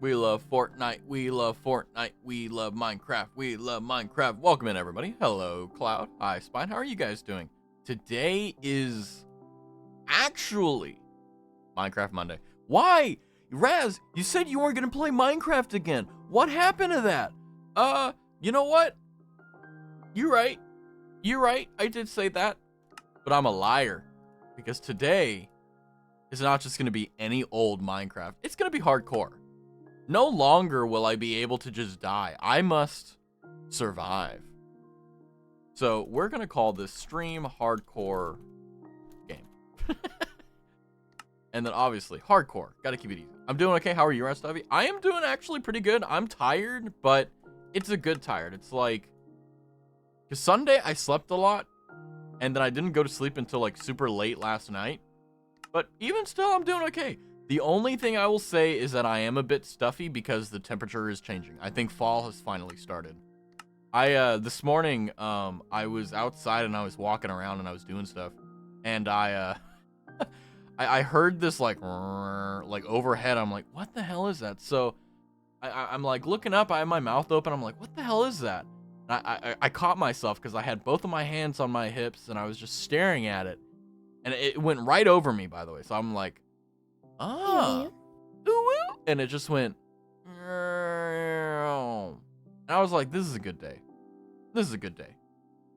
We love Fortnite. We love Fortnite. We love Minecraft. We love Minecraft. Welcome in, everybody. Hello, Cloud. Hi, Spine. How are you guys doing? Today is actually Minecraft Monday. Why? Raz, you said you weren't going to play Minecraft again. What happened to that? You know what? You're right. You're right. I did say that. But I'm a liar. Because today is not just going to be any old Minecraft. It's going to be hardcore. No longer will I be able to just die. I must survive. So we're going to call this stream hardcore game. And then obviously hardcore. Got to keep it easy. I'm doing okay. How are you, Rastubby? I am doing actually pretty good. I'm tired, but it's a good tired. It's like, because Sunday I slept a lot and then I didn't go to sleep until like super late last night. But even still, I'm doing okay. The only thing I will say is that I am a bit stuffy because the temperature is changing. I think fall has finally started. This morning, I was outside and I was walking around and I was doing stuff. And I heard this like overhead. I'm like, what the hell is that? So I'm like looking up. I have my mouth open. I'm like, what the hell is that? And I caught myself because I had both of my hands on my hips and I was just staring at it. And it went right over me, by the way. So I'm like, ah, ooh, and it just went, and I was like, this is a good day. This is a good day.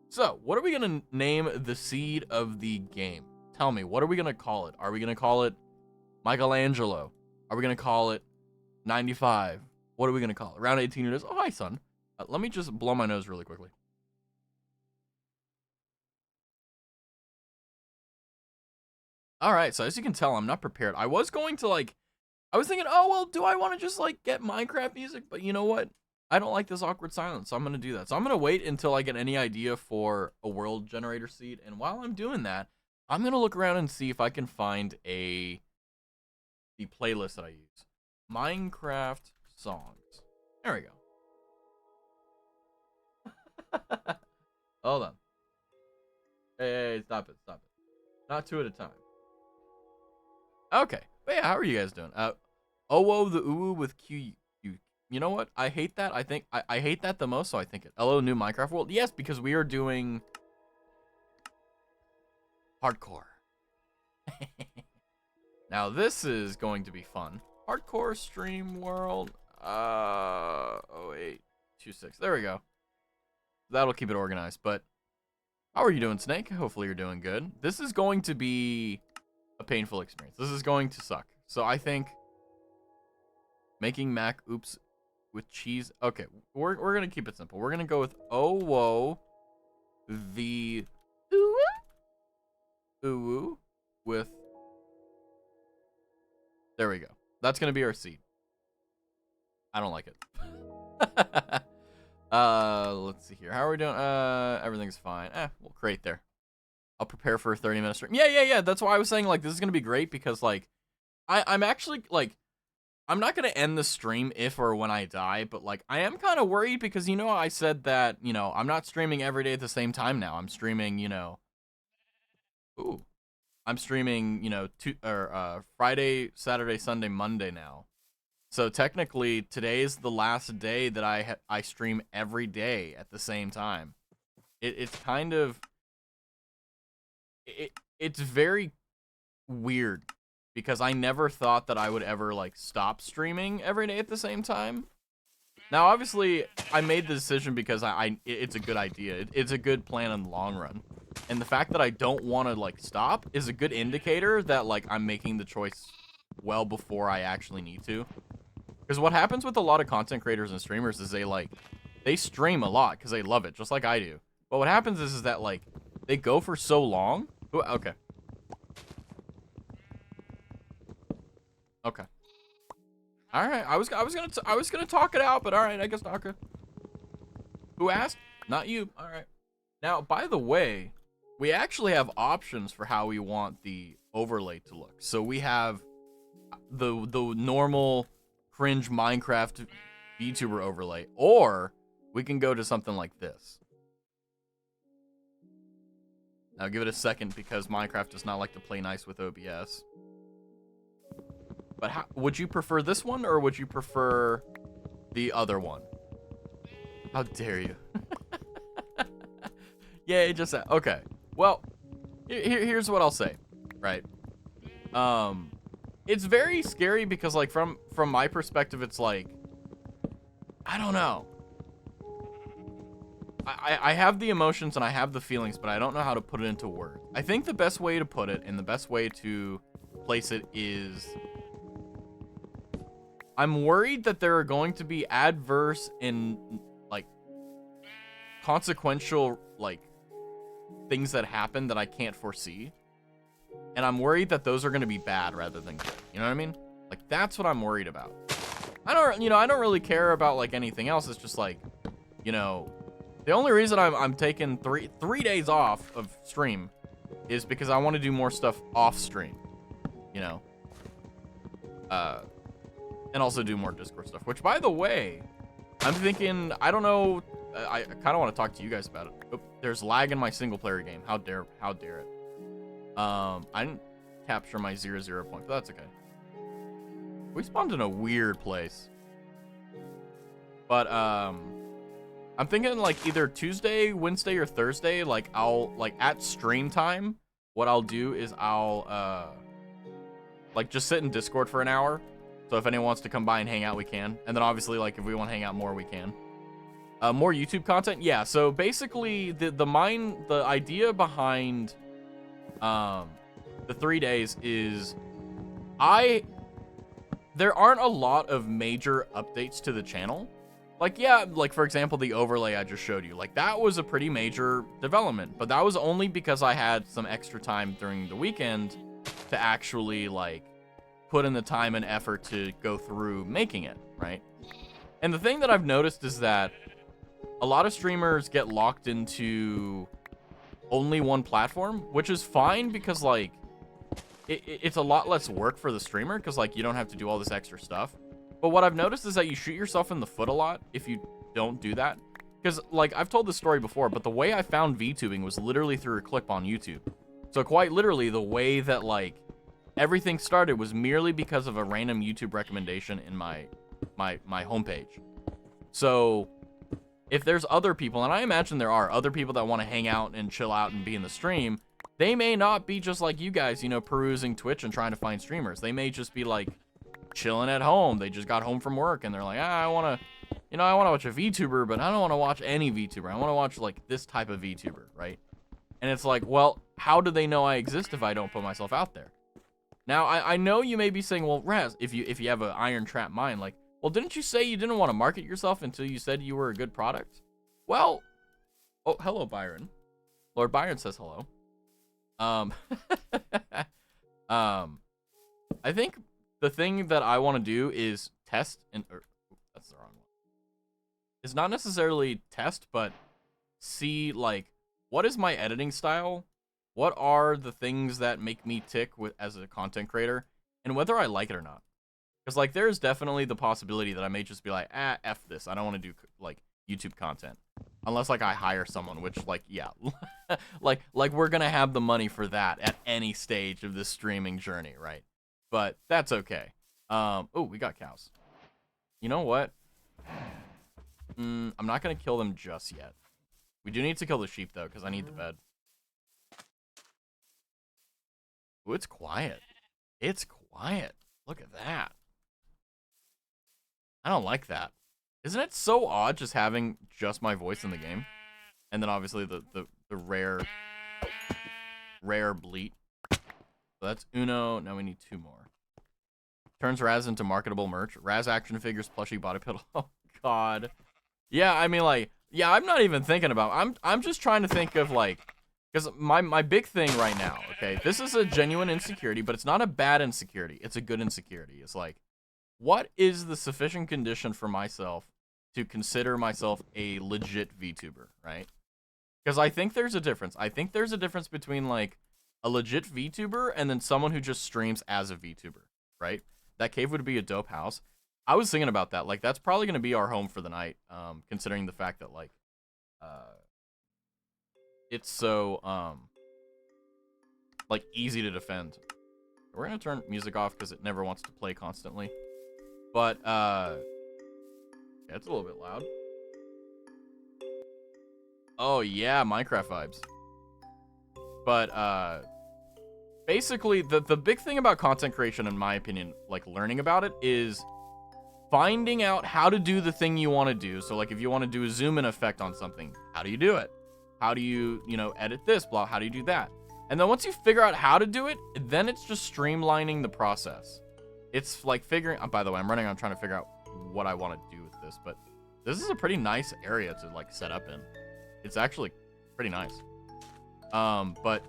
So, what are we going to name the seed of the game? Tell me, what are we going to call it? Are we going to call it Michelangelo? Are we going to call it 95? What are we going to call it? Around 18 years. Oh, hi, son. Let me just blow my nose really quickly. All right, so as you can tell, I'm not prepared. I was going to I was thinking, oh, well, do I want to just get Minecraft music? But you know what? I don't like this awkward silence, so I'm going to do that. So I'm going to wait until I get any idea for a world generator seed. And while I'm doing that, I'm going to look around and see if I can find the playlist that I use. Minecraft songs. There we go. Hold on. Hey, stop it. Stop it. Not two at a time. Okay, but yeah, how are you guys doing? Owo the Uwu with Q. You know what? I hate that. I think I hate that the most, so I think it. Hello, new Minecraft world. Yes, because we are doing hardcore. Now this is going to be fun. Hardcore stream world. 0826. There we go. That'll keep it organized. But how are you doing, Snake? Hopefully you're doing good. This is going to be a painful experience. This is going to suck. So I think making mac oops with cheese. Okay, we're gonna keep it simple. We're gonna go with Owo the Uwu with. There we go. That's gonna be our seed. I don't like it. Let's see here. How are we doing? Everything's fine. We'll create there. I'll prepare for a 30-minute stream. Yeah. That's why I was saying, this is going to be great because, I'm actually, I'm not going to end the stream if or when I die, but, I am kind of worried because, I said that, I'm not streaming every day at the same time now. I'm streaming, I'm streaming, Friday, Saturday, Sunday, Monday now. So, technically, today's the last day that I stream every day at the same time. It's kind of... It's very weird because I never thought that I would ever stop streaming every day at the same time. Now, obviously, I made the decision because it's a good idea. It's a good plan in the long run. And the fact that I don't want to stop is a good indicator that I'm making the choice well before I actually need to. Because what happens with a lot of content creators and streamers is they stream a lot because they love it, just like I do. But what happens is that they go for so long. Ooh, okay. Okay. All right. I was gonna talk it out, but all right. I guess not. Who asked? Not you. All right. Now, by the way, we actually have options for how we want the overlay to look. So we have the normal cringe Minecraft VTuber overlay, or we can go to something like this. Now give it a second because Minecraft does not like to play nice with OBS. But would you prefer this one or would you prefer the other one? How dare you? Yeah, it just okay. Well, here's what I'll say, right? It's very scary because like from my perspective, it's like I don't know. I have the emotions and I have the feelings, but I don't know how to put it into words. I think the best way to put it and the best way to place it is I'm worried that there are going to be adverse and like consequential like things that happen that I can't foresee. And I'm worried that those are going to be bad rather than good. You know what I mean? Like that's what I'm worried about. I don't really care about like anything else. It's just like, you know, the only reason I'm taking three days off of stream is because I want to do more stuff off stream, you know, and also do more Discord stuff. Which, by the way, I'm thinking I don't know. I kind of want to talk to you guys about it. Oh, there's lag in my single player game. How dare it? I didn't capture my 0-0 point, but that's okay. We spawned in a weird place, but I'm thinking like either Tuesday, Wednesday, or Thursday. Like I'll like at stream time. What I'll do is I'll like just sit in Discord for an hour. So if anyone wants to come by and hang out, we can. And then obviously like if we want to hang out more, we can. More YouTube content, yeah. So basically the idea behind the 3 days is there aren't a lot of major updates to the channel. Like, yeah, like, for example, the overlay I just showed you. Like, that was a pretty major development. But that was only because I had some extra time during the weekend to actually, like, put in the time and effort to go through making it, right? And the thing that I've noticed is that a lot of streamers get locked into only one platform, which is fine because, like, it's a lot less work for the streamer because, like, you don't have to do all this extra stuff. But what I've noticed is that you shoot yourself in the foot a lot if you don't do that. Because, like, I've told this story before, but the way I found VTubing was literally through a clip on YouTube. So quite literally, the way that, like, everything started was merely because of a random YouTube recommendation in my homepage. So if there's other people, and I imagine there are other people that want to hang out and chill out and be in the stream, they may not be just like you guys, you know, perusing Twitch and trying to find streamers. They may just be, like, chilling at home. They just got home from work and they're like, I want to watch a VTuber, but I don't want to watch any VTuber. I want to watch like this type of VTuber, right? And it's like, well, how do they know I exist if I don't put myself out there? Now, I know you may be saying, well, Raz, if you have an iron trap mind, like, well, didn't you say you didn't want to market yourself until you said you were a good product? Well, oh, hello, Byron. Lord Byron says hello. I think the thing that I want to do is test that's the wrong one. It's not necessarily test, but see, like, what is my editing style? What are the things that make me tick as a content creator? And whether I like it or not. Because, like, there's definitely the possibility that I may just be like, F this. I don't want to do, like, YouTube content. Unless, like, I hire someone, which, like, yeah. like, we're going to have the money for that at any stage of this streaming journey, right? But that's okay. Oh, we got cows. You know what? I'm not going to kill them just yet. We do need to kill the sheep, though, because I need the bed. Ooh, it's quiet. It's quiet. Look at that. I don't like that. Isn't it so odd just having just my voice in the game? And then, obviously, the rare bleat. So that's uno. Now we need 2 more. Turns Raz into marketable merch. Raz action figures, plushie, body pillow. Oh, God. Yeah, I mean, like, yeah, I'm not even thinking about... I'm just trying to think of, like... Because my big thing right now, okay, this is a genuine insecurity, but it's not a bad insecurity. It's a good insecurity. It's like, what is the sufficient condition for myself to consider myself a legit VTuber, right? Because I think there's a difference. I think there's a difference between, like, a legit VTuber and then someone who just streams as a VTuber, right? That cave would be a dope house. I was thinking about that. Like, that's probably going to be our home for the night, considering the fact that, like, it's so, like, easy to defend. We're gonna turn music off because it never wants to play constantly. But yeah, it's a little bit loud. Oh yeah, Minecraft vibes. But basically the big thing about content creation, in my opinion, like learning about it, is finding out how to do the thing you want to do. So like if you want to do a zoom in effect on something, how do you do it? How do you, edit this, blah, how do you do that? And then once you figure out how to do it, then it's just streamlining the process. It's like figuring, by the way, I'm trying to figure out what I want to do with this, but this is a pretty nice area to like set up in. It's actually pretty nice. But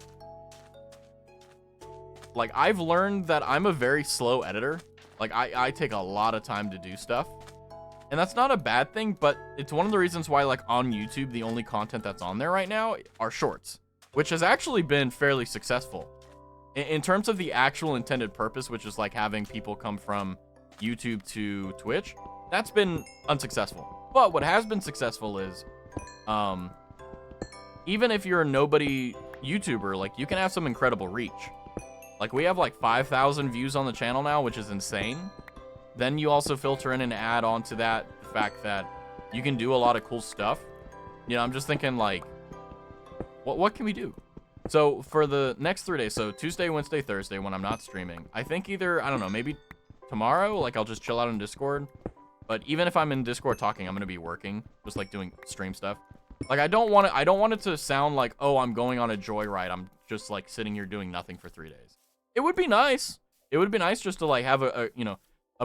like I've learned that I'm a very slow editor. Like I take a lot of time to do stuff. And that's not a bad thing, but it's one of the reasons why like on YouTube, the only content that's on there right now are shorts, which has actually been fairly successful. In terms of the actual intended purpose, which is like having people come from YouTube to Twitch, that's been unsuccessful. But what has been successful is, even if you're a nobody YouTuber, like you can have some incredible reach. Like we have like 5,000 views on the channel now, which is insane. Then you also filter in and add on to that the fact that you can do a lot of cool stuff. I'm just thinking like, what can we do? So for the next 3 days, so Tuesday, Wednesday, Thursday, when I'm not streaming, I think either, I don't know, maybe tomorrow, like I'll just chill out on Discord. But even if I'm in Discord talking, I'm going to be working, just like doing stream stuff. Like I don't want it to sound like, oh, I'm going on a joyride. I'm just like sitting here doing nothing for 3 days. It would be nice. It would be nice just to like have a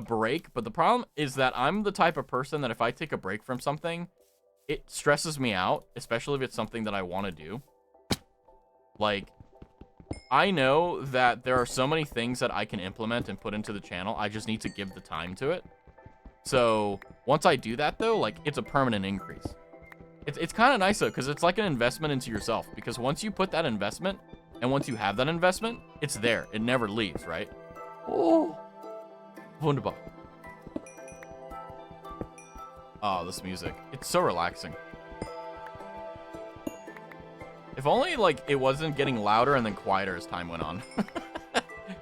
break. But the problem is that I'm the type of person that if I take a break from something, it stresses me out, especially if it's something that I want to do. Like, I know that there are so many things that I can implement and put into the channel. I just need to give the time to it. So once I do that though, like it's a permanent increase. It's kind of nice though, because it's like an investment into yourself. Because once you put that investment, and once you have that investment, it's there. It never leaves, right? Oh, wunderbar. Oh, this music. It's so relaxing. If only, like, it wasn't getting louder and then quieter as time went on.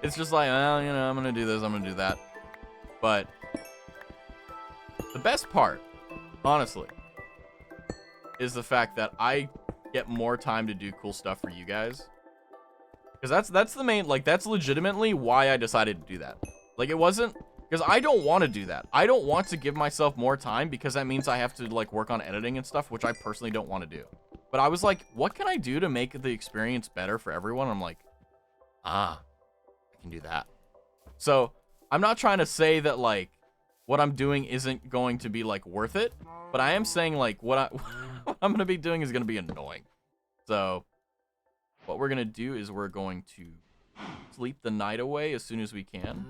It's just like, well, I'm going to do this, I'm going to do that. But the best part, honestly, is the fact that I get more time to do cool stuff for you guys. Because that's the main, like, that's legitimately why I decided to do that. Like, it wasn't, because I don't want to do that. I don't want to give myself more time because that means I have to, like, work on editing and stuff, which I personally don't want to do. But I was like, what can I do to make the experience better for everyone? I'm like, I can do that. So, I'm not trying to say that, like, what I'm doing isn't going to be, like, worth it. But I am saying, like, what I'm going to be doing is going to be annoying. So, what we're going to do is we're going to sleep the night away as soon as we can.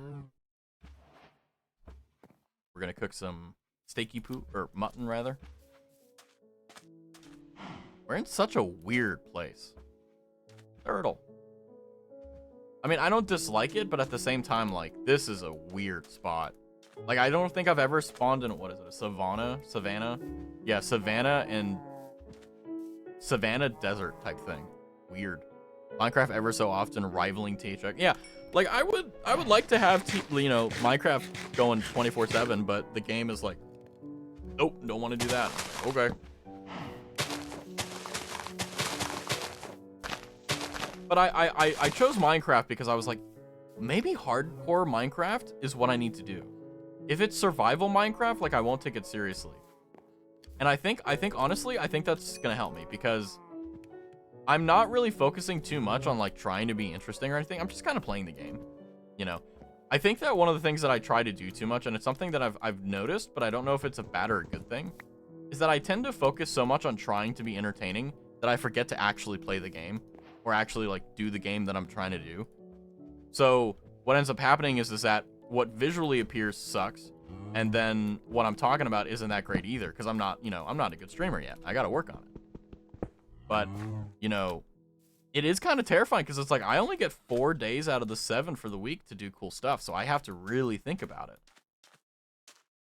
We're going to cook some steaky poo, or mutton, rather. We're in such a weird place. Turtle. I mean, I don't dislike it, but at the same time, like, this is a weird spot. Like, I don't think I've ever spawned in, what is it, a savannah? Yeah, savannah and savannah desert type thing. Weird. Minecraft ever so often rivaling THX. Yeah, like, I would like to have, Minecraft going 24/7, but the game is like, nope, don't want to do that. Okay. But I chose Minecraft because I was like, maybe hardcore Minecraft is what I need to do. If it's survival Minecraft, like, I won't take it seriously. And I think honestly, I think that's gonna help me because I'm not really focusing too much on, like, trying to be interesting or anything. I'm just kind of playing the game, I think that one of the things that I try to do too much, and it's something that I've noticed, but I don't know if it's a bad or a good thing, is that I tend to focus so much on trying to be entertaining that I forget to actually play the game or actually, like, do the game that I'm trying to do. So what ends up happening is that what visually appears sucks, and then what I'm talking about isn't that great either, because I'm not a good streamer yet. I got to work on it. But, it is kind of terrifying because it's like I only get 4 days out of the 7 for the week to do cool stuff, so I have to really think about it.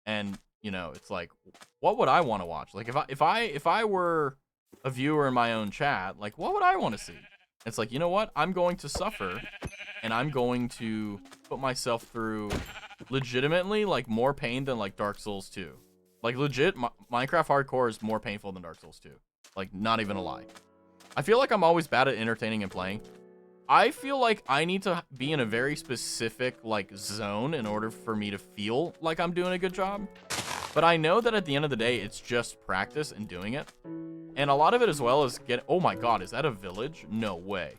And, it's like, what would I want to watch? Like, if I were a viewer in my own chat, like, what would I want to see? It's like, you know what? I'm going to suffer and I'm going to put myself through legitimately like more pain than like Dark Souls 2. Like legit, Minecraft Hardcore is more painful than Dark Souls 2. Like not even a lie. I feel like I'm always bad at entertaining and playing. I feel like I need to be in a very specific like zone in order for me to feel like I'm doing a good job. But I know that at the end of the day, it's just practice and doing it. And a lot of it as well is oh my God, is that a village? No way.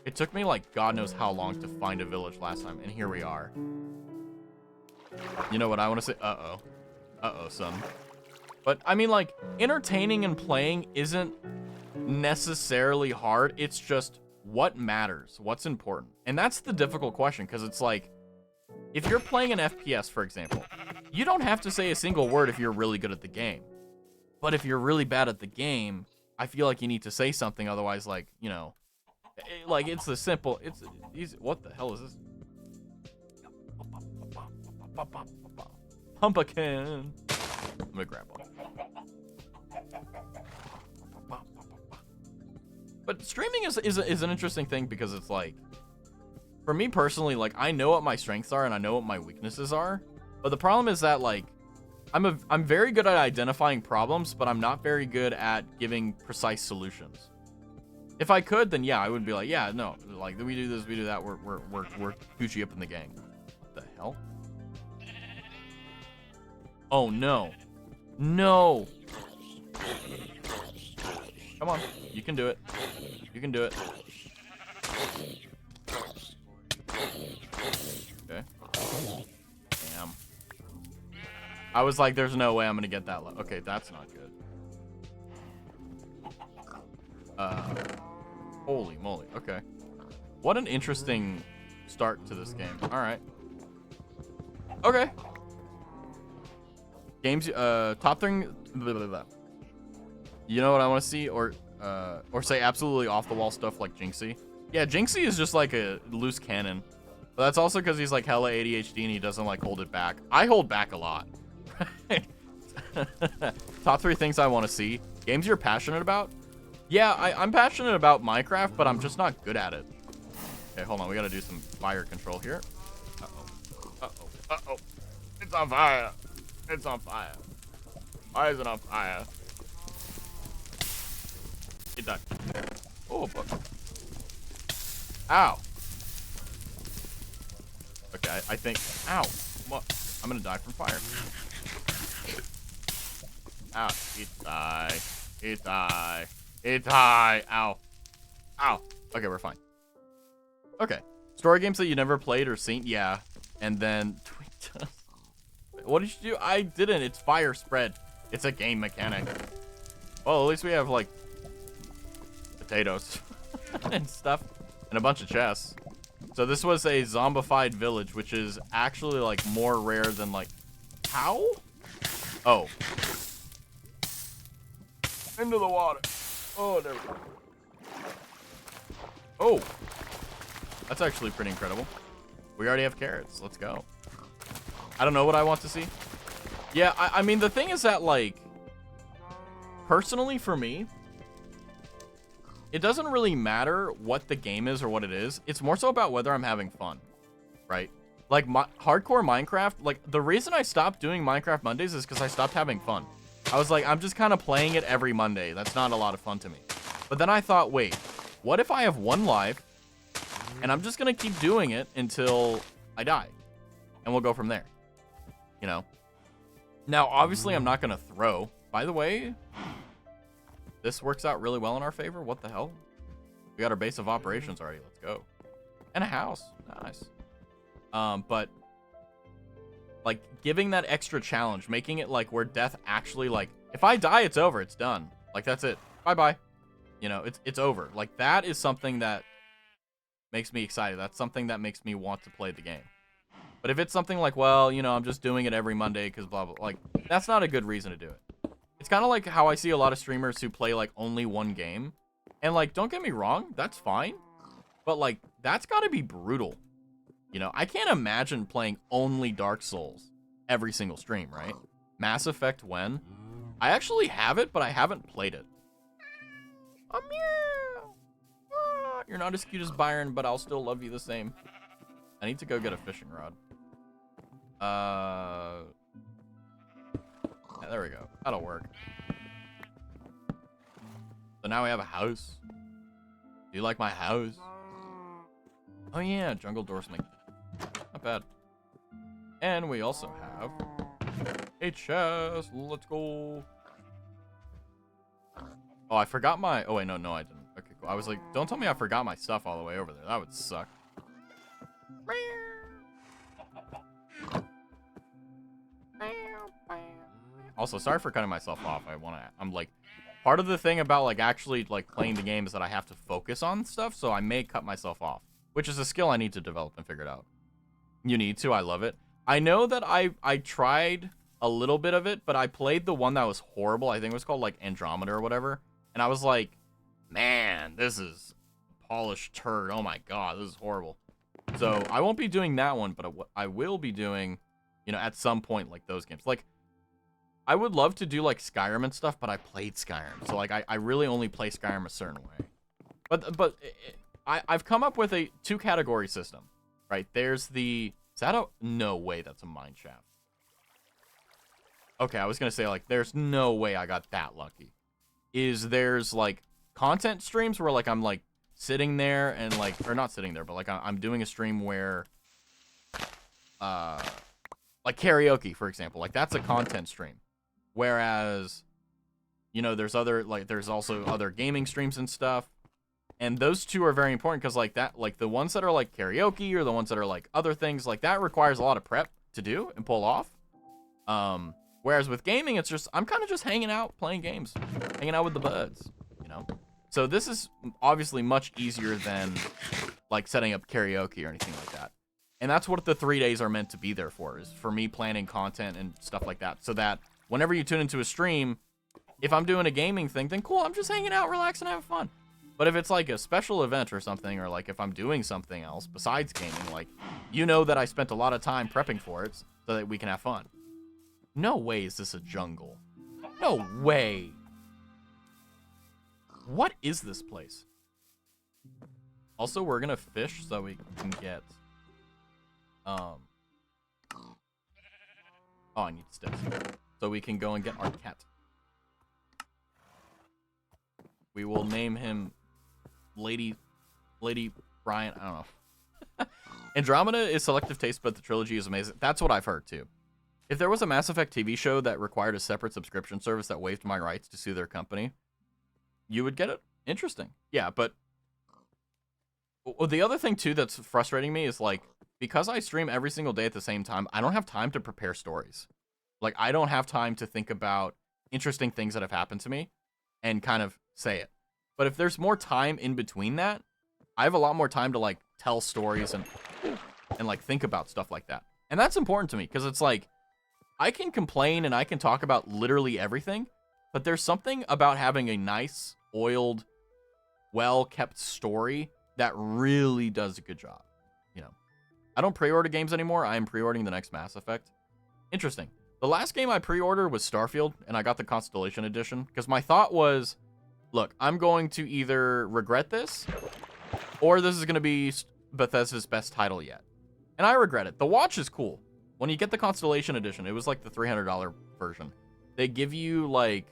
It took me like God knows how long to find a village last time, and here we are. You know what I want to say? Uh-oh. Uh-oh, son. But, I mean, like, entertaining and playing isn't necessarily hard. It's just what matters, what's important. And that's the difficult question, because it's like, if you're playing an FPS, for example, you don't have to say a single word if you're really good at the game. But if you're really bad at the game, I feel like you need to say something, otherwise, like, you know, like, it's the simple, it's easy. What the hell is this? Pumpkin. Let me grab one. But streaming is an interesting thing because it's like, for me personally, like, I know what my strengths are and I know what my weaknesses are. But the problem is that, like, I'm very good at identifying problems, but I'm not very good at giving precise solutions. If I could, then yeah, I would be like, yeah, no, like, we do this, we do that, we're Gucci up in the gang. What the hell? Oh no. No. Come on. You can do it. You can do it. Okay. Damn. I was like, there's no way I'm gonna get that low. Okay, that's not good. Holy moly. Okay. What an interesting start to this game. Alright. Okay. Games, top thing. Blah, blah, blah. You know what I want to see? Or say absolutely off the wall stuff like Jinxie. Yeah, Jinxie is just like a loose cannon. But that's also because he's like hella ADHD and he doesn't like hold it back. I hold back a lot. Top 3 things I want to see. Games you're passionate about? Yeah, I'm passionate about Minecraft, but I'm just not good at it. Okay, hold on. We got to do some fire control here. Uh-oh. Uh-oh. Uh-oh. It's on fire. It's on fire. Why is it on fire? It died. Oh, fuck. Ow. Okay, I think... Ow. What? I'm gonna die from fire. Ow. It die. It die. It die. Ow. Ow. Okay, we're fine. Okay. Story games that you never played or seen? Yeah. And then... What did you do? I didn't. It's fire spread. It's a game mechanic. Well, at least we have, like, potatoes and stuff. And a bunch of chests. So this was a zombified village, which is actually, like, more rare than, like... How? Oh. Into the water. Oh, there we go. Oh. That's actually pretty incredible. We already have carrots. Let's go. I don't know what I want to see. Yeah, I mean, the thing is that, like, personally for me, it doesn't really matter what the game is or what it is. It's more so about whether I'm having fun, right? Like, hardcore Minecraft, like, the reason I stopped doing Minecraft Mondays is because I stopped having fun. I was like, I'm just kind of playing it every Monday. That's not a lot of fun to me. But then I thought, wait, what if I have one life and I'm just going to keep doing it until I die? And we'll go from there. You know? Now, obviously, I'm not going to throw. By the way, this works out really well in our favor. What the hell? We got our base of operations already. Let's go. And a house. Nice. But, like, giving that extra challenge, making it, like, where death actually, like, if I die, it's over. It's done. Like, that's it. Bye-bye. You know, it's over. Like, that is something that makes me excited. That's something that makes me want to play the game. But if it's something like, well, you know, I'm just doing it every Monday because blah, blah, like, that's not a good reason to do it. It's kind of like how I see a lot of streamers who play, like, only one game. And, like, don't get me wrong, that's fine. But, like, that's got to be brutal. You know, I can't imagine playing only Dark Souls every single stream, right? Mass Effect when? I actually have it, but I haven't played it. Oh, meow. Oh, You're not as cute as Byron, but I'll still love you the same. I need to go get a fishing rod. Yeah, there we go. That'll work. So now we have a house. Do you like my house? Oh yeah, jungle door snake. Not bad. And we also have a chest. Let's go. Oh, I forgot my... Oh, wait, no, I didn't. Okay, cool. I was like, don't tell me I forgot my stuff all the way over there. That would suck. Also, sorry for cutting myself off. I'm like... Part of the thing about, like, actually, like, playing the game is that I have to focus on stuff, so I may cut myself off. Which is a skill I need to develop and figure it out. You need to. I love it. I know that I tried a little bit of it, but I played the one that was horrible. I think it was called, like, Andromeda or whatever. And I was like, man, this is a polished turd. Oh my god, this is horrible. So I won't be doing that one, but I will be doing, you know, at some point, like, those games. Like, I would love to do, like, Skyrim and stuff, but I played Skyrim. So, like, I really only play Skyrim a certain way. But I've come up with a 2-category system, right? There's the... Is that a... No way that's a mine shaft. Okay, I was going to say, like, there's no way I got that lucky. There's, like, content streams where, like, I'm, like, sitting there and, like... Or not sitting there, but, like, I'm doing a stream where... like, karaoke, for example. Like, that's a content stream. Whereas, you know, there's also other gaming streams and stuff. And those two are very important because, like, that, like, the ones that are, like, karaoke or the ones that are, like, other things, like, that requires a lot of prep to do and pull off. Whereas with gaming, it's just, I'm kind of just hanging out, playing games, hanging out with the buds, you know? So this is obviously much easier than, like, setting up karaoke or anything like that. And that's what the 3 days are meant to be there for, is for me planning content and stuff like that. So that whenever you tune into a stream, if I'm doing a gaming thing, then cool, I'm just hanging out, relaxing, having fun. But if it's like a special event or something, or like if I'm doing something else besides gaming, like, you know that I spent a lot of time prepping for it so that we can have fun. No way is this a jungle. No way. What is this place? Also, we're gonna fish so we can get... Oh, I need sticks. So we can go and get our cat. We will name him Lady Brian. I don't know. Andromeda is selective taste, but the trilogy is amazing. That's what I've heard too. If there was a Mass Effect TV show that required a separate subscription service that waived my rights to sue their company, you would get it. Interesting. Yeah, but the other thing too that's frustrating me is, like, because I stream every single day at the same time, I don't have time to prepare stories. Like, I don't have time to think about interesting things that have happened to me and kind of say it. But if there's more time in between that, I have a lot more time to, like, tell stories and like, think about stuff like that. And that's important to me, because it's like, I can complain and I can talk about literally everything, but there's something about having a nice, oiled, well-kept story that really does a good job, you know. I don't pre-order games anymore. I am pre-ordering the next Mass Effect. Interesting. The last game I pre-ordered was Starfield, and I got the Constellation Edition, because my thought was, look, I'm going to either regret this, or this is going to be Bethesda's best title yet. And I regret it. The watch is cool. When you get the Constellation Edition, it was like the $300 version. They give you, like,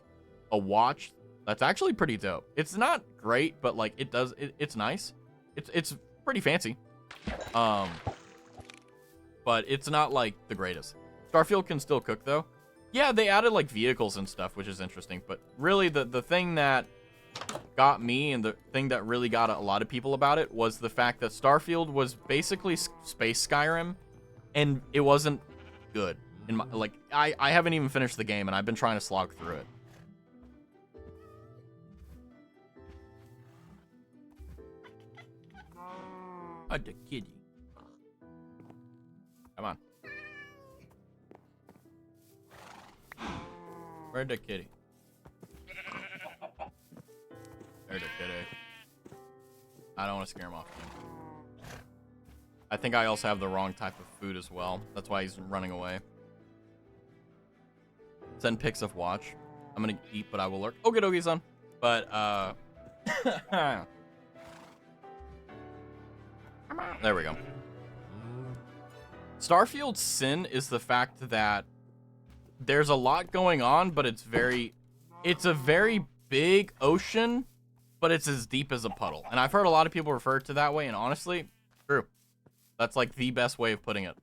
a watch that's actually pretty dope. It's not great, but, like, it's nice. It's pretty fancy. But it's not, like, the greatest. Starfield can still cook, though. Yeah, they added, like, vehicles and stuff, which is interesting. But really, the thing that got me and the thing that really got a lot of people about it was the fact that Starfield was basically space Skyrim, and it wasn't good. I haven't even finished the game, and I've been trying to slog through it. Oh, the kitty. Come on. Where'd the kitty? There's the kitty. I don't want to scare him off. I think I also have the wrong type of food as well. That's why he's running away. Send pics of watch. I'm gonna eat, but I will lurk. Okie dokie, son. But, There we go. Starfield's sin is the fact that there's a lot going on, but it's a very big ocean, but it's as deep as a puddle. And I've heard a lot of people refer to it that way, and honestly, true. That's like the best way of putting it.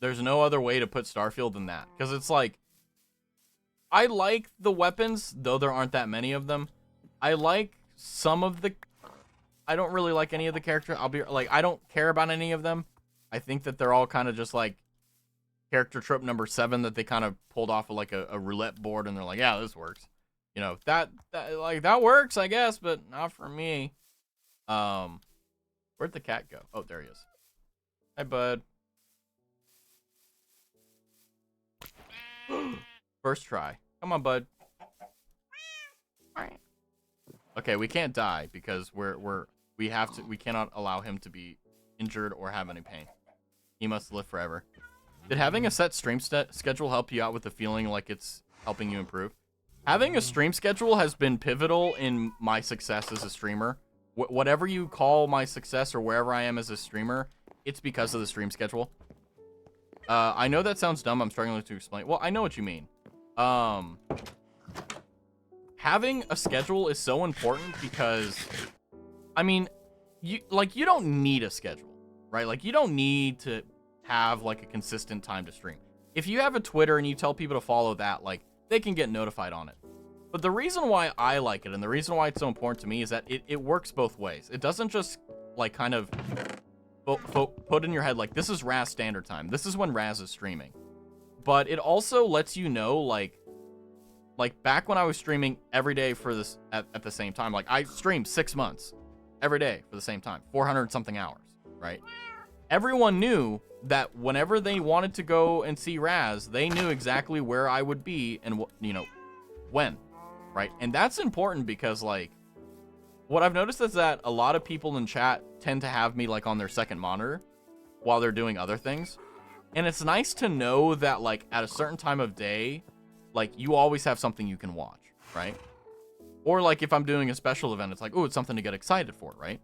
There's no other way to put Starfield than that. Because it's like, I like the weapons, though there aren't that many of them. I like some of the... I don't really like any of the characters. I'll be like, I don't care about any of them. I think that they're all kind of just like character trope number 7 that they kind of pulled off of like a roulette board, and they're like, yeah, this works. You know, that works, I guess, but not for me. Where'd the cat go? Oh, there he is. Hi, bud. First try. Come on, bud. Okay, we can't die because we cannot allow him to be injured or have any pain. He must live forever. Did having a set stream schedule help you out with the feeling like it's helping you improve? Having a stream schedule has been pivotal in my success as a streamer. Whatever you call my success or wherever I am as a streamer, it's because of the stream schedule. I know that sounds dumb. I'm struggling to explain. Well, I know what you mean. Having a schedule is so important because, I mean, you don't need a schedule, right? Like, you don't need to have like a consistent time to stream. If you have a Twitter and you tell people to follow that, like, they can get notified on it. But the reason why I like it and the reason why it's so important to me is that it works both ways. It doesn't just like kind of put in your head like, this is Raz standard time. This is when Raz is streaming. But it also lets you know, like back when I was streaming every day for this at the same time, like I streamed 6 months every day for the same time, 400 something hours, right? Everyone knew that whenever they wanted to go and see Raz, they knew exactly where I would be and when, right? And that's important because like what I've noticed is that a lot of people in chat tend to have me like on their second monitor while they're doing other things. And it's nice to know that like at a certain time of day, like you always have something you can watch, right? Or like if I'm doing a special event, it's like, oh, it's something to get excited for, right?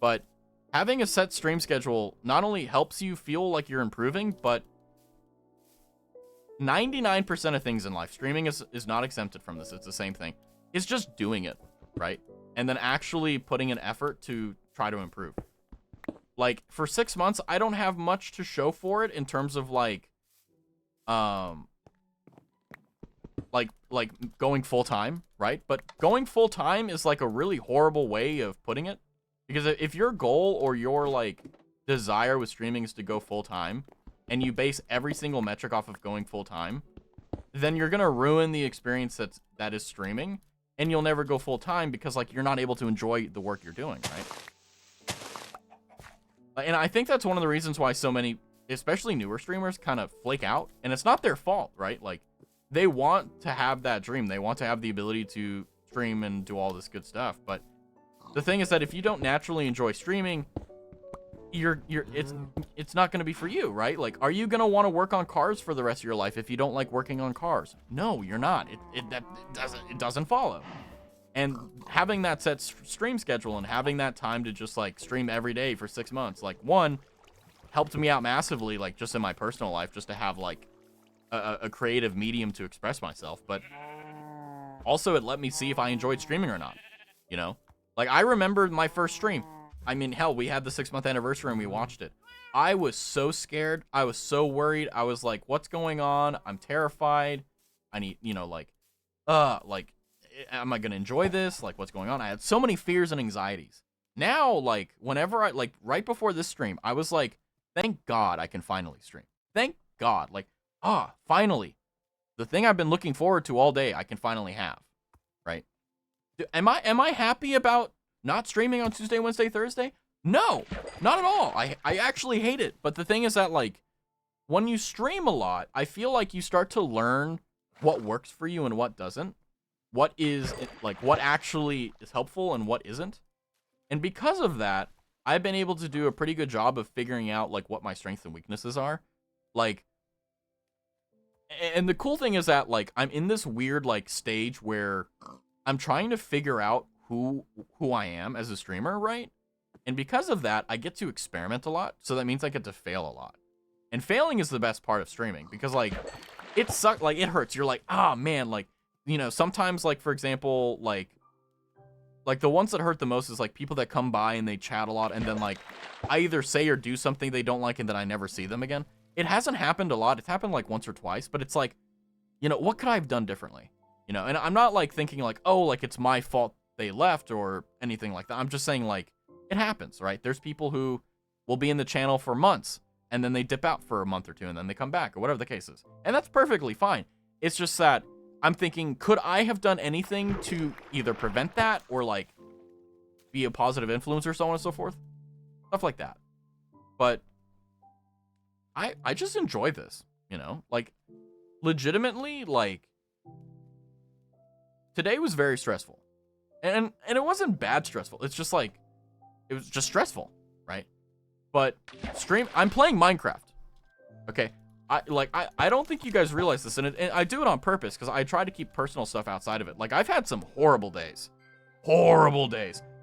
But having a set stream schedule not only helps you feel like you're improving, but 99% of things in life, streaming is not exempted from this. It's the same thing. It's just doing it, right? And then actually putting an effort to try to improve. Like for 6 months, I don't have much to show for it in terms of like going full time, right? But going full time is like a really horrible way of putting it, because if your goal or your like desire with streaming is to go full time and you base every single metric off of going full time, then you're gonna ruin the experience that is streaming, and you'll never go full time because like you're not able to enjoy the work you're doing, right? And I think that's one of the reasons why so many, especially newer streamers, kind of flake out, and it's not their fault, right? Like they want to have that dream. They want to have the ability to stream and do all this good stuff. But the thing is that if you don't naturally enjoy streaming, it's not going to be for you, right? Like, are you going to want to work on cars for the rest of your life if you don't like working on cars? No, you're not. It doesn't follow. And having that set stream schedule and having that time to just like stream every day for 6 months, like one, helped me out massively, like just in my personal life, just to have like a creative medium to express myself. But also it let me see if I enjoyed streaming or not, you know? Like I remember my first stream. I mean, hell, we had the 6-month anniversary and we watched it. I was so scared. I was so worried. I was like, what's going on? I'm terrified. I need, am I going to enjoy this? Like, what's going on? I had so many fears and anxieties. Now, like, whenever I, like, right before this stream, I was like, thank God I can finally stream. Thank God. Like, finally. The thing I've been looking forward to all day, I can finally have. Right? Am I happy about not streaming on Tuesday, Wednesday, Thursday? No, not at all. I actually hate it. But the thing is that, like, when you stream a lot, I feel like you start to learn what works for you and what doesn't. What actually is helpful and what isn't. And because of that, I've been able to do a pretty good job of figuring out, like, what my strengths and weaknesses are. Like, and the cool thing is that, like, I'm in this weird, like, stage where I'm trying to figure out who I am as a streamer, right? And because of that, I get to experiment a lot. So that means I get to fail a lot. And failing is the best part of streaming because like it sucks, like it hurts. You're like, ah, man, like, you know, sometimes like, for example, like the ones that hurt the most is like people that come by and they chat a lot. And then like I either say or do something they don't like and then I never see them again. It hasn't happened a lot. It's happened like once or twice, but it's like, you know, what could I have done differently? You know, and I'm not like thinking like, oh, like it's my fault they left or anything like that. I'm just saying like it happens, right? There's people who will be in the channel for months and then they dip out for a month or two and then they come back or whatever the case is. And that's perfectly fine. It's just that I'm thinking, could I have done anything to either prevent that or like be a positive influence or so on and so forth? Stuff like that. But I just enjoy this, you know? Like legitimately, like today was very stressful. And it wasn't bad stressful. It's just like it was just stressful, right? But I'm playing Minecraft. Okay? I don't think you guys realize this, and I do it on purpose because I try to keep personal stuff outside of it. Like I've had some horrible days,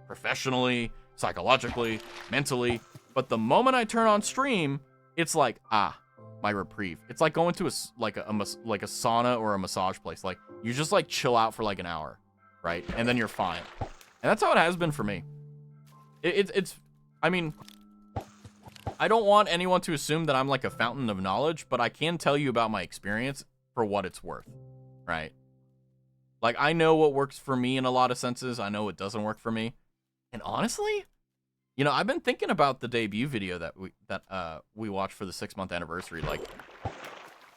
professionally, psychologically, mentally. But the moment I turn on stream, it's like my reprieve. It's like going to a sauna or a massage place. Like you just like chill out for like an hour, right? And then you're fine. And that's how it has been for me. I mean, I don't want anyone to assume that I'm like a fountain of knowledge, but I can tell you about my experience for what it's worth, right? Like I know what works for me in a lot of senses. I know what doesn't work for me. And honestly, you know, I've been thinking about the debut video that we watched for the 6-month anniversary.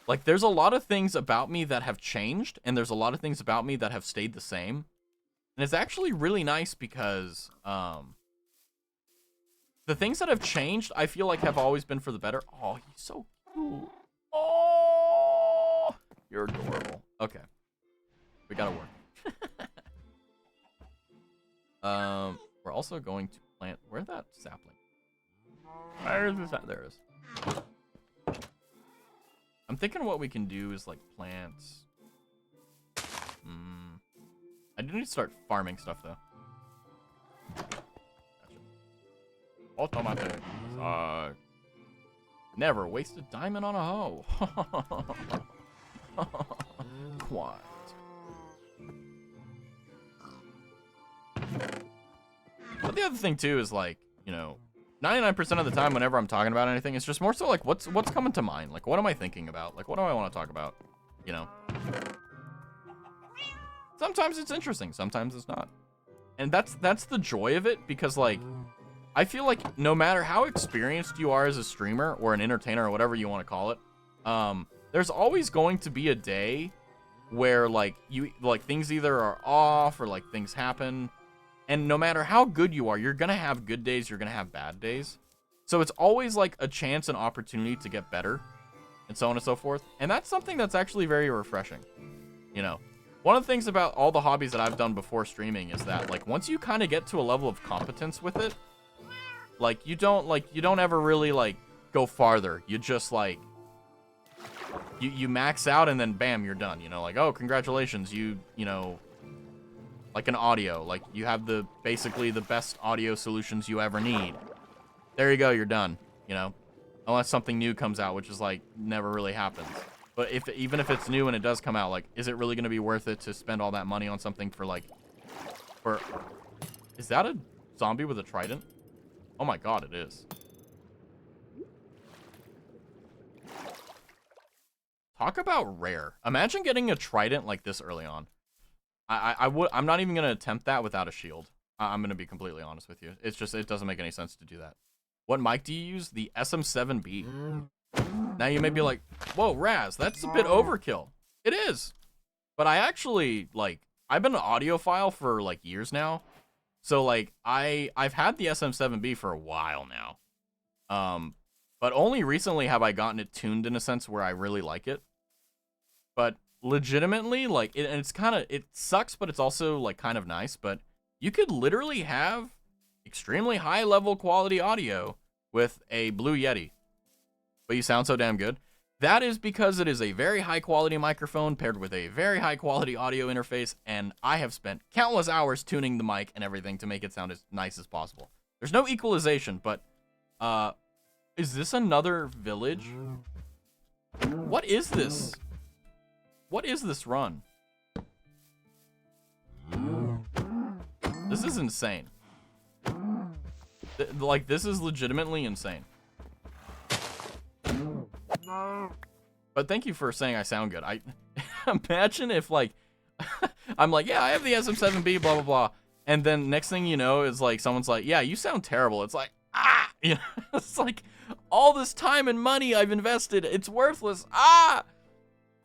Like there's a lot of things about me that have changed, and there's a lot of things about me that have stayed the same. And it's actually really nice because the things that have changed, I feel like have always been for the better. Oh, he's so cute. Oh, you're adorable. Okay, we gotta work. We're also going to plant. Where's that sapling? Where is this? There it is. I'm thinking what we can do is like plants. I do need to start farming stuff though. Automatic. Never waste a diamond on a hoe. Quiet. But the other thing too is like, you know, 99% of the time whenever I'm talking about anything, it's just more so like what's coming to mind? Like what am I thinking about? Like what do I want to talk about? You know? Sometimes it's interesting, sometimes it's not. And that's the joy of it, because like I feel like no matter how experienced you are as a streamer or an entertainer or whatever you want to call it, there's always going to be a day where like things either are off or like things happen. And no matter how good you are, you're going to have good days, you're going to have bad days. So it's always like a chance and opportunity to get better and so on and so forth. And that's something that's actually very refreshing. You know, one of the things about all the hobbies that I've done before streaming is that like once you kind of get to a level of competence with it, like you don't ever really like go farther. You just like you max out and then bam, you're done. You know, like, oh, congratulations, you know, like an audio, like you have basically the best audio solutions you ever need. There you go, you're done, you know, unless something new comes out, which is like never really happens. But even if it's new and it does come out, like, is it really going to be worth it to spend all that money on something is that a zombie with a trident? Oh my god, it is. Talk about rare. Imagine getting a trident like this early on. I'm not even going to attempt that without a shield. I'm going to be completely honest with you. It's just, it doesn't make any sense to do that. What mic do you use? The SM7B. Now you may be like, whoa, Raz, that's a bit overkill. It is. But I actually, like, I've been an audiophile for, like, years now. So, like, I've had the SM7B for a while now. But only recently have I gotten it tuned in a sense where I really like it. But legitimately, like, it sucks, but it's also, like, kind of nice. But you could literally have extremely high level quality audio with a Blue Yeti. But you sound so damn good. That is because it is a very high quality microphone paired with a very high quality audio interface, and I have spent countless hours tuning the mic and everything to make it sound as nice as possible. There's no equalization, but is this another village? What is this? What is this run? This is insane. Like, this is legitimately insane. But thank you for saying I sound good. I imagine if, like, I'm like, yeah, I have the SM7B, blah, blah, blah. And then next thing you know is, like, someone's like, yeah, you sound terrible. It's like, ah! You know, it's like, all this time and money I've invested, it's worthless. Ah!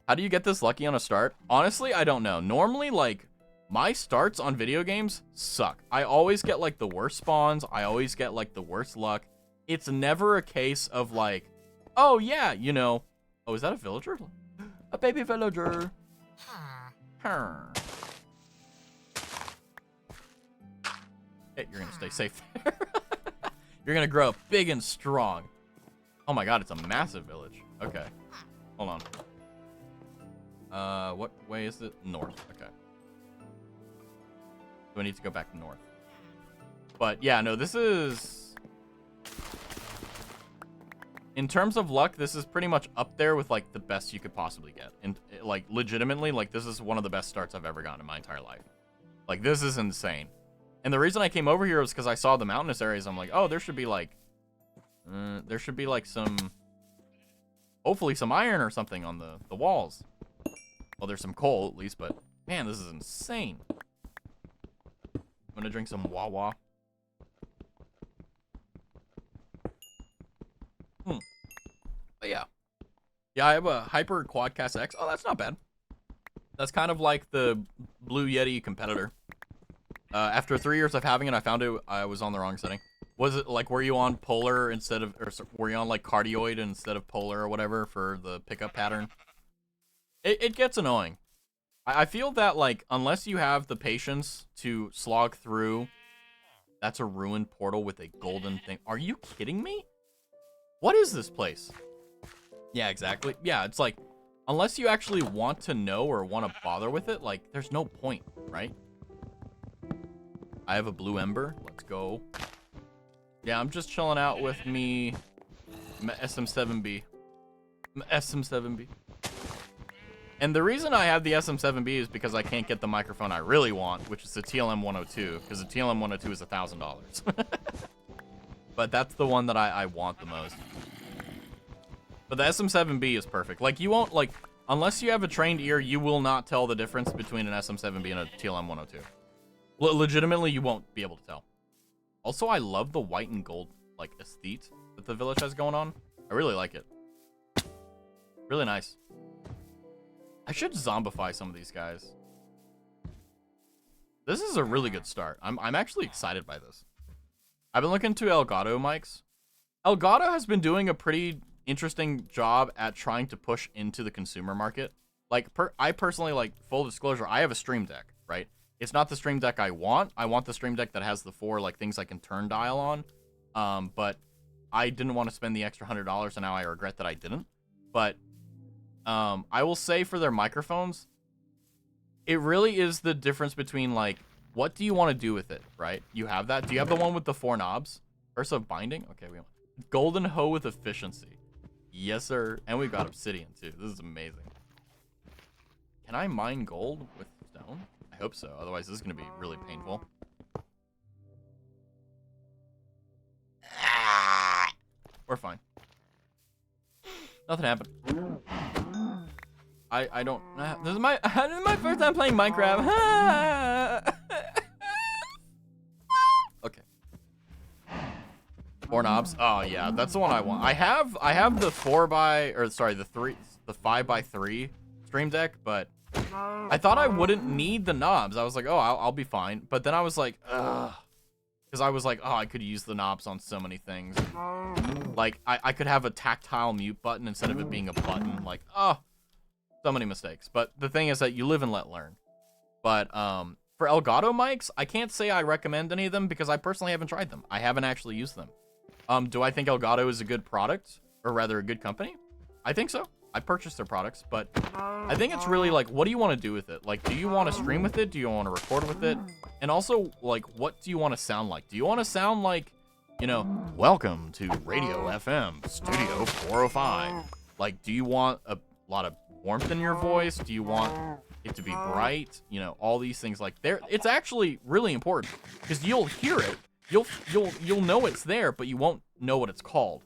How do you get this lucky on a start? Honestly, I don't know. Normally, like, my starts on video games suck. I always get, like, the worst spawns. I always get, like, the worst luck. It's never a case of, like, oh, yeah, you know. Oh, is that a villager? A baby villager. Hey, you're gonna stay safe there. You're gonna grow up big and strong. Oh my god, it's a massive village. Okay. Hold on. What way is it? North. Okay. So I need to go back north. But yeah, no, this is... In terms of luck, this is pretty much up there with, like, the best you could possibly get. And, like, legitimately, like, this is one of the best starts I've ever gotten in my entire life. Like, this is insane. And the reason I came over here was because I saw the mountainous areas. I'm like, oh, there should be, like, some, hopefully some iron or something on the walls. Well, there's some coal, at least, but, man, this is insane. I'm gonna drink some Wawa. But yeah. Yeah, I have a Hyper Quadcast X. Oh, that's not bad. That's kind of like the Blue Yeti competitor. After 3 years of having it, I found it, I was on the wrong setting. Was it, like, were you on polar instead of, or were you on, like, cardioid instead of polar or whatever for the pickup pattern? It gets annoying. I feel that, like, unless you have the patience to slog through, that's a ruined portal with a golden thing. Are you kidding me? What is this place? Yeah, exactly. Yeah, it's like, unless you actually want to know or want to bother with it, like, there's no point, right? I have a blue ember. Let's go. Yeah, I'm just chilling out with me SM7B. SM7B. And the reason I have the SM7B is because I can't get the microphone I really want, which is the TLM 102, because the TLM 102 is $1,000. But that's the one that I want the most. But the SM7B is perfect. Like, you won't, like, unless you have a trained ear, you will not tell the difference between an SM7B and a TLM 102. Legitimately, you won't be able to tell. Also, I love the white and gold, like, aesthete that the village has going on. I really like it. Really nice. I should zombify some of these guys. This is a really good start. I'm actually excited by this. I've been looking to Elgato mics. Elgato has been doing a pretty interesting job at trying to push into the consumer market. Like, I personally, like, full disclosure, I have a Stream Deck, right? It's not the Stream Deck I want. I want the Stream Deck that has the 4, like, things I can turn dial on. But I didn't want to spend the extra $100, and now I regret that I didn't. But I will say for their microphones, it really is the difference between, like, what do you want to do with it, right? You have that. Do you have the one with the 4 knobs? Versa of binding? Okay, we want golden hoe with efficiency. Yes, sir. And we've got obsidian, too. This is amazing. Can I mine gold with stone? I hope so. Otherwise, this is going to be really painful. We're fine. Nothing happened. I don't... This is my first time playing Minecraft. Okay. 4 knobs. Oh yeah, that's the one I want. I have the 5x3 Stream Deck, but I thought I wouldn't need the knobs. I was like, oh, I'll be fine. But then I was like, ugh. Because I was like, oh, I could use the knobs on so many things. Like, I could have a tactile mute button instead of it being a button. Like, oh, so many mistakes. But the thing is that you live and let learn. But for Elgato mics, I can't say I recommend any of them because I personally haven't tried them. I haven't actually used them. Do I think Elgato is a good product? Or rather, a good company? I think so. I purchased their products, but I think it's really like, what do you want to do with it? Like, do you want to stream with it? Do you want to record with it? And also, like, what do you want to sound like? Do you want to sound like you know, welcome to Radio FM Studio 405. Like, do you want a lot of warmth in your voice? Do you want it to be bright? You know, all these things like there. It's actually really important because you'll hear it. You'll know it's there, but you won't know what it's called.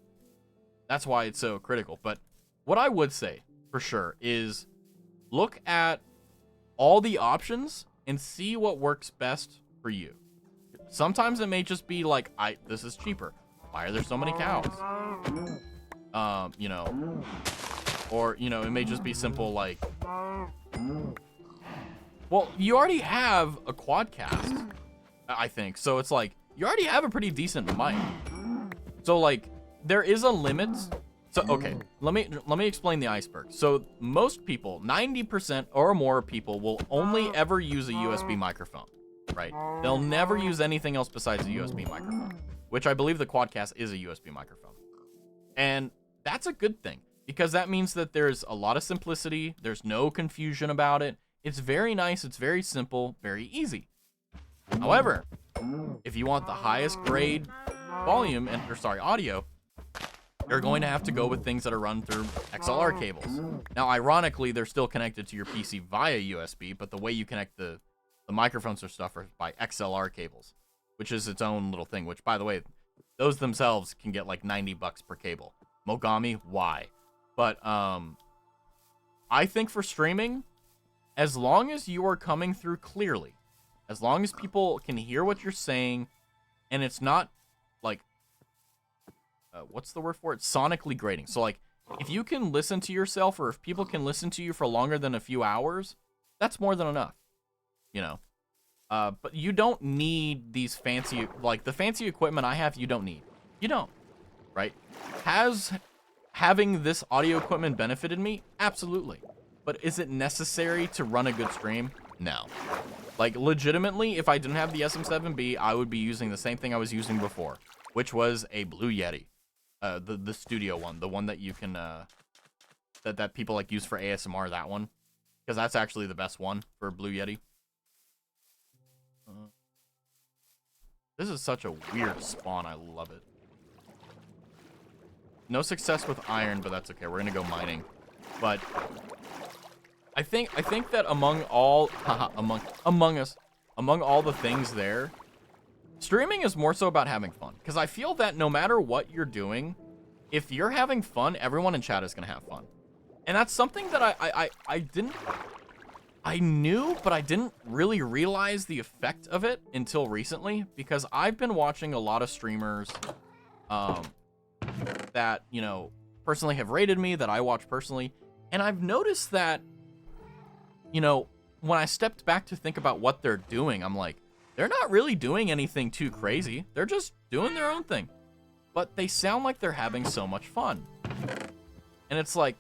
That's why it's so critical. But what I would say for sure is look at all the options and see what works best for you. Sometimes it may just be like, this is cheaper. Why are there so many cows? You know, or, you know, it may just be simple like, well, you already have a quadcast, I think. So it's like, you already have a pretty decent mic. So like, there is a limit. So, okay, let me explain the iceberg. So most people, 90% or more people will only ever use a USB microphone, right? They'll never use anything else besides a USB microphone, which I believe the quadcast is a USB microphone. And that's a good thing because that means that there's a lot of simplicity. There's no confusion about it. It's very nice. It's very simple, very easy. However, if you want the highest grade volume audio, you're going to have to go with things that are run through XLR cables. Now, ironically, they're still connected to your PC via USB, but the way you connect the microphones or stuff are by XLR cables, which is its own little thing, which, by the way, those themselves can get like $90 per cable. Mogami, why? But I think for streaming, as long as you are coming through clearly, as long as people can hear what you're saying, and it's not like, what's the word for it? Sonically grating. So like, if you can listen to yourself, or if people can listen to you for longer than a few hours, that's more than enough, you know? But you don't need these fancy, like the fancy equipment I have, you don't need. You don't, right? Has having this audio equipment benefited me? Absolutely. But is it necessary to run a good stream? No. Like, legitimately, if I didn't have the SM7B, I would be using the same thing I was using before, which was a Blue Yeti. The studio one, the one that you can, that people like use for ASMR, that one. Because that's actually the best one for Blue Yeti. This is such a weird spawn, I love it. No success with iron, but that's okay, we're gonna go mining. But I think that among all, among all the things there, streaming is more so about having fun. Because I feel that no matter what you're doing, if you're having fun, everyone in chat is going to have fun. And that's something that I knew, but I didn't really realize the effect of it until recently. Because I've been watching a lot of streamers that, you know, personally have rated me, that I watch personally. And I've noticed that, you know, when I stepped back to think about what they're doing, I'm like, they're not really doing anything too crazy. They're just doing their own thing. But they sound like they're having so much fun. And it's like,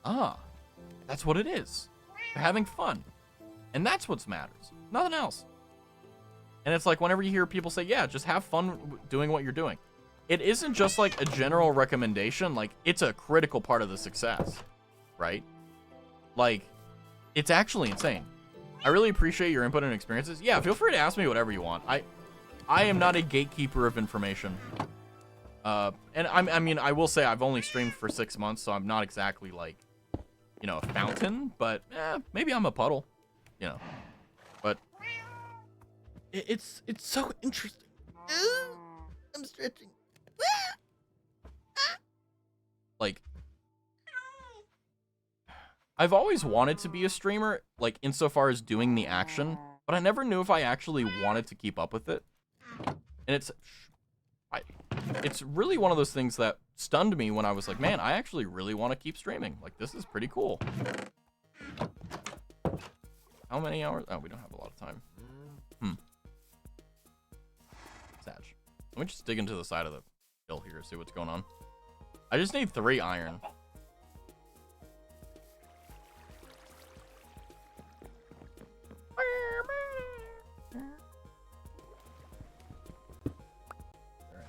that's what it is. They're having fun. And that's what matters. Nothing else. And it's like whenever you hear people say, yeah, just have fun doing what you're doing. It isn't just like a general recommendation. Like, it's a critical part of the success. Right? Like, it's actually insane. I really appreciate your input and experiences. Yeah, feel free to ask me whatever you want. I am not a gatekeeper of information. And I mean, I will say I've only streamed for 6 months, so I'm not exactly like, you know, a fountain, but maybe I'm a puddle, you know. But it's so interesting. I'm stretching. Like, I've always wanted to be a streamer, like, insofar as doing the action, but I never knew if I actually wanted to keep up with it. And it's really one of those things that stunned me when I was like, man, I actually really want to keep streaming. Like, this is pretty cool. How many hours? Oh, we don't have a lot of time. Sag. Let me just dig into the side of the hill here, see what's going on. I just need 3 iron.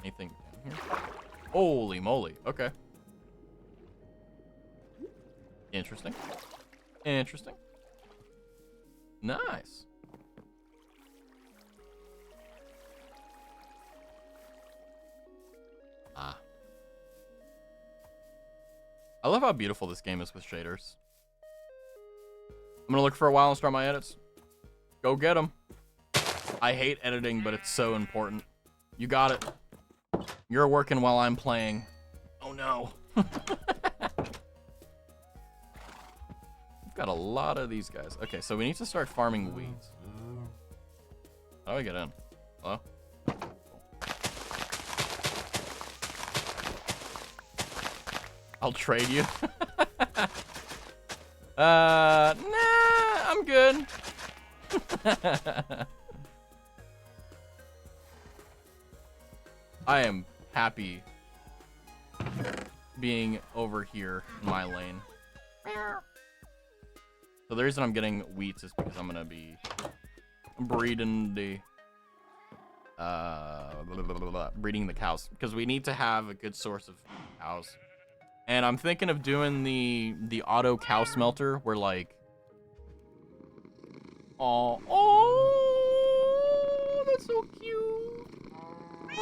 Anything down here? Holy moly. Okay. Interesting. Interesting. Nice. I love how beautiful this game is with shaders. I'm gonna look for a while and start my edits. Go get them. I hate editing, but it's so important. You got it. You're working while I'm playing. Oh no. We've got a lot of these guys. Okay, so we need to start farming weeds. How do I get in? Hello? I'll trade you. Nah, I'm good. I am happy being over here in my lane. So the reason I'm getting wheat is because I'm gonna be breeding the breeding the cows, because we need to have a good source of cows. And I'm thinking of doing the auto cow smelter where like oh that's so cute.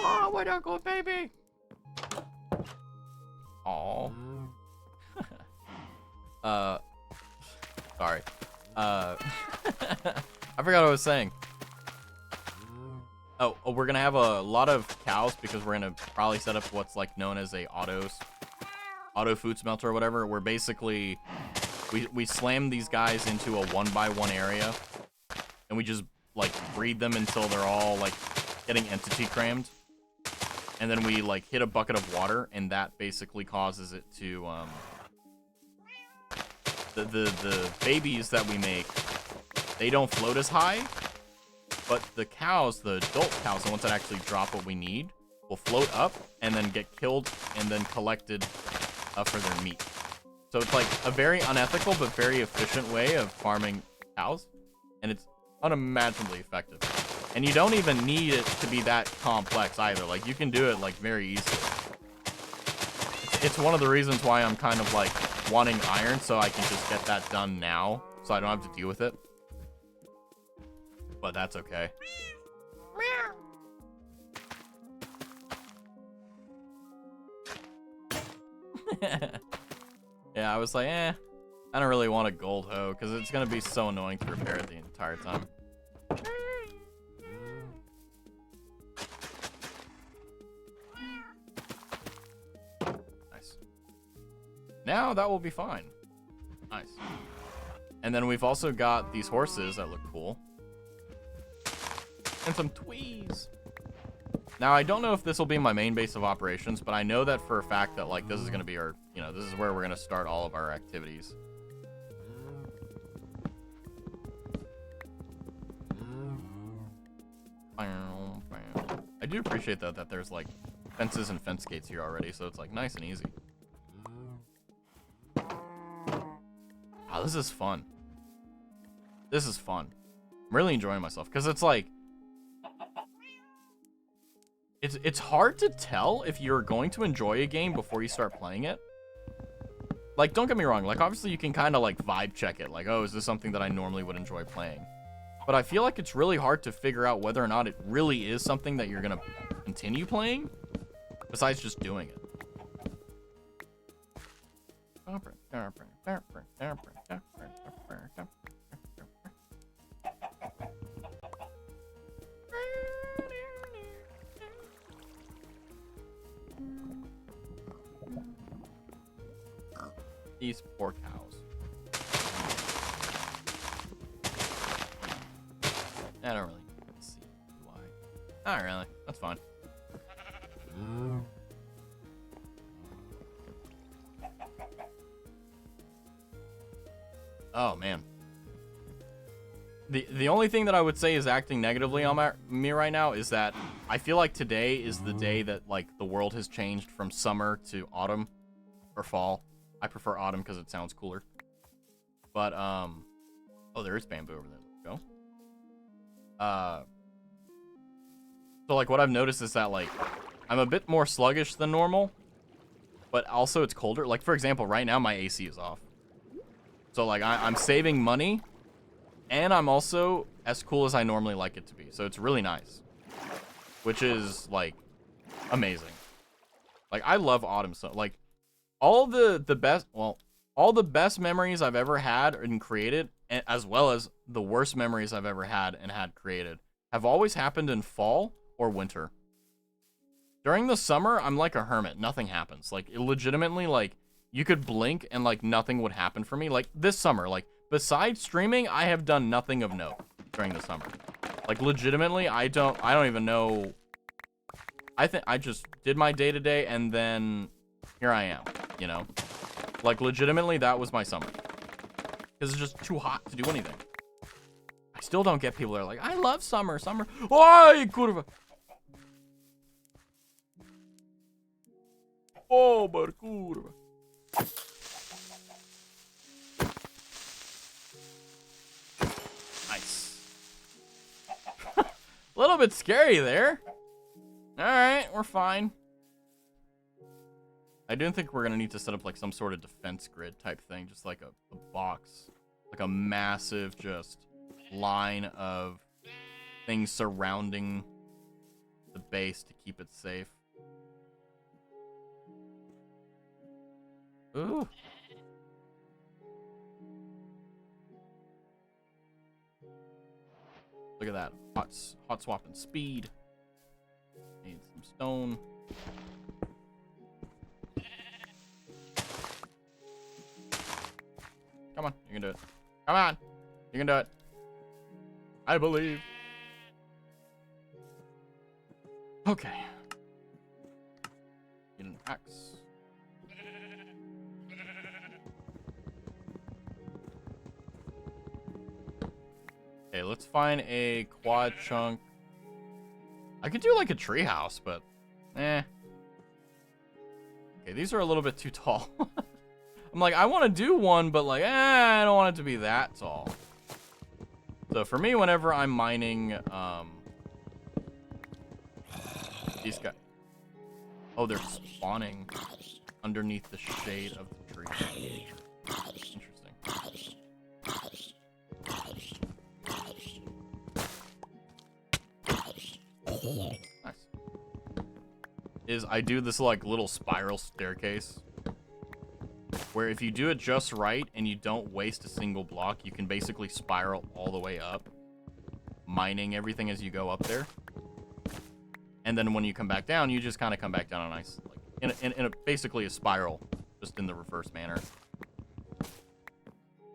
Oh, where'd I go, baby? Oh. Sorry. I forgot what I was saying. Oh, we're gonna have a lot of cows because we're gonna probably set up what's like known as a auto food smelter or whatever, where basically we slam these guys into a 1x1 area and we just like breed them until they're all like getting entity crammed, and then we like hit a bucket of water, and that basically causes it to the babies that we make, they don't float as high, but the cows, the adult cows, the ones that actually drop what we need, will float up and then get killed and then collected for their meat. So it's like a very unethical but very efficient way of farming cows, and it's unimaginably effective. And you don't even need it to be that complex either. Like, you can do it like very easily. It's one of the reasons why I'm kind of like wanting iron, so I can just get that done now, so I don't have to deal with it. But that's okay. Yeah, I was like, I don't really want a gold hoe, because it's going to be so annoying to repair it the entire time. Nice. Now that will be fine. Nice. And then we've also got these horses that look cool. And some tweez. Now, I don't know if this will be my main base of operations, but I know that for a fact that, like, this is going to be our, you know, this is where we're going to start all of our activities. I do appreciate that there's, like, fences and fence gates here already, so it's, like, nice and easy. Wow, this is fun. This is fun. I'm really enjoying myself, because it's, like, It's hard to tell if you're going to enjoy a game before you start playing it. Like, don't get me wrong. Like, obviously, you can kind of, like, vibe check it. Like, oh, is this something that I normally would enjoy playing? But I feel like it's really hard to figure out whether or not it really is something that you're going to continue playing, besides just doing it. These poor cows. I don't really see why. Not really. That's fine. Oh, man. The only thing that I would say is acting negatively on me right now is that I feel like today is the day that, like, the world has changed from summer to autumn or fall. I prefer autumn because it sounds cooler. But, oh, there is bamboo over there. Let's go. So, like, what I've noticed is that, like, I'm a bit more sluggish than normal, but also it's colder. Like, for example, right now my AC is off. So, like, I'm saving money, and I'm also as cool as I normally like it to be. So it's really nice, which is, like, amazing. Like, I love autumn. So, like, all the best, well, all the best memories I've ever had and created, as well as the worst memories I've ever had and had created, have always happened in fall or winter. During the summer, I'm like a hermit. Nothing happens. Like, legitimately, like, you could blink and, like, nothing would happen for me. Like, this summer, like, besides streaming, I have done nothing of note during the summer. Like, legitimately, I don't even know. I think I just did my day-to-day, and then here I am, you know? Like, legitimately, that was my summer. Because it's just too hot to do anything. I still don't get people that are like, I love summer. Summer. Ay, curva. Oh, but curva. Nice. A little bit scary there. Alright, we're fine. I do think we're going to need to set up like some sort of defense grid type thing. Just like a box. Like a massive just line of things surrounding the base to keep it safe. Ooh. Look at that. Hot swapping speed. Need some stone. Come on, you can do it. Come on, you can do it. I believe. Okay. Get an axe. Okay, let's find a quad chunk. I could do like a tree house, but eh. Okay, these are a little bit too tall. I'm like, I want to do one, but like, I don't want it to be that tall. So for me, whenever I'm mining, these guys. Oh, they're spawning underneath the shade of the tree. Interesting. Nice. Is I do this like little spiral staircase where if you do it just right and you don't waste a single block, you can basically spiral all the way up, mining everything as you go up there. And then when you come back down, you just kind of come back down a nice, like, in a basically a spiral, just in the reverse manner.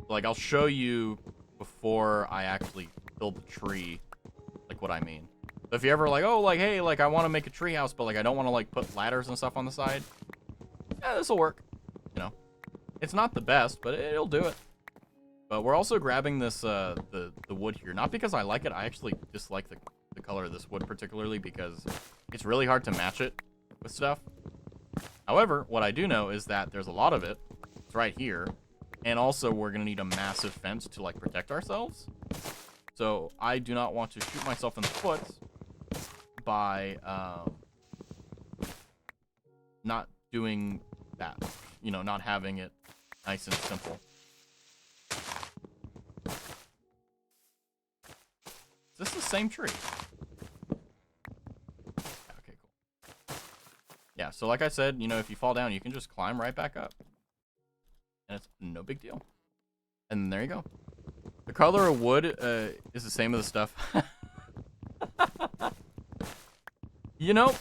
Like, I'll show you before I actually build the tree, like, what I mean. So if you ever like, oh, like, hey, like, I want to make a tree house, but, like, I don't want to, like, put ladders and stuff on the side. Yeah, this'll work, you know. It's not the best, but it'll do it. But we're also grabbing this, the wood here. Not because I like it. I actually dislike the color of this wood particularly because it's really hard to match it with stuff. However, what I do know is that there's a lot of it. It's right here. And also, we're going to need a massive fence to, like, protect ourselves. So, I do not want to shoot myself in the foot by, not doing that. You know, not having it nice and simple. Is this the same tree? Okay, cool. Yeah, so like I said, you know, if you fall down, you can just climb right back up. And it's no big deal. And there you go. The color of wood is the same as the stuff. You know,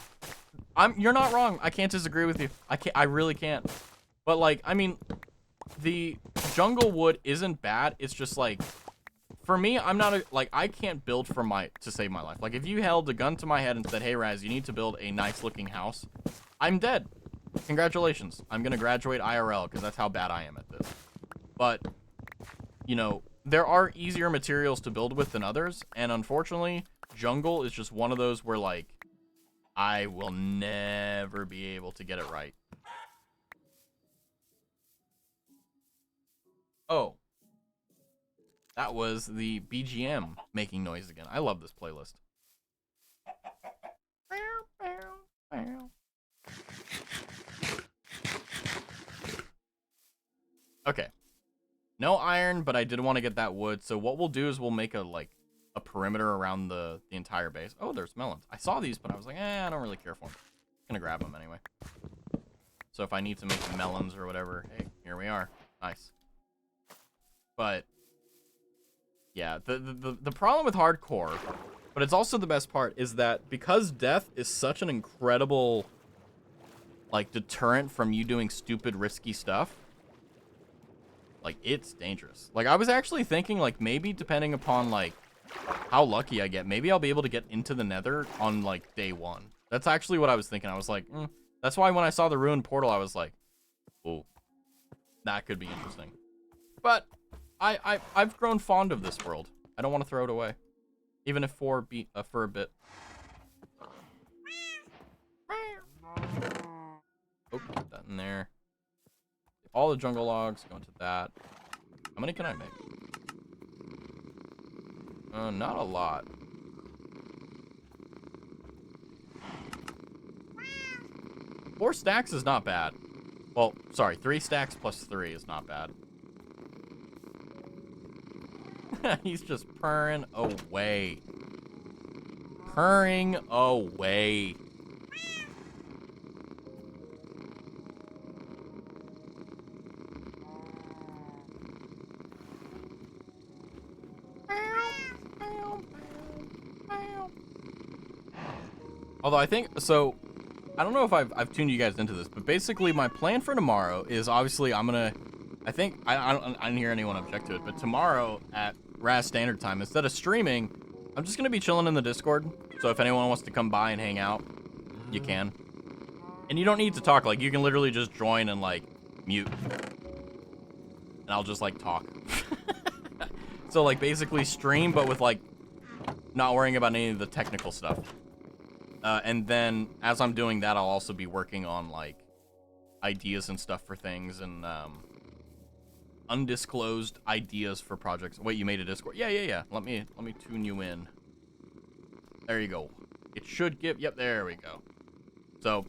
you're not wrong. I can't disagree with you. I really can't. But like, I mean, the jungle wood isn't bad. It's just like, for me, I'm not like, I can't build to save my life. Like, if you held a gun to my head and said, hey, Raz, you need to build a nice looking house, I'm dead. Congratulations. I'm going to graduate IRL because that's how bad I am at this. But, you know, there are easier materials to build with than others. And unfortunately, jungle is just one of those where, like, I will never be able to get it right. Oh. That was the BGM making noise again. I love this playlist. Okay. No iron, but I did want to get that wood. So what we'll do is we'll make a perimeter around the entire base. Oh, there's melons. I saw these, but I was like, I don't really care for them. I'm gonna grab them anyway. So if I need to make melons or whatever, hey, here we are. Nice. But yeah, the problem with hardcore, but it's also the best part, is that because death is such an incredible like deterrent from you doing stupid risky stuff, like it's dangerous. Like I was actually thinking like maybe depending upon like how lucky I get, maybe I'll be able to get into the Nether on like day 1. That's actually what I was thinking. I was like, that's why when I saw the ruined portal, I was like, oh, that could be interesting. But I've grown fond of this world. I don't want to throw it away, even if for a bit. Oh, get that in there. All the jungle logs go into that. How many can I make? Not a lot. Four stacks is not bad. Well, sorry, 3 stacks plus 3 is not bad. He's just purring away. Purring away. Although I think, so, I don't know if I've tuned you guys into this, but basically my plan for tomorrow is obviously I'm gonna, I didn't hear anyone object to it, but tomorrow at RAS Standard Time, instead of streaming, I'm just gonna be chilling in the Discord. So if anyone wants to come by and hang out, you can. And you don't need to talk, like you can literally just join and like mute. And I'll just like talk. So like basically stream, but with like not worrying about any of the technical stuff. And then as I'm doing that, I'll also be working on like ideas and stuff for things and undisclosed ideas for projects. Wait, you made a Discord? Yeah. Let me tune you in. There you go. It should give. Yep, there we go. So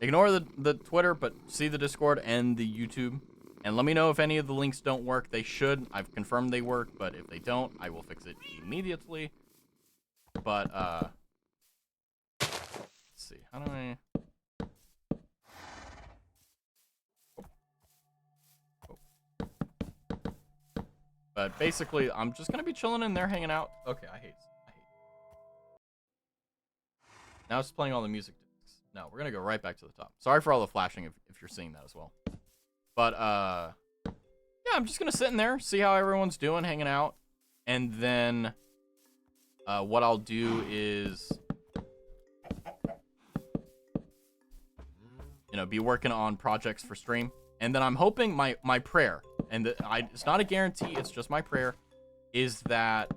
ignore the Twitter, but see the Discord and the YouTube, and let me know if any of the links don't work. They should. I've confirmed they work, but if they don't, I will fix it immediately. But see, how do I... But basically, I'm just gonna be chilling in there, hanging out. Okay, I hate. Now it's playing all the music discs. No, we're gonna go right back to the top. Sorry for all the flashing if you're seeing that as well. But yeah, I'm just gonna sit in there, see how everyone's doing, hanging out, and then what I'll do is, be working on projects for stream. And then I'm hoping my prayer, and it's not a guarantee, it's just my prayer, is that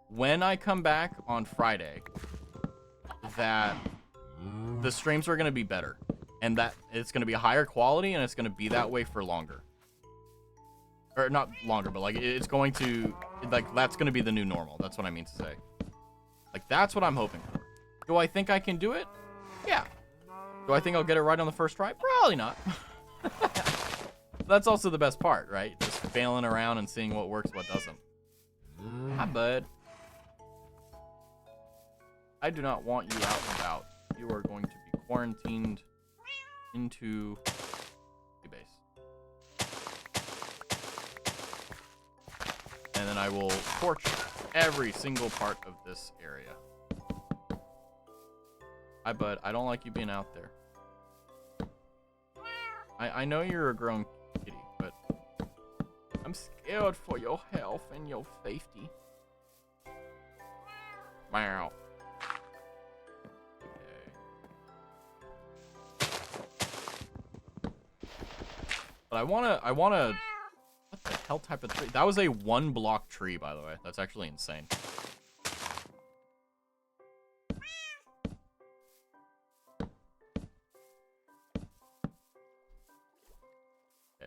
when I come back on Friday, that the streams are going to be better, and that it's going to be a higher quality, and it's going to be that way for longer. Or not longer, but like it's going to, like, that's going to be the new normal. That's what I mean to say. Like, that's what I'm hoping for. Do I think I can do it? Yeah. Do I think I'll get it right on the first try? Probably not. That's also the best part, right? Just failing around and seeing what works, what doesn't. Hi, bud. I do not want you out and about. You are going to be quarantined into the base. And then I will torch every single part of this area. Hi, bud. I don't like you being out there. I know you're a grown kitty, but I'm scared for your health and your safety. Wow. Okay. But I wanna, what the hell type of tree? That was a 1-block tree, by the way. That's actually insane.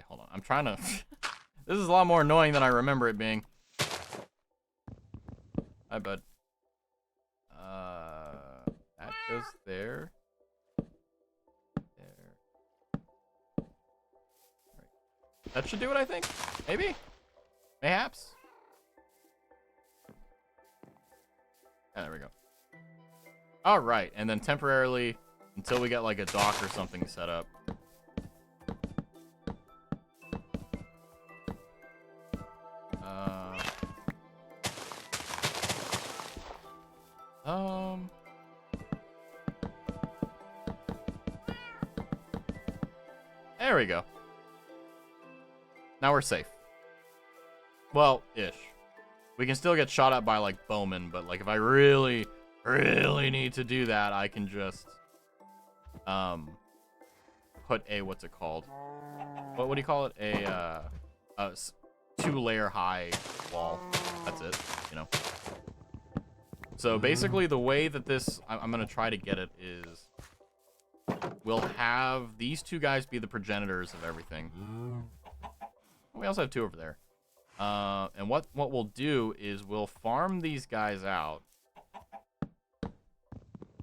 Hold on, I'm trying to... This is a lot more annoying than I remember it being. Hi, bud. That goes there. There. Right. That should do it, I think. Maybe? Mayhaps? Yeah, there we go. Alright, and then temporarily, until we get like a dock or something set up, There we go. Now we're safe. Well, ish. We can still get shot at by, like, bowmen, but, like, if I really, really need to do that, I can just, put a, what's it called? What do you call it? A 2-layer high wall. That's it, you know? So, basically, the way that this, I'm gonna try to get it is, we'll have these two guys be the progenitors of everything. We also have two over there. And what we'll do is we'll farm these guys out.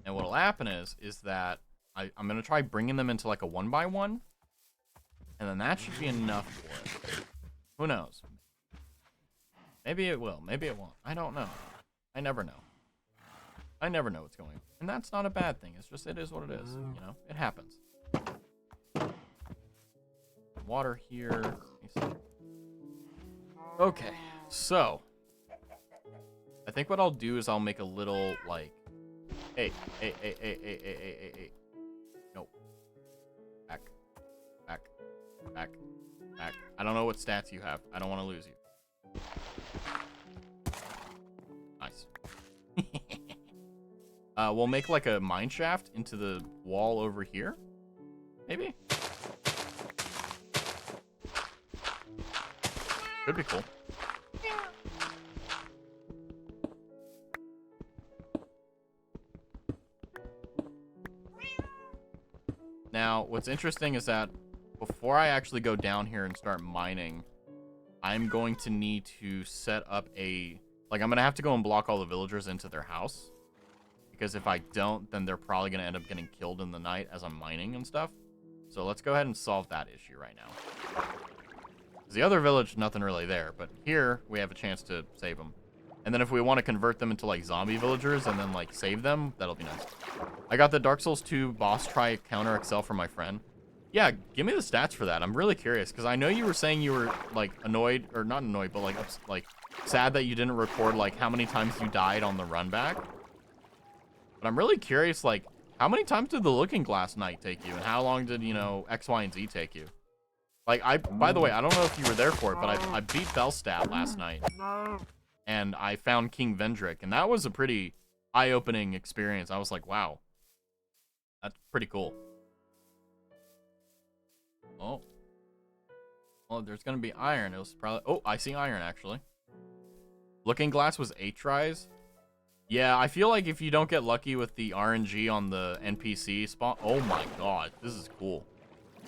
And what'll happen is that I'm going to try bringing them into like a 1x1. And then that should be enough for it. Who knows? Maybe it will. Maybe it won't. I don't know. I never know. I never know what's going on. And that's not a bad thing. It's just, it is what it is. You know, it happens. Water here. Okay, so I think what I'll do is I'll make a little, like, hey. No. Back. I don't know what stats you have. I don't want to lose you. Nice. We'll make, like, a mine shaft into the wall over here. Maybe? Could be cool. Now, what's interesting is that before I actually go down here and start mining, I'm going to need to set up a... Like, I'm going to have to go and block all the villagers into their house. Because if I don't, then they're probably going to end up getting killed in the night as I'm mining and stuff. So let's go ahead and solve that issue right now. The other village, nothing really there, but here we have a chance to save them. And then if we want to convert them into like zombie villagers and then like save them, that'll be nice. I got the Dark Souls 2 boss try counter Excel from my friend. Yeah, give me the stats for that. I'm really curious because I know you were saying you were like annoyed, or not annoyed, but like sad that you didn't record like how many times you died on the run back. But I'm really curious, like, how many times did the Looking Glass Night take you, and how long did, you know, X, Y, and Z take you? Like, by the way, I don't know if you were there for it, but I beat Velstadt last night. And I found King Vendrick, and that was a pretty eye-opening experience. I was like, wow. That's pretty cool. Oh. Well, there's gonna be iron. It was probably... Oh, I see iron, actually. Looking Glass was 8 tries. Yeah, I feel like if you don't get lucky with the RNG on the NPC spawn... Oh my god, this is cool.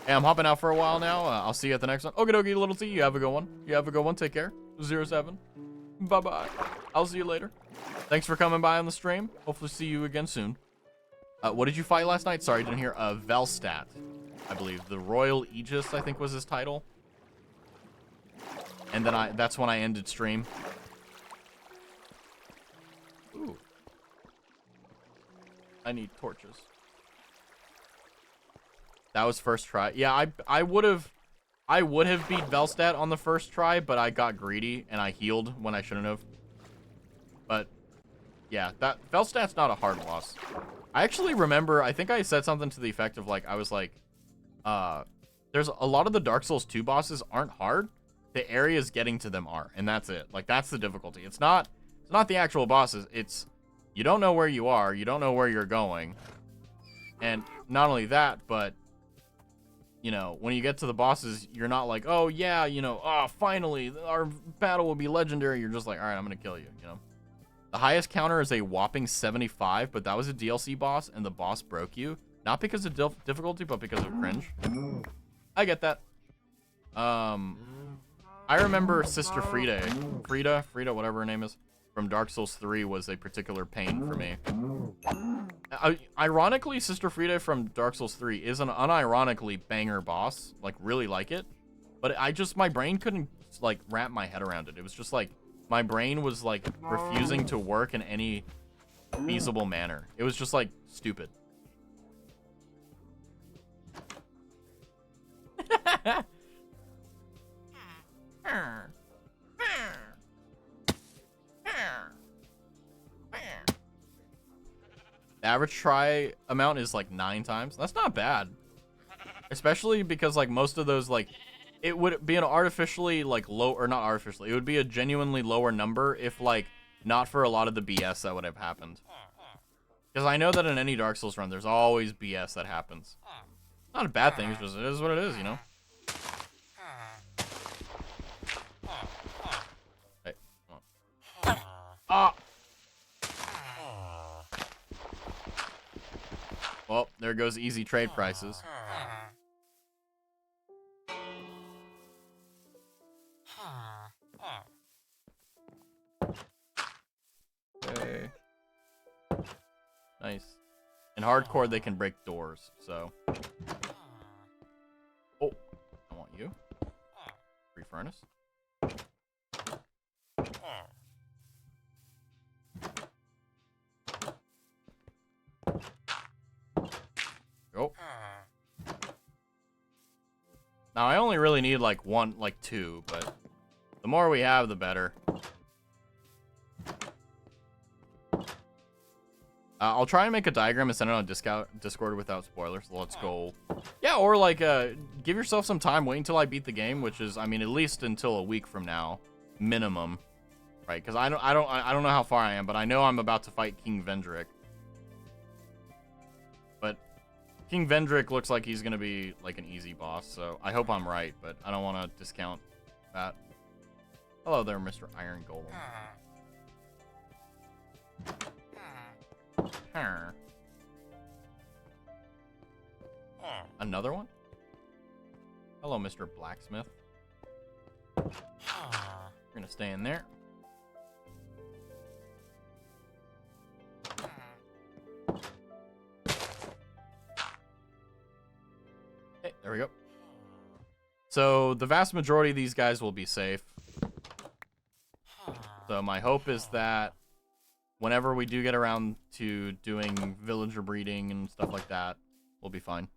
Hey, I'm hopping out for a while now. I'll see you at the next one. Okie dokie, little T. You have a good one. You have a good one. Take care. 07. Bye-bye. I'll see you later. Thanks for coming by on the stream. Hopefully see you again soon. What did you fight last night? Sorry, I didn't hear. Velstadt, I believe. The Royal Aegis, I think, was his title. And then that's when I ended stream. Ooh. I need torches. That was first try. Yeah, I would have beat Velstadt on the first try, but I got greedy and I healed when I shouldn't have. But yeah, that Velstadt's not a hard loss. I actually remember, I think I said something to the effect of like, I was like, there's a lot of the Dark Souls 2 bosses aren't hard. The areas getting to them are, and that's it. Like, that's the difficulty. It's not the actual bosses. It's, you don't know where you are. You don't know where you're going. And not only that, but, you know, when you get to the bosses, you're not like, oh, yeah, you know, oh, finally, our battle will be legendary. You're just like, all right, I'm going to kill you, you know. The highest counter is a whopping 75, but that was a DLC boss, and the boss broke you. Not because of difficulty, but because of cringe. I get that. I remember Sister Frida, whatever her name is, from Dark Souls 3 was a particular pain for me. Ironically, Sister Frida from Dark Souls 3 is an unironically banger boss. Like, really like it. But my brain couldn't, like, wrap my head around it. It was just, like, my brain was, like, refusing to work in any feasible manner. It was just, like, stupid. The average try amount is like 9 times. That's not bad. Especially because like most of those, like, it would be an artificially like low, or not artificially, it would be a genuinely lower number if like not for a lot of the BS that would have happened. Because I know that in any Dark Souls run, there's always BS that happens. Not a bad thing, it's just it is what it is, you know? Hey, come on. Ah! Well, there goes easy trade prices. Okay. Nice. In hardcore, they can break doors, so. Oh, I want you. Free furnace. Go. Now, I only really need like 2, but the more we have, the better. I'll try and make a diagram and send it on Discord without spoilers. Let's go. Yeah, or like, give yourself some time. Wait until I beat the game, which is, I mean, at least until a week from now, minimum, right? Because I don't know how far I am, but I know I'm about to fight King Vendrick. But King Vendrick looks like he's gonna be like an easy boss, so I hope I'm right. But I don't want to discount that. Hello there, Mr. Iron Golem. Another one? Hello, Mr. Blacksmith. You're gonna stay in there. Hey, there we go. So the vast majority of these guys will be safe. So my hope is that whenever we do get around to doing villager breeding and stuff like that, we'll be fine.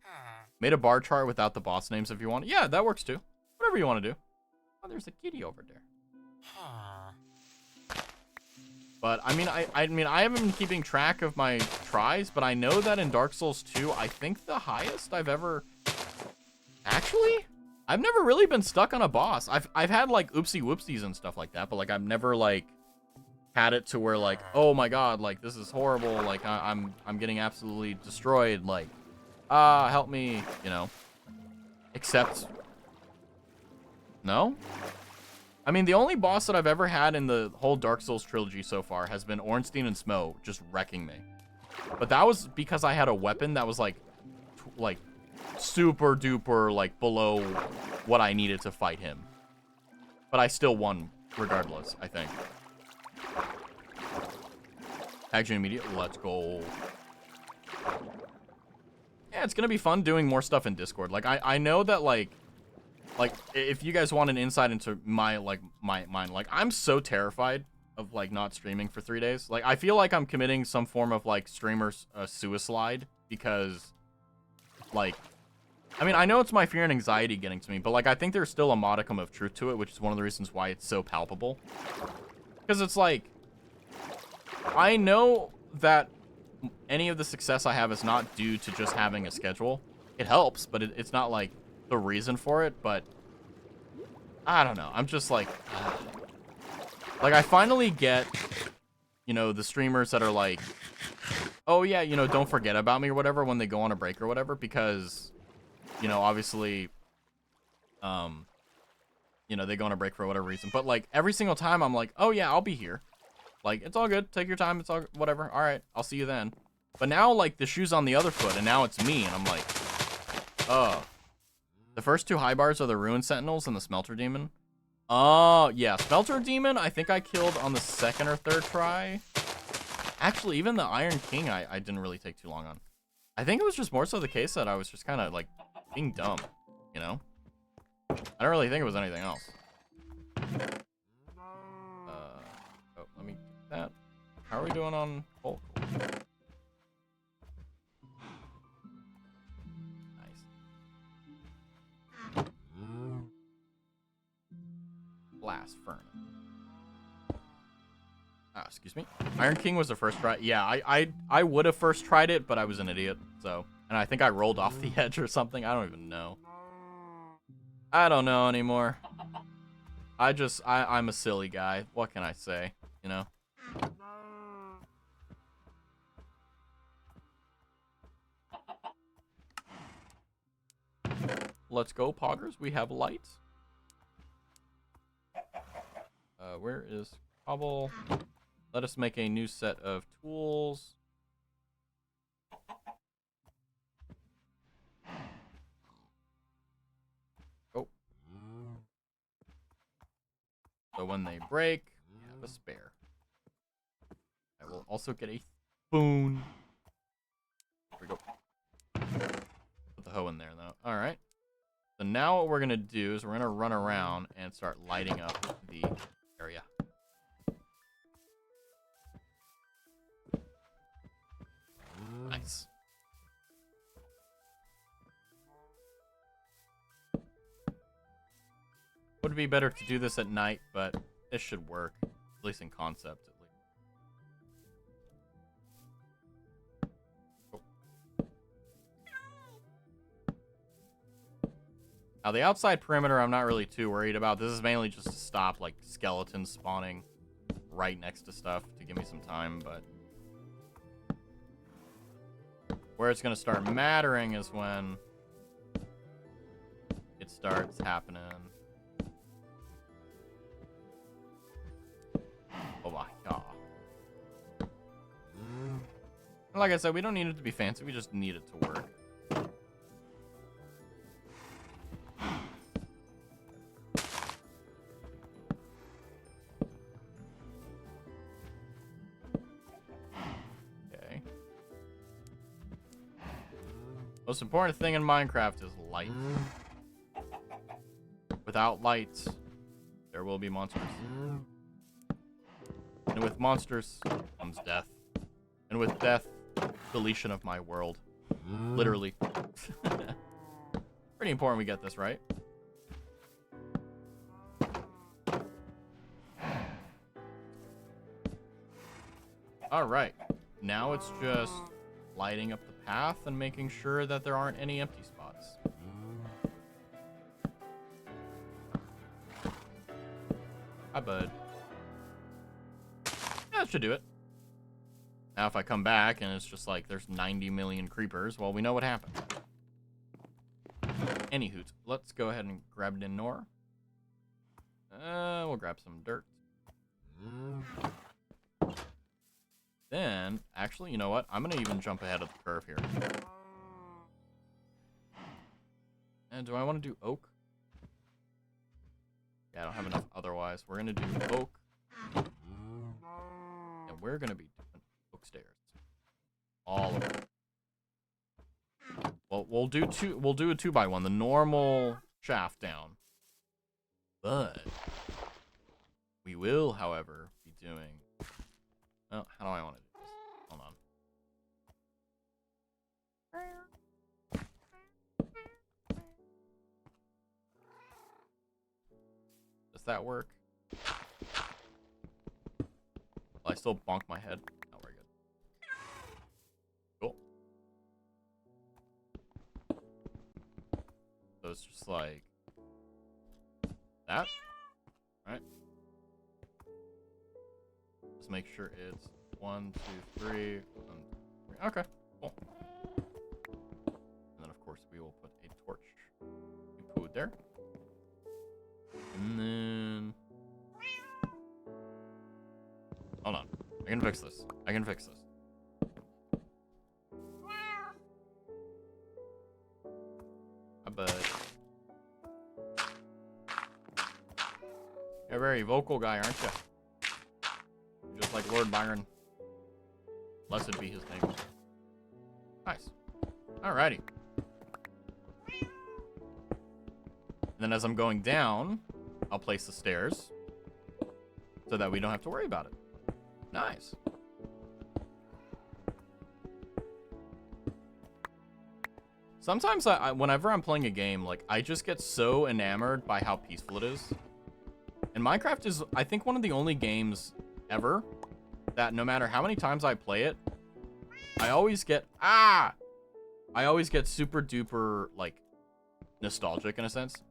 Made a bar chart without the boss names if you want. Yeah, that works too. Whatever you want to do. Oh, there's a kitty over there. But I mean, I haven't been keeping track of my tries, but I know that in Dark Souls 2, I think the highest I've ever... Actually, I've never really been stuck on a boss. I've had like oopsie whoopsies and stuff like that, but like I've never like had it to where like, oh my god, like this is horrible, like I'm getting absolutely destroyed, like help me, you know. Except no, I mean the only boss that I've ever had in the whole Dark Souls trilogy so far has been Ornstein and Smough just wrecking me, but that was because I had a weapon that was like super duper like below what I needed to fight him, but I still won regardless, I think. Action immediate. Let's go. Yeah, it's gonna be fun doing more stuff in Discord. Like I know that like if you guys want an insight into my mind, like I'm so terrified of like not streaming for 3 days. Like I feel like I'm committing some form of like streamer suicide because like I mean I know it's my fear and anxiety getting to me, but like I think there's still a modicum of truth to it, which is one of the reasons why it's so palpable. Because it's like I know that any of the success I have is not due to just having a schedule. It helps, but it's not like the reason for it. But I don't know. I'm just like I finally get, you know, the streamers that are like, oh yeah, you know, don't forget about me or whatever when they go on a break or whatever, because, you know, obviously, you know, they go on a break for whatever reason. But like every single time I'm like, oh yeah, I'll be here. Like, it's all good. Take your time. It's all whatever. All right, I'll see you then. But now, like, the shoe's on the other foot, and now it's me, and I'm like, oh. The first 2 high bars are the Ruin Sentinels and the Smelter Demon. Oh, yeah. Smelter Demon, I think I killed on the 2nd or 3rd try. Actually, even the Iron King, I didn't really take too long on. I think it was just more so the case that I was just kind of, like, being dumb, you know? I don't really think it was anything else. Oh, let me get that. How are we doing on Hulk? Nice. Blast Furnace. Ah, excuse me. Iron King was the first try. Yeah, I would have first tried it, but I was an idiot. So, and I think I rolled off the edge or something. I don't even know. I don't know anymore. I'm a silly guy. What can I say? You know? Let's go, Poggers. We have lights. Where is cobble? Let us make a new set of tools. Oh. So when they break, we have a spare. I will also get a spoon. There we go. Put the hoe in there, though. All right. So now what we're going to do is we're going to run around and start lighting up the area. Nice. Would be better to do this at night, but this should work, at least in concept. At least. Oh. Now the outside perimeter, I'm not really too worried about. This is mainly just to stop like skeletons spawning right next to stuff to give me some time, but where it's gonna start mattering is when it starts happening. Oh my god. Like I said, we don't need it to be fancy, we just need it to work. Okay. Most important thing in Minecraft is light. Without lights, there will be monsters. And with monsters comes death. And with death, deletion of my world. Literally. Pretty important we get this right. Alright. Now it's just lighting up the path and making sure that there aren't any empty spots. Hi, bud. Yeah, that should do it. Now if I come back and it's just like there's 90 million creepers, well, we know what happened. Anywho, let's go ahead and grab it in Nor. We'll grab some dirt. Then, actually, you know what? I'm gonna even jump ahead of the curve here. And do I want to do oak? Yeah, I don't have enough otherwise. We're gonna do oak. And we're gonna be doing oak stairs. All of it. Well, we'll do a 2x1, the normal shaft down. But we will, however, be doing. Oh, how do I want to do this? Hold on. Does that work? Will I still bonk my head? Oh, we're good. Cool. So it's just like that. All right. Just make sure it's 1, 2, 3, 1, 3. Okay, cool. And then of course we will put a torch. You put there. And then hold on. I can fix this. I can fix this. Hi, bud. You're a very vocal guy, aren't you? Just like Lord Byron. Blessed be his name. Nice. Alrighty. And then as I'm going down, I'll place the stairs so that we don't have to worry about it. Nice. Sometimes whenever I'm playing a game, like, I just get so enamored by how peaceful it is. And Minecraft is, I think, one of the only games ever that no matter how many times I play it, I always get super duper like nostalgic in a sense.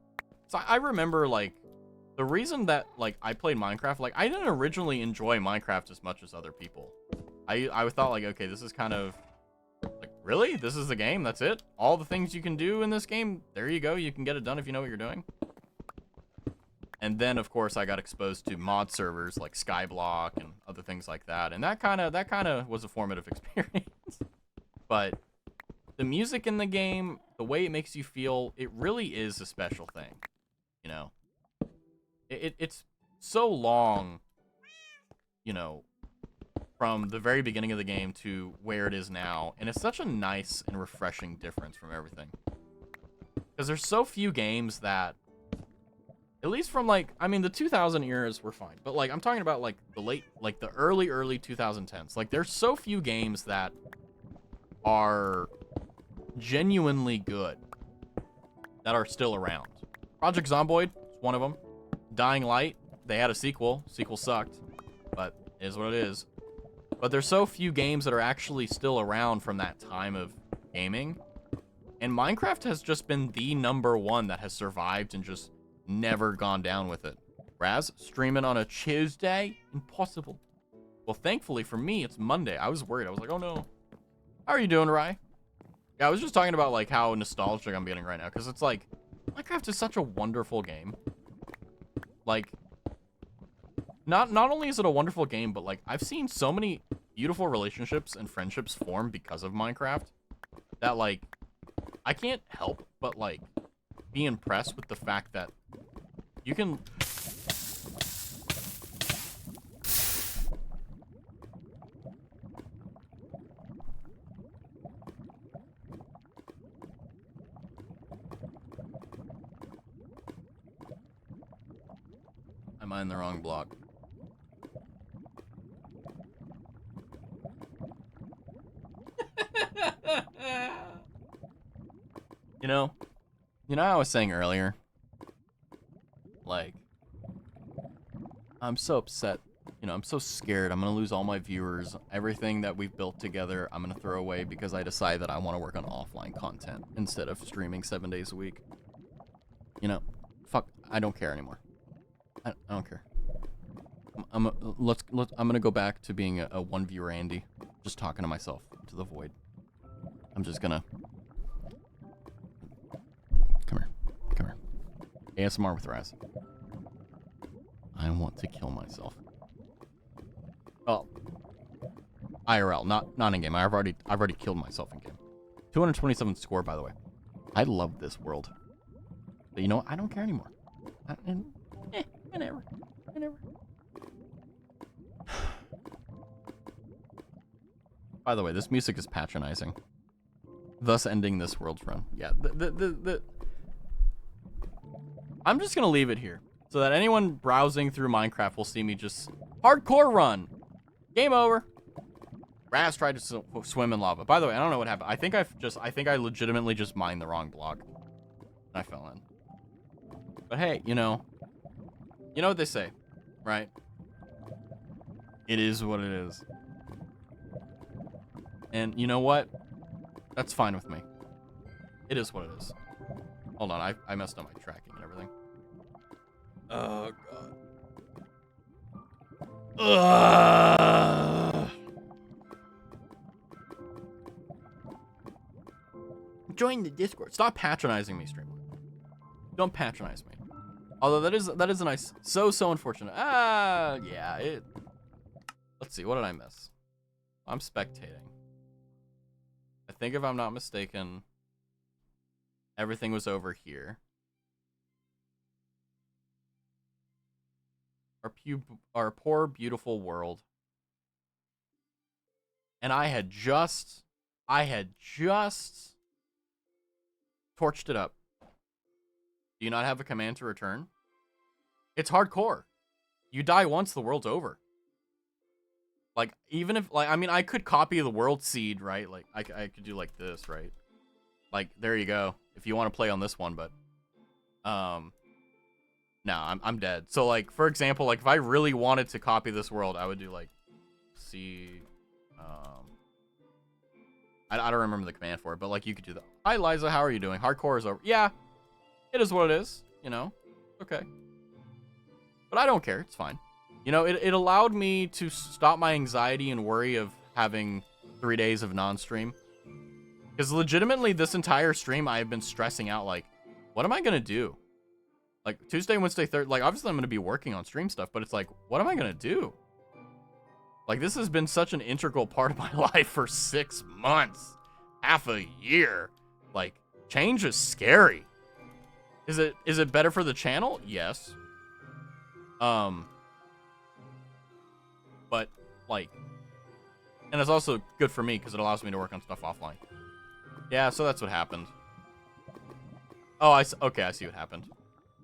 So I remember like the reason that like I played Minecraft, like I didn't originally enjoy Minecraft as much as other people. I thought like, okay, this is kind of like, really? This is the game? That's it? All the things you can do in this game, there you go. You can get it done if you know what you're doing. And then of course I got exposed to mod servers like Skyblock and other things like that. And that kind of was a formative experience. But the music in the game, the way it makes you feel, it really is a special thing. You know, it's so long, you know, from the very beginning of the game to where it is now, and it's such a nice and refreshing difference from everything. Because there's so few games that, at least from like, I mean, the 2000 eras were fine, but like I'm talking about like the early 2010s. Like there's so few games that are genuinely good that are still around. Project Zomboid is one of them. Dying Light, they had a sequel. Sequel sucked, but it is what it is. But there's so few games that are actually still around from that time of gaming. And Minecraft has just been the #1 that has survived and just never gone down with it. Raz, streaming on a Tuesday? Impossible. Well, thankfully for me, it's Monday. I was worried. I was like, oh no. How are you doing, Rye? Yeah, I was just talking about like how nostalgic I'm getting right now. Because it's like, Minecraft is such a wonderful game. Like, not only is it a wonderful game, but like I've seen so many beautiful relationships and friendships form because of Minecraft that like I can't help but like be impressed with the fact that you can I'm in the wrong block. You know how I was saying earlier, like, I'm so upset, you know, I'm so scared I'm gonna lose all my viewers, everything that we've built together, I'm gonna throw away because I decide that I want to work on offline content instead of streaming 7 days a week. You know, fuck, I don't care anymore. I don't care. I'm gonna go back to being a one viewer Andy, just talking to myself to the void. I'm just gonna come here. ASMR with Raz. I want to kill myself. Oh, IRL, not in game. I've already killed myself in game. 227 score, by the way. I love this world. But you know what? I don't care anymore. Whenever. By the way, this music is patronizing. Thus ending this world's run. Yeah, I'm just gonna leave it here so that anyone browsing through Minecraft will see me just hardcore run. Game over. Raz tried to swim in lava. By the way, I don't know what happened. I think I legitimately just mined the wrong block. And I fell in. But hey, you know what they say, right? It is what it is. And you know what? That's fine with me. It is what it is. Hold on, I messed up my tracking and everything. Oh, God. Join the Discord. Stop patronizing me, Streamline. Don't patronize me. Although that is a nice... So unfortunate. Yeah, Let's see, what did I miss? I'm spectating. I think if I'm not mistaken, everything was over here. Our poor, beautiful world. And I had just torched it up. Do you not have a command to return? It's hardcore. You die once, the world's over. Like, even if, like, I mean, I could copy the world seed, right? Like, I could do like this, right? Like, there you go. If you want to play on this one, but, no, I'm dead. So, like, for example, like, if I really wanted to copy this world, I would do, like, see. I don't remember the command for it, but like you could do that. Hi, Liza. How are you doing? Hardcore is over. Yeah, it is what it is. You know, okay. But I don't care. It's fine. You know, it allowed me to stop my anxiety and worry of having 3 days of non-stream. Because legitimately, this entire stream, I've been stressing out, like, what am I going to do? Like, Tuesday, Wednesday, Thursday, like, obviously I'm going to be working on stream stuff, but it's like, what am I going to do? Like, this has been such an integral part of my life for 6 months. Half a year. Like, change is scary. Is it better for the channel? Yes. But, like, and it's also good for me because it allows me to work on stuff offline. Yeah, so that's what happened. Oh, okay, I see what happened.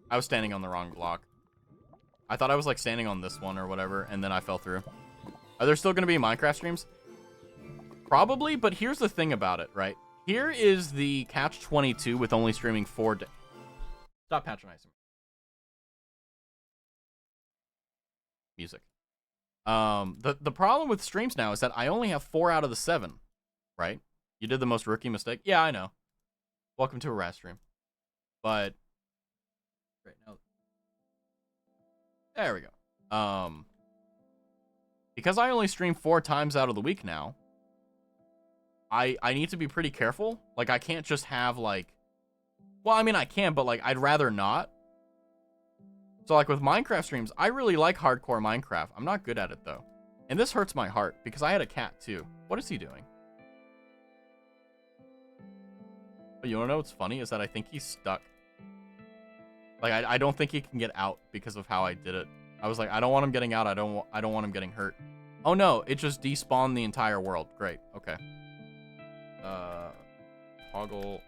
I was standing on the wrong block. I thought I was, like, standing on this one or whatever, and then I fell through. Are there still going to be Minecraft streams? Probably, but here's the thing about it, right? Here is the catch-22 with only streaming 4 days. Stop patronizing. Music. The problem with streams now is that I only have 4 out of the 7, right? You did the most rookie mistake. Yeah, I know. Welcome to a RAS stream. But right now, there we go. Because I only stream 4 times out of the week now, I need to be pretty careful. Like, I can't just have, like, well, I mean, I can, but, like, I'd rather not. So, like, with Minecraft streams, I really like hardcore Minecraft. I'm not good at it, though. And this hurts my heart, because I had a cat, too. What is he doing? But you wanna know what's funny? Is that I think he's stuck. Like, I don't think he can get out because of how I did it. I was like, I don't want him getting out. I don't want him getting hurt. Oh, no. It just despawned the entire world. Great. Okay. Toggle.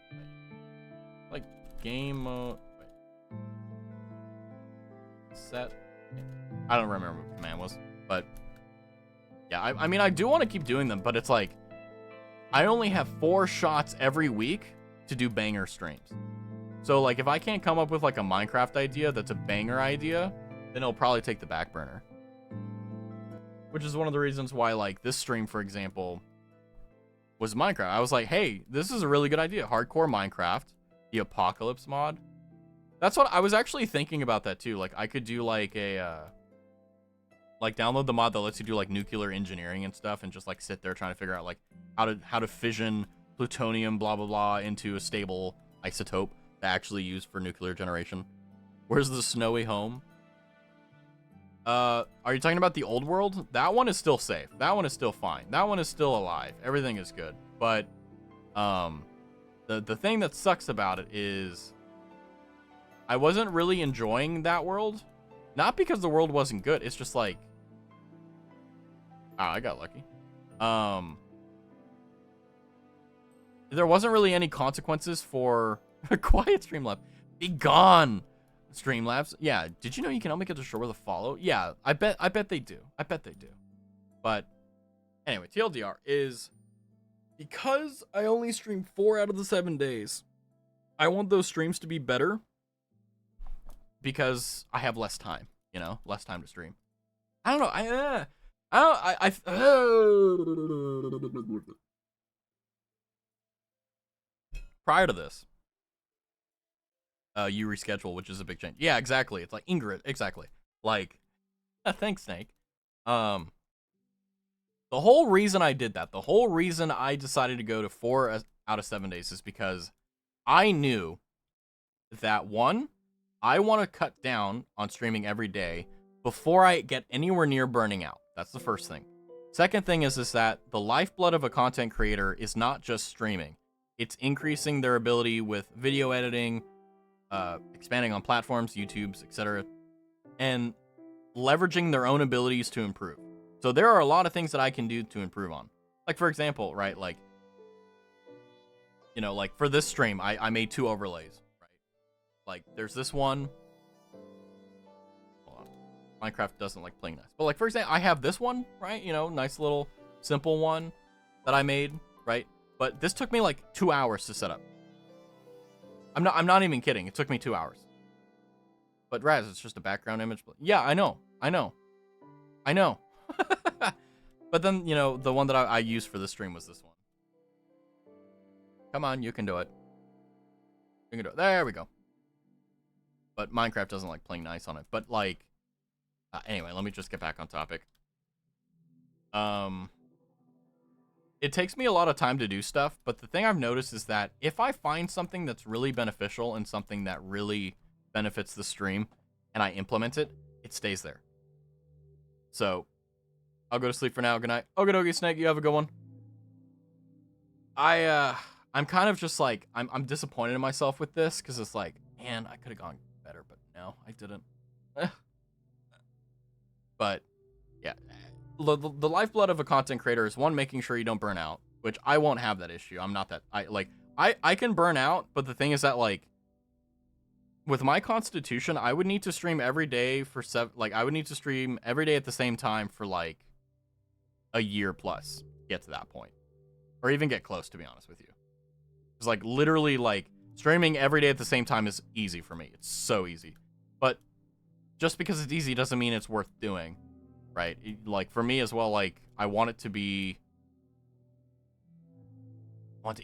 Like, game mode. Set. I don't remember what the command was, but yeah, I mean, I do want to keep doing them, but it's like I only have 4 shots every week to do banger streams. So like if I can't come up with like a Minecraft idea that's a banger idea, then it'll probably take the back burner. Which is one of the reasons why like this stream, for example, was Minecraft. I was like, hey, this is a really good idea. Hardcore Minecraft, the Apocalypse mod. That's what I was actually thinking about that too. Like I could do like a like download the mod that lets you do like nuclear engineering and stuff and just like sit there trying to figure out like how to fission plutonium blah blah blah into a stable isotope to actually use for nuclear generation. Where's the snowy home? Are you talking about the old world? That one is still safe. That one is still fine. That one is still alive. Everything is good. But the thing that sucks about it is I wasn't really enjoying that world. Not because the world wasn't good. It's just like I got lucky. There wasn't really any consequences for quiet Streamlabs. Be gone, Streamlabs. Yeah, did you know you can only get to shore with a follow? Yeah, I bet they do. I bet they do. But anyway, TLDR is because I only stream 4 out of the 7 days. I want those streams to be better because I have less time, you know, less time to stream. I don't know. Prior to this, you reschedule, which is a big change. Yeah, exactly. It's like Ingrid, exactly. Like, thanks, Snake. The whole reason I did that, the whole reason I decided to go to 4 out of 7 days is because I knew that, one, I want to cut down on streaming every day before I get anywhere near burning out. That's the first thing. Second thing is that the lifeblood of a content creator is not just streaming. It's increasing their ability with video editing, expanding on platforms, YouTube's, etc., and leveraging their own abilities to improve. So there are a lot of things that I can do to improve on. Like, for example, right, like, you know, like for this stream, I made 2 overlays, right? Like, there's this one. Hold on. Minecraft doesn't like playing nice. But like, for example, I have this one, right? You know, nice little simple one that I made, right? But this took me like 2 hours to set up. I'm not even kidding. It took me 2 hours. But Raz, it's just a background image. Yeah, I know. But then, you know, the one that I used for the stream was this one. Come on, you can do it. You can do it. There we go. But Minecraft doesn't like playing nice on it. But like, anyway, let me just get back on topic. It takes me a lot of time to do stuff, but the thing I've noticed is that if I find something that's really beneficial and something that really benefits the stream and I implement it, it stays there. So, I'll go to sleep for now. Good night. Okie dokie, Snake. You have a good one. I'm kind of just like, I'm disappointed in myself with this because it's like, man, I could have gone better, but no, I didn't. But, yeah. The lifeblood of a content creator is one, making sure you don't burn out, which I won't have that issue. I'm not that, I can burn out, but the thing is that, like, with my constitution, I would need to stream every day for I would need to stream every day at the same time for, like, a year plus to get to that point. Or even get close, to be honest with you. It's like, literally, like, streaming every day at the same time is easy for me. It's so easy. But just because it's easy doesn't mean it's worth doing. Right? Like, for me as well, like, I want to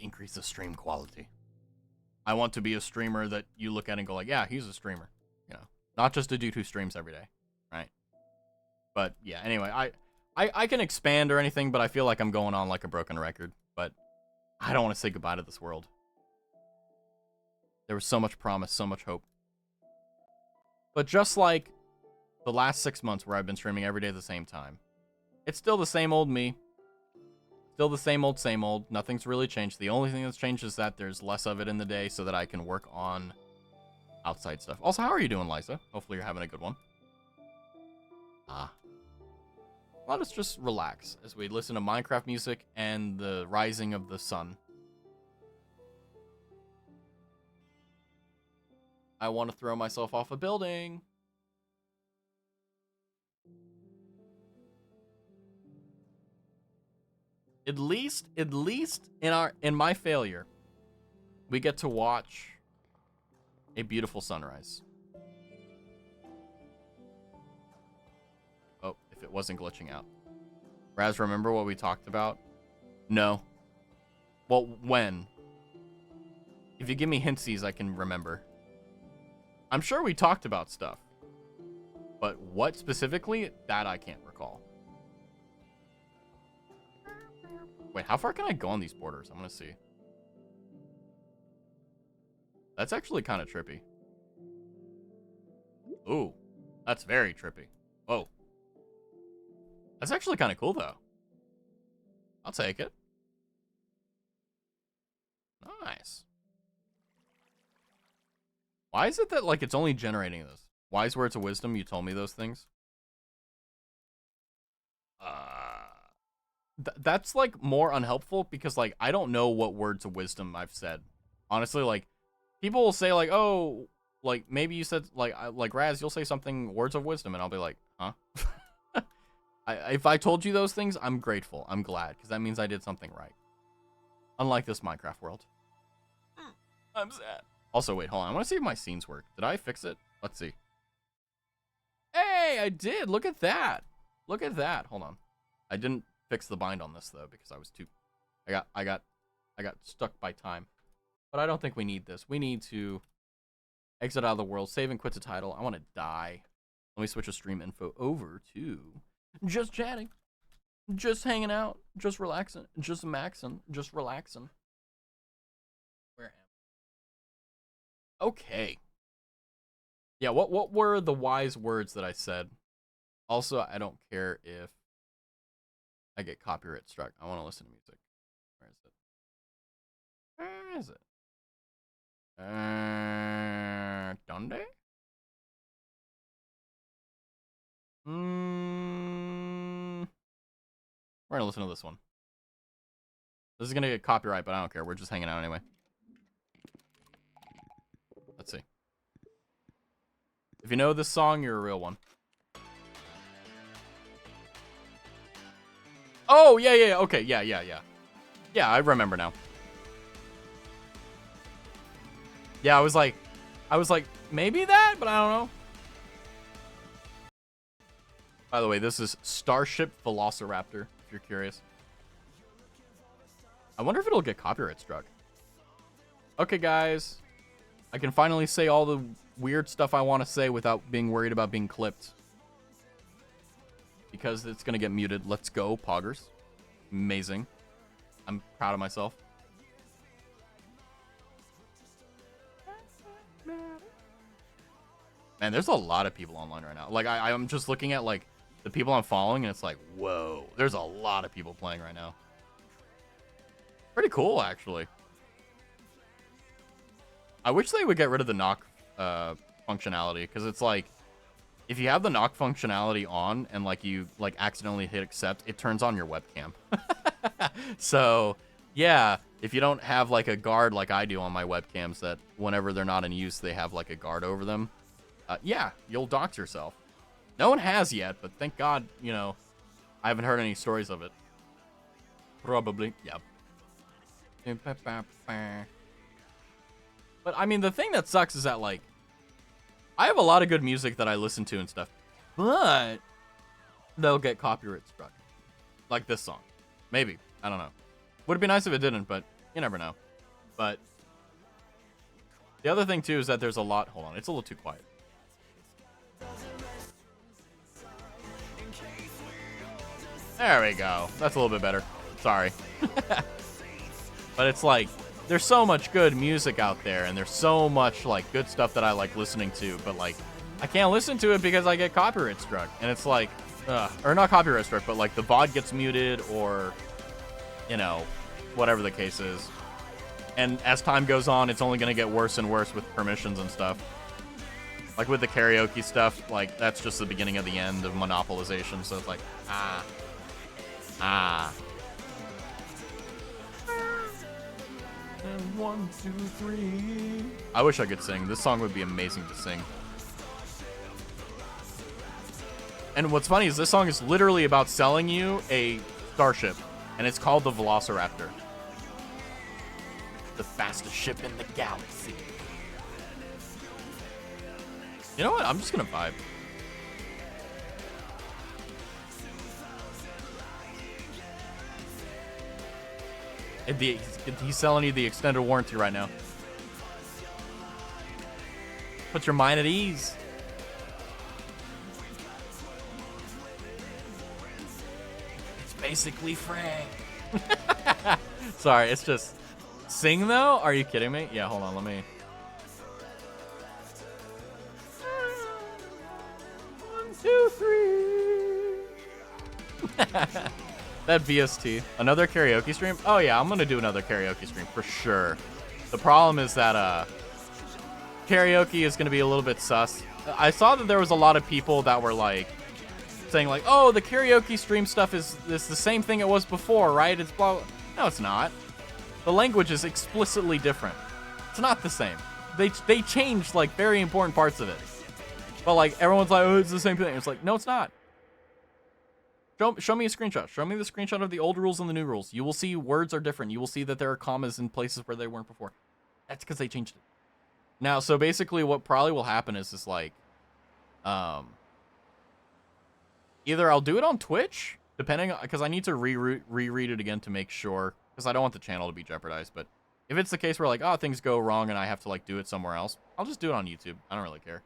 increase the stream quality. I want to be a streamer that you look at and go like, yeah, he's a streamer. You know, not just a dude who streams every day. Right? But, yeah, anyway, I can expand or anything, but I feel like I'm going on like a broken record. But I don't want to say goodbye to this world. There was so much promise, so much hope. But just like the last 6 months where I've been streaming every day at the same time, it's still the same old me. Still the same old. Nothing's really changed. The only thing that's changed is that there's less of it in the day so that I can work on outside stuff. Also, how are you doing, Liza? Hopefully you're having a good one. Let us just relax as we listen to Minecraft music and the rising of the sun. I want to throw myself off a building. At least in my failure, we get to watch a beautiful sunrise. Oh, if it wasn't glitching out. Raz, remember what we talked about? No. Well, when? If you give me hintsies, I can remember. I'm sure we talked about stuff. But what specifically? That I can't recall. Wait, how far can I go on these borders? I'm gonna see. That's actually kind of trippy. Ooh, that's very trippy. Whoa. That's actually kind of cool, though. I'll take it. Nice. Why is it that, like, it's only generating this? Wise words of wisdom, you told me those things? That's, like, more unhelpful because, like, I don't know what words of wisdom I've said. Honestly, like, people will say, like, oh, like, maybe you said, like Raz, you'll say something, words of wisdom, and I'll be like, huh? If I told you those things, I'm grateful. I'm glad, because that means I did something right. Unlike this Minecraft world. I'm sad. Also, wait, hold on. I want to see if my scenes work. Did I fix it? Let's see. Hey, I did. Look at that. Look at that. Hold on. I didn't fix the bind on this, though, because I was too... I got stuck by time. But I don't think we need this. We need to exit out of the world, save and quit the title. I want to die. Let me switch the stream info over to just chatting, just hanging out, just relaxing, just maxing, just relaxing. Where am I? Okay. Yeah, what were the wise words that I said? Also, I don't care if I get copyright struck. I want to listen to music. Where is it? Where is it? ¿Dónde? We're gonna listen to this one. This is gonna get copyright, but I don't care. We're just hanging out anyway. Let's see. If you know this song, you're a real one. Oh, yeah. Okay, yeah. Yeah, I remember now. Yeah, I was like, maybe that, but I don't know. By the way, this is Starship Velociraptor if you're curious. I wonder if it'll get copyright struck. Okay, guys. I can finally say all the weird stuff I want to say without being worried about being clipped. Because it's going to get muted. Let's go, Poggers. Amazing. I'm proud of myself. Man, there's a lot of people online right now. Like, I'm just looking at, like, the people I'm following, and it's like, whoa. There's a lot of people playing right now. Pretty cool, actually. I wish they would get rid of the knock functionality, because it's like, if you have the knock functionality on, and, like, you, like, accidentally hit accept, it turns on your webcam. So, yeah, if you don't have, like, a guard like I do on my webcams, that whenever they're not in use, they have, like, a guard over them. Yeah, you'll dox yourself. No one has yet, but thank God, you know, I haven't heard any stories of it. Probably, yeah. But, I mean, the thing that sucks is that, like, I have a lot of good music that I listen to and stuff, but they'll get copyright struck. Like this song. Maybe. I don't know. Would be nice if it didn't, but you never know. But the other thing, too, is that there's a lot... Hold on, it's a little too quiet. There we go. That's a little bit better. Sorry. But it's like, there's so much good music out there, and there's so much, like, good stuff that I like listening to, but, like, I can't listen to it because I get copyright struck. And it's like, or not copyright struck, but, like, the VOD gets muted, or, you know, whatever the case is. And as time goes on, it's only going to get worse and worse with permissions and stuff. Like, with the karaoke stuff, like, that's just the beginning of the end of monopolization, so it's like, And 1, 2, 3. I wish I could sing. This song would be amazing to sing. And what's funny is this song is literally about selling you a starship, and it's called the Velociraptor. The fastest ship in the galaxy. You know what? I'm just gonna vibe. He's selling you the extended warranty right now. Put your mind at ease. It's basically Frank. Sorry, it's just... Sing, though? Are you kidding me? Yeah, hold on, let me... 1, 2, 3. That VST. Another karaoke stream? Oh, yeah, I'm gonna do another karaoke stream for sure. The problem is that, karaoke is gonna be a little bit sus. I saw that there was a lot of people that were, like, saying, like, oh, the karaoke stream stuff is the same thing it was before, right? It's blah... No, it's not. The language is explicitly different. It's not the same. They changed, like, very important parts of it. But, like, everyone's like, oh, it's the same thing. It's like, no, it's not. Show me a screenshot. Show me the screenshot of the old rules and the new rules. You will see words are different. You will see that there are commas in places where they weren't before. That's because they changed it. Now, so basically what probably will happen is just like, either I'll do it on Twitch, depending, because I need to reread it again to make sure, because I don't want the channel to be jeopardized. But if it's the case where, like, oh, things go wrong and I have to, like, do it somewhere else, I'll just do it on YouTube. I don't really care.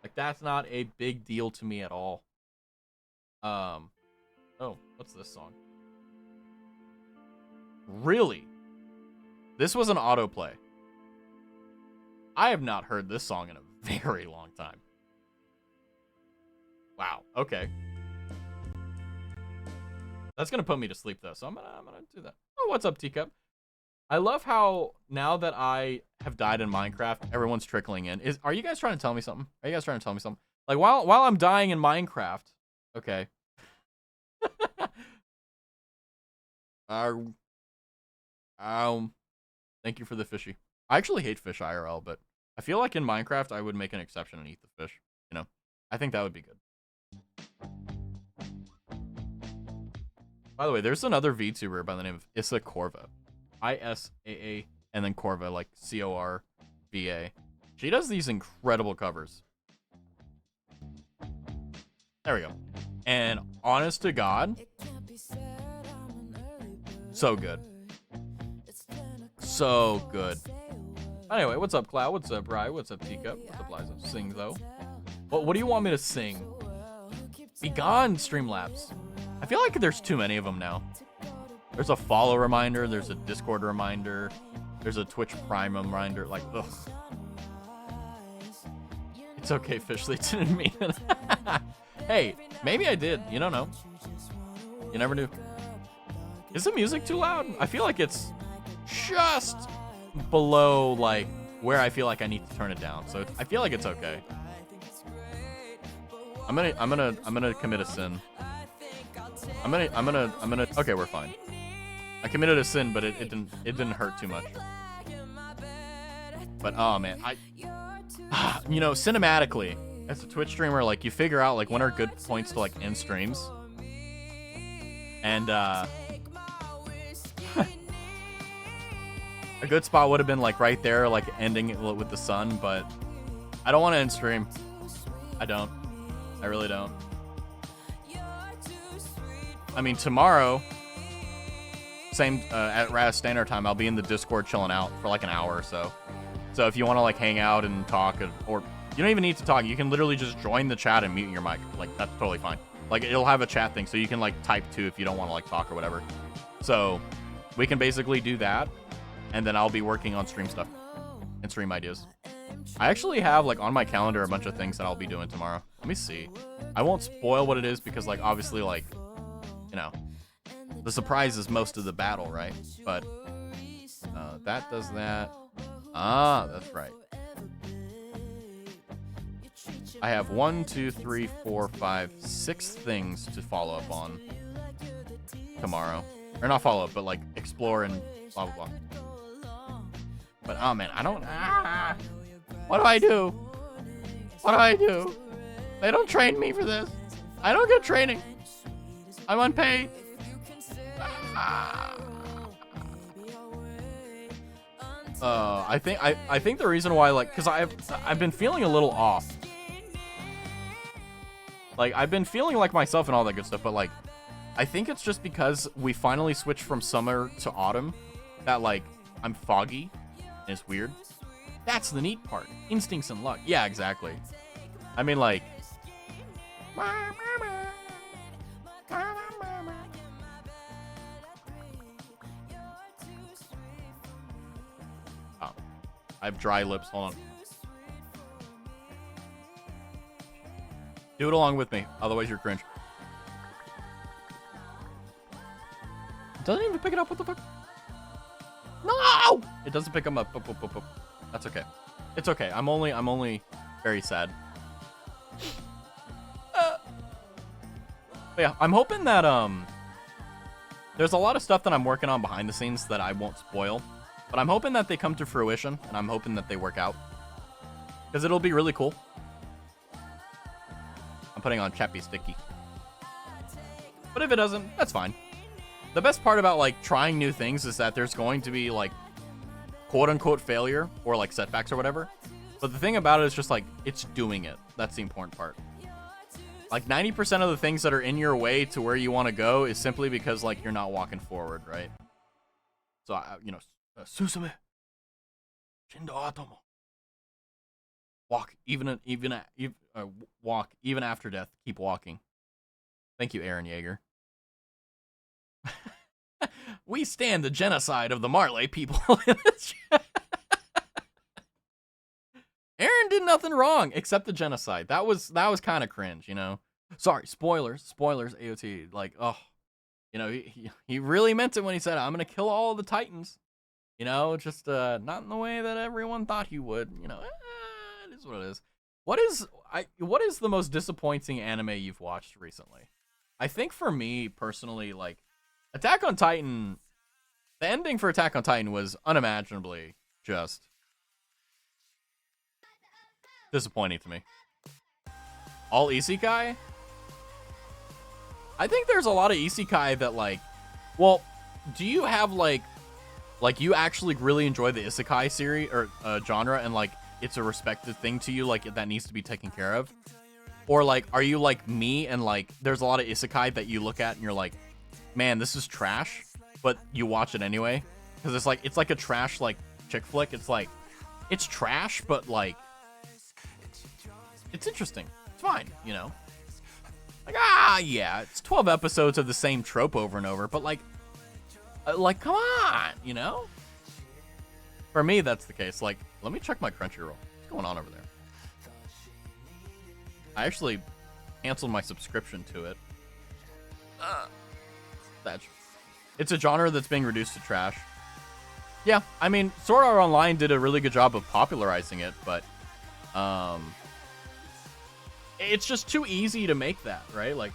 Like, that's not a big deal to me at all. Oh, what's this song? Really? This was an autoplay. I have not heard this song in a very long time. Wow, okay. That's gonna put me to sleep, though, so I'm gonna do that. Oh, what's up, Teacup? I love how, now that I have died in Minecraft, everyone's trickling in. Are you guys trying to tell me something? Are you guys trying to tell me something? Like, while I'm dying in Minecraft... Okay. Thank you for the fishy. I actually hate fish IRL, but I feel like in Minecraft I would make an exception and eat the fish. You know, I think that would be good. By the way, there's another VTuber by the name of Issa Corva. ISAA and then Corva, like CORVA. She does these incredible covers. There we go. And honest to God, So good. So good. Anyway, what's up, Cloud? What's up, Rye? What's up, Teacup? What's up, Liza? Sing, though. What do you want me to sing? Be gone, Streamlabs. I feel like there's too many of them now. There's a follow reminder. There's a Discord reminder. There's a Twitch Prime reminder. Like, ugh. It's okay, Fishly. Didn't mean it. Hey, maybe I did. You don't know. You never knew. Is the music too loud? I feel like it's just below, like, where I feel like I need to turn it down. So I feel like it's okay. I'm gonna commit a sin. I'm gonna. Okay, we're fine. I committed a sin, but it didn't hurt too much. But oh man, you know, cinematically, as a Twitch streamer, like you figure out like when are good points to like end streams, and a good spot would have been like right there, like ending it with the sun. But I don't want to end stream. I don't. I really don't. I mean, tomorrow, same at Raz Standard Time, I'll be in the Discord chilling out for like an hour or so. So if you want to like hang out and talk, or you don't even need to talk, you can literally just join the chat and mute your mic. Like that's totally fine. Like it'll have a chat thing, so you can like type too if you don't want to like talk or whatever. So we can basically do that, and then I'll be working on stream stuff and stream ideas. I actually have like on my calendar a bunch of things that I'll be doing tomorrow. Let me see. I won't spoil what it is because like obviously like, you know, the surprise is most of the battle, right? But that does that. Ah, that's right. I have 1, 2, 3, 4, 5, 6 things to follow up on tomorrow. Or not follow up, but like explore and blah, blah, blah. But oh man, I don't... What do I do? What do I do? They don't train me for this. I don't get training. I'm unpaid. I think the reason why, like, because I've been feeling a little off. Like I've been feeling like myself and all that good stuff, but like I think it's just because we finally switched from summer to autumn that like I'm foggy and it's weird. That's the neat part. Instincts and luck. Yeah, exactly. I mean, like... Oh. I have dry lips. Hold on. Do it along with me. Otherwise, you're cringe. It doesn't even pick it up. What the fuck? No! It doesn't pick them up. That's okay. It's okay. I'm only very sad. But yeah, I'm hoping that there's a lot of stuff that I'm working on behind the scenes that I won't spoil, but I'm hoping that they come to fruition, and I'm hoping that they work out, because it'll be really cool. I'm putting on Chappy Sticky. But if it doesn't, that's fine. The best part about like trying new things is that there's going to be like quote-unquote failure or like setbacks or whatever, but the thing about it is just like it's doing it. That's the important part. Like 90% of the things that are in your way to where you want to go is simply because like you're not walking forward, right? So you know, Susume Shindo Atomo. Walk walk even after death. Keep walking. Thank you, Aaron Yeager. We stand the genocide of the Marley people. Aaron did nothing wrong except the genocide. That was kind of cringe, you know. Sorry, spoilers, AOT. Like, oh, you know, he really meant it when he said, "I'm gonna kill all the Titans." You know, just not in the way that everyone thought he would. You know, it is what it is. What is the most disappointing anime you've watched recently? I think for me personally, like Attack on Titan, the ending for Attack on Titan was unimaginably just disappointing to me. All isekai? I think there's a lot of isekai that like, well, do you have like you actually really enjoy the isekai series or genre and like it's a respected thing to you, like that needs to be taken care of? Or like, are you like me and like there's a lot of isekai that you look at and you're like, man, this is trash, but you watch it anyway because it's like a trash like chick flick. It's like it's trash, but like it's interesting. It's fine, you know. Like yeah, it's 12 episodes of the same trope over and over, but like come on, you know. For me, that's the case. Like, let me check my Crunchyroll. What's going on over there? I actually canceled my subscription to it. It's a genre that's being reduced to trash. Yeah, I mean, Sword Art Online did a really good job of popularizing it, but it's just too easy to make that, right? Like,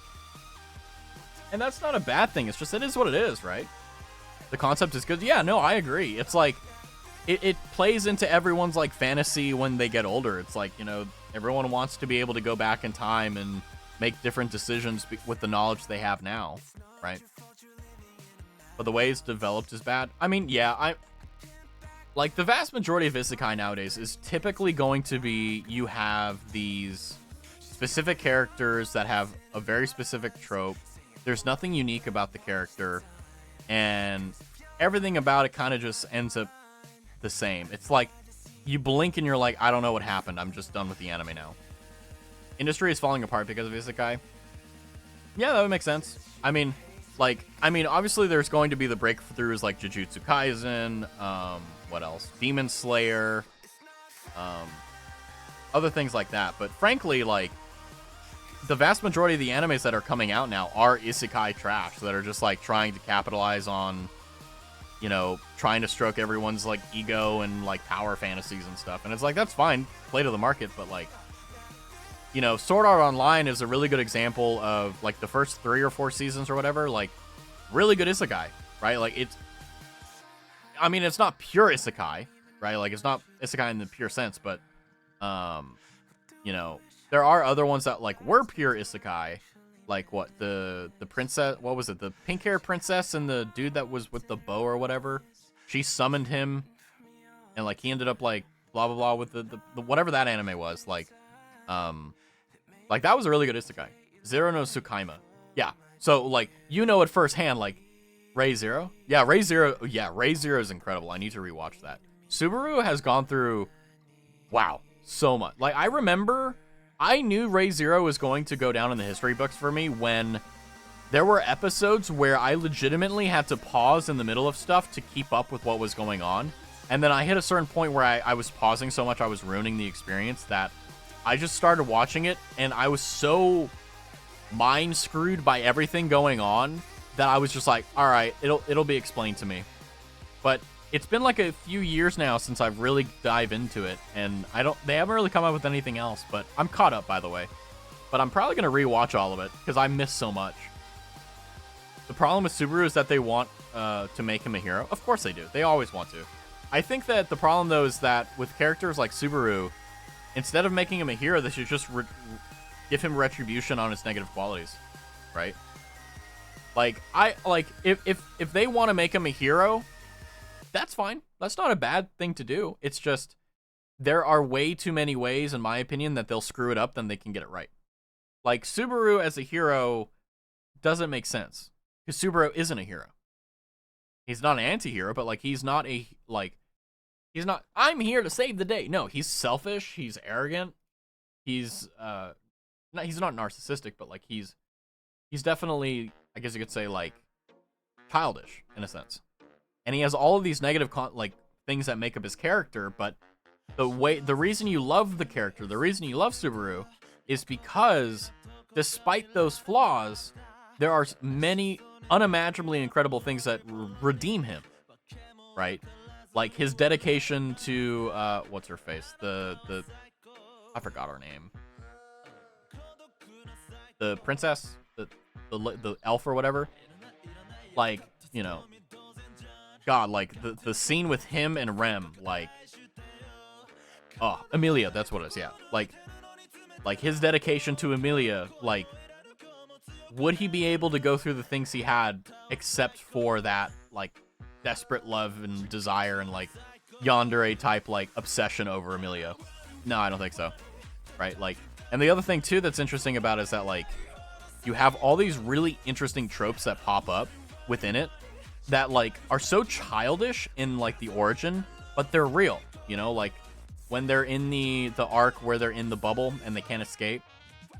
and that's not a bad thing. It's just, it is what it is, right? The concept is good. Yeah, no, I agree. It's like, it plays into everyone's like fantasy when they get older. It's like, you know, everyone wants to be able to go back in time and make different decisions with the knowledge they have now, right? But the way it's developed is bad. I mean, yeah, like the vast majority of isekai nowadays is typically going to be you have these specific characters that have a very specific trope. There's nothing unique about the character, and everything about it kind of just ends up the same. It's like you blink and you're like, I don't know what happened. I'm just done with the anime now. Industry is falling apart because of isekai. Yeah, that would make sense. I mean, obviously there's going to be the breakthroughs like Jujutsu Kaisen, what else? Demon Slayer, other things like that. But frankly, like, the vast majority of the animes that are coming out now are isekai trash that are just like trying to capitalize on, you know, trying to stroke everyone's like ego and like power fantasies and stuff. And it's like, that's fine, play to the market, but like, you know, Sword Art Online is a really good example of like the first 3 or 4 seasons or whatever, like really good isekai, right? Like it's not pure isekai, right? Like it's not isekai in the pure sense, but you know, there are other ones that like were pure isekai, like what the princess, what was it, the pink hair princess and the dude that was with the bow or whatever, she summoned him and like he ended up like blah blah blah with the whatever that anime was, like that was a really good isekai. Zero no Tsukaima. Yeah, so like, you know, at first hand, like Ray Zero, Ray Zero is incredible. I need to rewatch that. Subaru has gone through, wow, so much. Like, I remember I knew Ray Zero was going to go down in the history books for me when there were episodes where I legitimately had to pause in the middle of stuff to keep up with what was going on. And then I hit a certain point where I was pausing so much I was ruining the experience that I just started watching it, and I was so mind screwed by everything going on that I was just like, all right, it'll be explained to me. But it's been like a few years now since I've really dived into it, and they haven't really come up with anything else, but I'm caught up, by the way. But I'm probably going to rewatch all of it because I miss so much. The problem with Subaru is that they want to make him a hero. Of course they do. They always want to. I think that the problem, though, is that with characters like Subaru, instead of making him a hero, they should just give him retribution on his negative qualities, right? If they want to make him a hero, that's fine. That's not a bad thing to do. It's just there are way too many ways, in my opinion, that they'll screw it up than they can get it right. Like, Subaru as a hero doesn't make sense because Subaru isn't a hero. He's not an anti-hero, but like he's not I'm here to save the day. No, he's selfish, he's arrogant. He's not narcissistic, but like he's definitely, I guess you could say, like childish in a sense. And he has all of these negative things that make up his character, but the reason you love the character, the reason you love Subaru is because despite those flaws, there are many unimaginably incredible things that redeem him, right? Like his dedication to what's her face? The I forgot her name. The princess, the elf or whatever. Like, you know, God, like the scene with him and Rem, like, oh, Emilia, that's what it is. Yeah, like his dedication to Emilia, like, would he be able to go through the things he had except for that, like, desperate love and desire and like yandere type like obsession over Emilia? No, I don't think so. Right? Like, and the other thing too that's interesting about it is that like you have all these really interesting tropes that pop up within it, that like are so childish in like the origin, but they're real. You know, like when they're in the arc where they're in the bubble and they can't escape.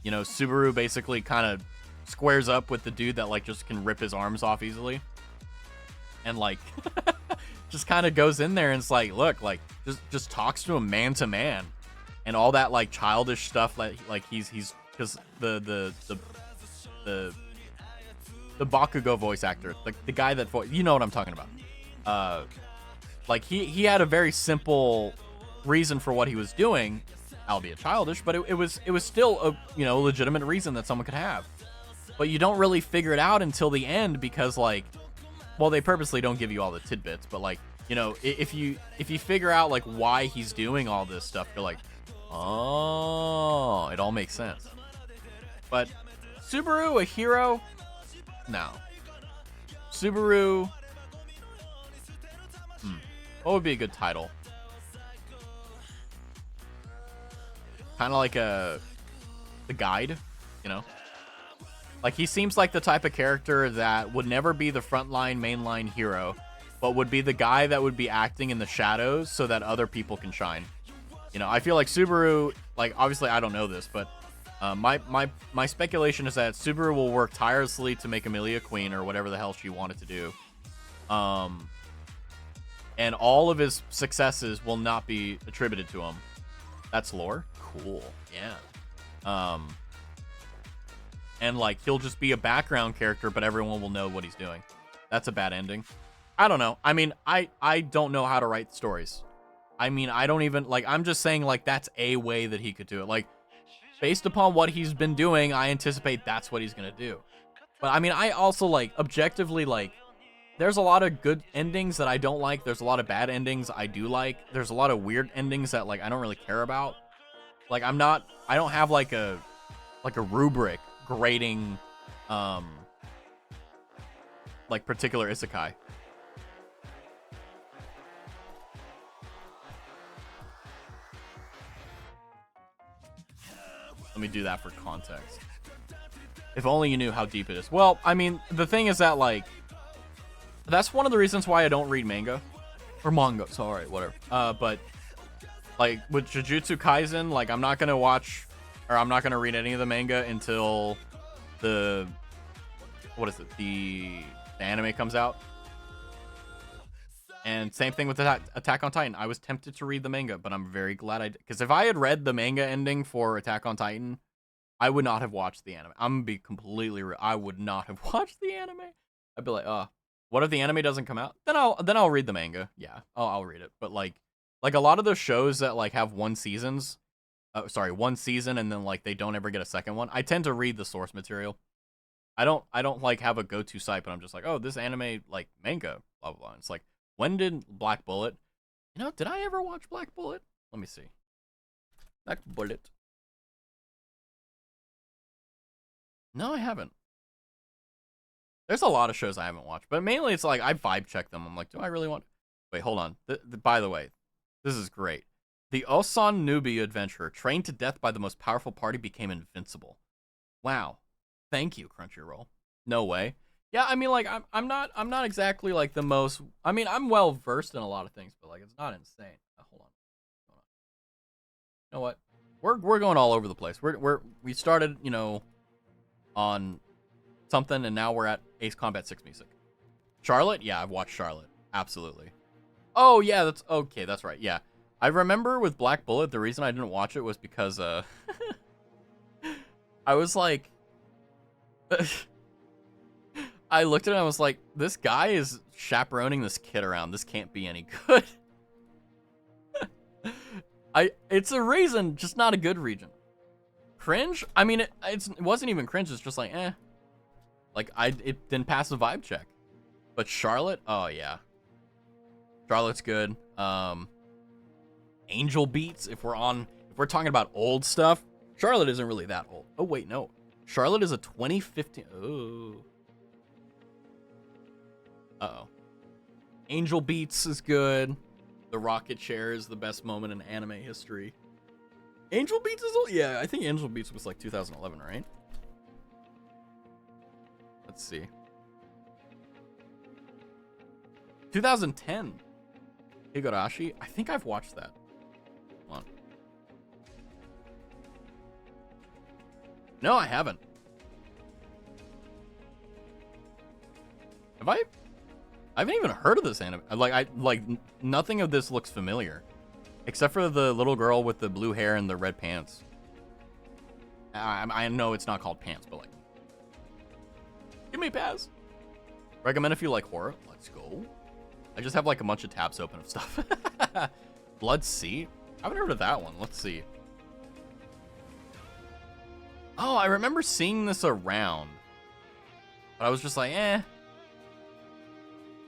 You know, Subaru basically kind of squares up with the dude that like just can rip his arms off easily, and like just kind of goes in there and it's like, look, like just talks to him man to man, and all that like childish stuff like he's because the Bakugo voice actor, the guy that you know what I'm talking about. Like he had a very simple reason for what he was doing, albeit childish, but it was still a, you know, legitimate reason that someone could have. But you don't really figure it out until the end because like, well, they purposely don't give you all the tidbits, but like, you know, if you figure out like why he's doing all this stuff, you're like, oh, it all makes sense. But Subaru, a hero? No. Subaru. What would be a good title? Kind of like the guide, you know? Like, he seems like the type of character that would never be the frontline, mainline hero, but would be the guy that would be acting in the shadows so that other people can shine. You know, I feel like Subaru, like, obviously I don't know this, but my speculation is that Subaru will work tirelessly to make Emilia queen or whatever the hell she wanted to do. And all of his successes will not be attributed to him. That's lore? Cool. Yeah. And like he'll just be a background character, but everyone will know what he's doing. That's a bad ending. I don't know. I mean, I don't know how to write stories. I mean, I don't even like, I'm just saying like that's a way that he could do it. Like based upon what he's been doing, I anticipate that's what he's going to do. But I mean, I also like objectively like there's a lot of good endings that I don't like. There's a lot of bad endings I do like. There's a lot of weird endings that like I don't really care about. Like I don't have like a rubric grading like particular isekai. Let me do that for context. If only you knew how deep it is. Well, I mean, the thing is that like that's one of the reasons why I don't read manga or manga. So all right, whatever. But like with Jujutsu Kaisen, like I'm not gonna watch or I'm not gonna read any of the manga until the anime comes out. And same thing with Attack on Titan. I was tempted to read the manga, but I'm very glad I did. Because if I had read the manga ending for Attack on Titan, I would not have watched the anime. I'm gonna be completely real. I would not have watched the anime. I'd be like, what if the anime doesn't come out? Then I'll read the manga. Yeah, I'll read it. But like a lot of those shows that like have one season and then like they don't ever get a second one. I tend to read the source material. I don't like have a go-to site, but I'm just like, oh, this anime like manga, blah blah blah. It's like, when did Black Bullet? You know, did I ever watch Black Bullet? Let me see. Black Bullet. No, I haven't. There's a lot of shows I haven't watched, but mainly it's like I vibe check them. I'm like, do I really want? Wait, hold on. By the way, this is great. The Osan Nubi adventurer, trained to death by the most powerful party, became invincible. Wow. Thank you, Crunchyroll. No way. Yeah, I mean, like, I'm not exactly like the most. I mean, I'm well versed in a lot of things, but like, it's not insane. Hold on. You know what? We're going all over the place. We started, you know, on something, and now we're at Ace Combat 6 music. Charlotte? Yeah, I've watched Charlotte. Absolutely. Oh yeah, that's okay. That's right. Yeah, I remember with Black Bullet, the reason I didn't watch it was because I was like. I looked at it and I was like, this guy is chaperoning this kid around. This can't be any good. It's a reason, just not a good region. Cringe? I mean, it wasn't even cringe. It's just like, eh. Like, it didn't pass the vibe check. But Charlotte? Oh, yeah. Charlotte's good. Angel Beats, if we're talking about old stuff, Charlotte isn't really that old. Oh, wait, no. Charlotte is a 2015. Oh. Uh-oh. Angel Beats is good. The rocket chair is the best moment in anime history. Angel Beats is old? Yeah, I think Angel Beats was like 2011, right? Let's see. 2010. Higurashi. I think I've watched that. Hold on. No, I haven't. Have I? I haven't even heard of this anime. Nothing of this looks familiar, except for the little girl with the blue hair and the red pants. I know it's not called pants, but like, give me a pass. Recommend if you like horror. Let's go. I just have like a bunch of tabs open of stuff. Blood Sea. I haven't heard of that one. Let's see. Oh, I remember seeing this around, but I was just like, eh.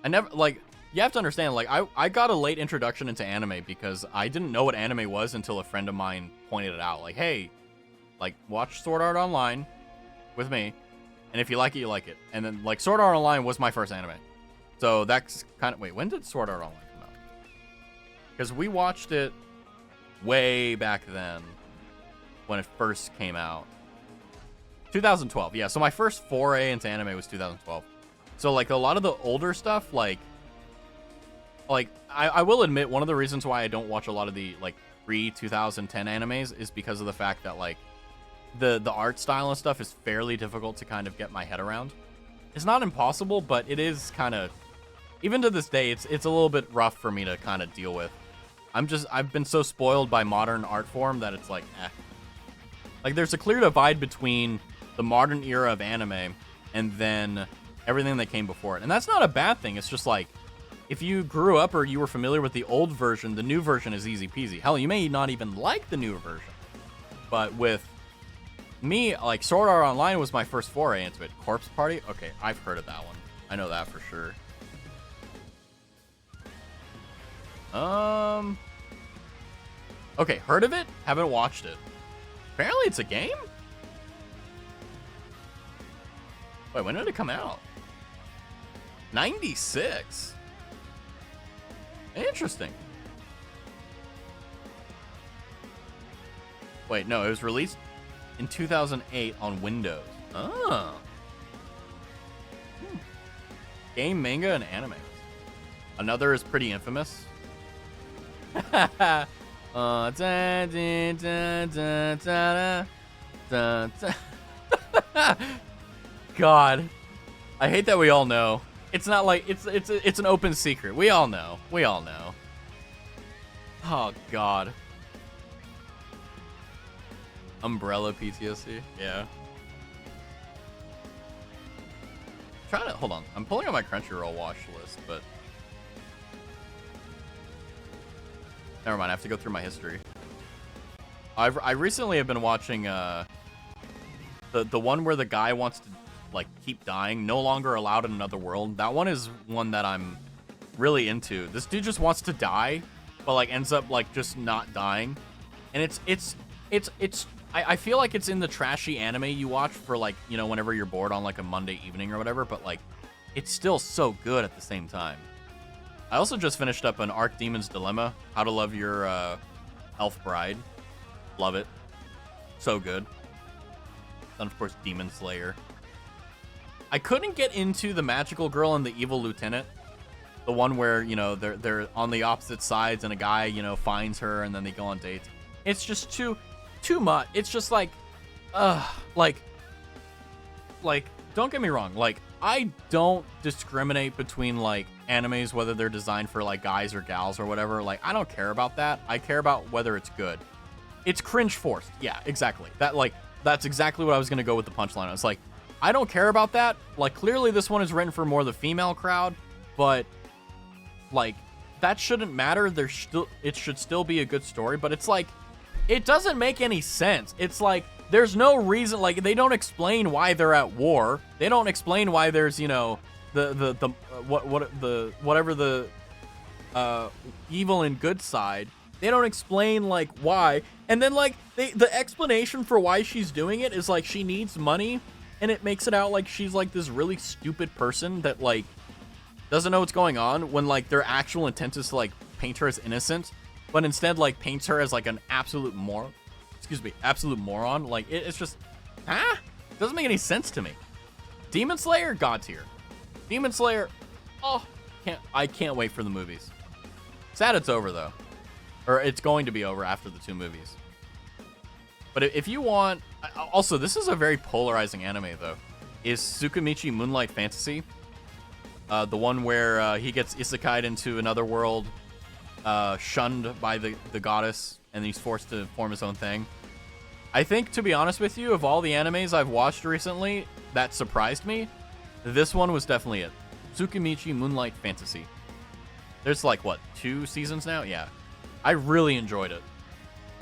I never, like, you have to understand, like, I got a late introduction into anime because I didn't know what anime was until a friend of mine pointed it out. Like, hey, like, watch Sword Art Online with me, and if you like it, you like it. And then, like, Sword Art Online was my first anime. So that's kind of, wait, when did Sword Art Online come out? Because we watched it way back then when it first came out. 2012, yeah. So my first foray into anime was 2012. So, like, a lot of the older stuff, like I will admit, one of the reasons why I don't watch a lot of the, like, pre-2010 animes is because of the fact that, like, the art style and stuff is fairly difficult to kind of get my head around. It's not impossible, but it is kind of, even to this day, it's a little bit rough for me to kind of deal with. I've been so spoiled by modern art form that it's like, eh. Like, there's a clear divide between the modern era of anime and then everything that came before it. And that's not a bad thing. It's just like, if you grew up or you were familiar with the old version, the new version is easy peasy. Hell, you may not even like the newer version. But with me, like, Sword Art Online was my first foray into it. Corpse Party? Okay, I've heard of that one. I know that for sure. Okay, heard of it? Haven't watched it. Apparently it's a game? Wait, when did it come out? 96. Interesting. Wait, no, it was released in 2008 on Windows. Oh. Game, manga, and anime. Another is Pretty Infamous. God, I hate that we all know. It's not like it's an open secret. We all know. We all know. Oh God. Umbrella PTSD. Yeah. Trying to hold on. I'm pulling up my Crunchyroll watch list, but never mind. I have to go through my history. I recently have been watching the one where the guy wants to, like, keep dying, no longer allowed in another world. That one is one that I'm really into. This dude just wants to die, but, like, ends up, like, just not dying. And I feel like it's in the trashy anime you watch for, like, you know, whenever you're bored on, like, a Monday evening or whatever, but, like, it's still so good at the same time. I also just finished up an Arc Demon's Dilemma, How to Love Your Elf Bride. Love it. So good. Then, of course, Demon Slayer. I couldn't get into the magical girl and the evil lieutenant. The one where, you know, they're on the opposite sides and a guy, you know, finds her and then they go on dates. It's just too much. It's just like, like, don't get me wrong. Like, I don't discriminate between, like, animes, whether they're designed for, like, guys or gals or whatever. Like, I don't care about that. I care about whether it's good. It's cringe forced. Yeah, exactly. That's exactly what I was going to go with the punchline. I was like, I don't care about that. Like, clearly this one is written for more the female crowd, but, like, that shouldn't matter. It should still be a good story, but it's like, it doesn't make any sense. It's like, there's no reason, like, they don't explain why they're at war. They don't explain why there's, you know, whatever the evil and good side. They don't explain, like, why. And then, like, the explanation for why she's doing it is, like, she needs money, and it makes it out like she's, like, this really stupid person that, like, doesn't know what's going on, when, like, their actual intent is to, like, paint her as innocent, but instead, like, paints her as, like, an absolute moron. Like, it's just, it doesn't make any sense to me. Demon Slayer, God tier. Demon Slayer, oh, can't wait for the movies. Sad it's over though, or it's going to be over after the 2 movies. But if you want, also this is a very polarizing anime though. Is Tsukimichi Moonlight Fantasy, the one where he gets isekai'd into another world, shunned by the goddess, and he's forced to form his own thing. I think, to be honest with you, of all the animes I've watched recently that surprised me, this one was definitely it. Tsukimichi Moonlight Fantasy. There's like, what, 2 seasons now? Yeah. I really enjoyed it.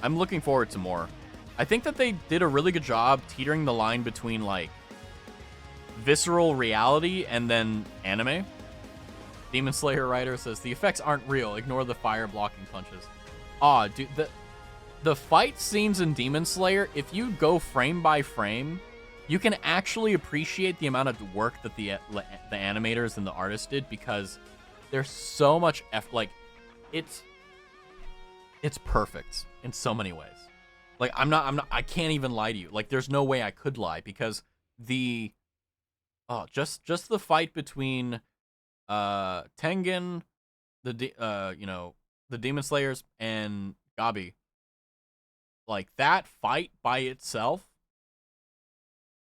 I'm looking forward to more. I think that they did a really good job teetering the line between, like, visceral reality and then anime. Demon Slayer writer says, the effects aren't real. Ignore the fire blocking punches. Aw, dude, the fight scenes in Demon Slayer, if you go frame by frame, you can actually appreciate the amount of work that the animators and the artists did, because there's so much like, it's perfect in so many ways. Like, I can't even lie to you. Like, there's no way I could lie, because just the fight between Tengen, the Demon Slayers, and Gabi. Like, that fight by itself,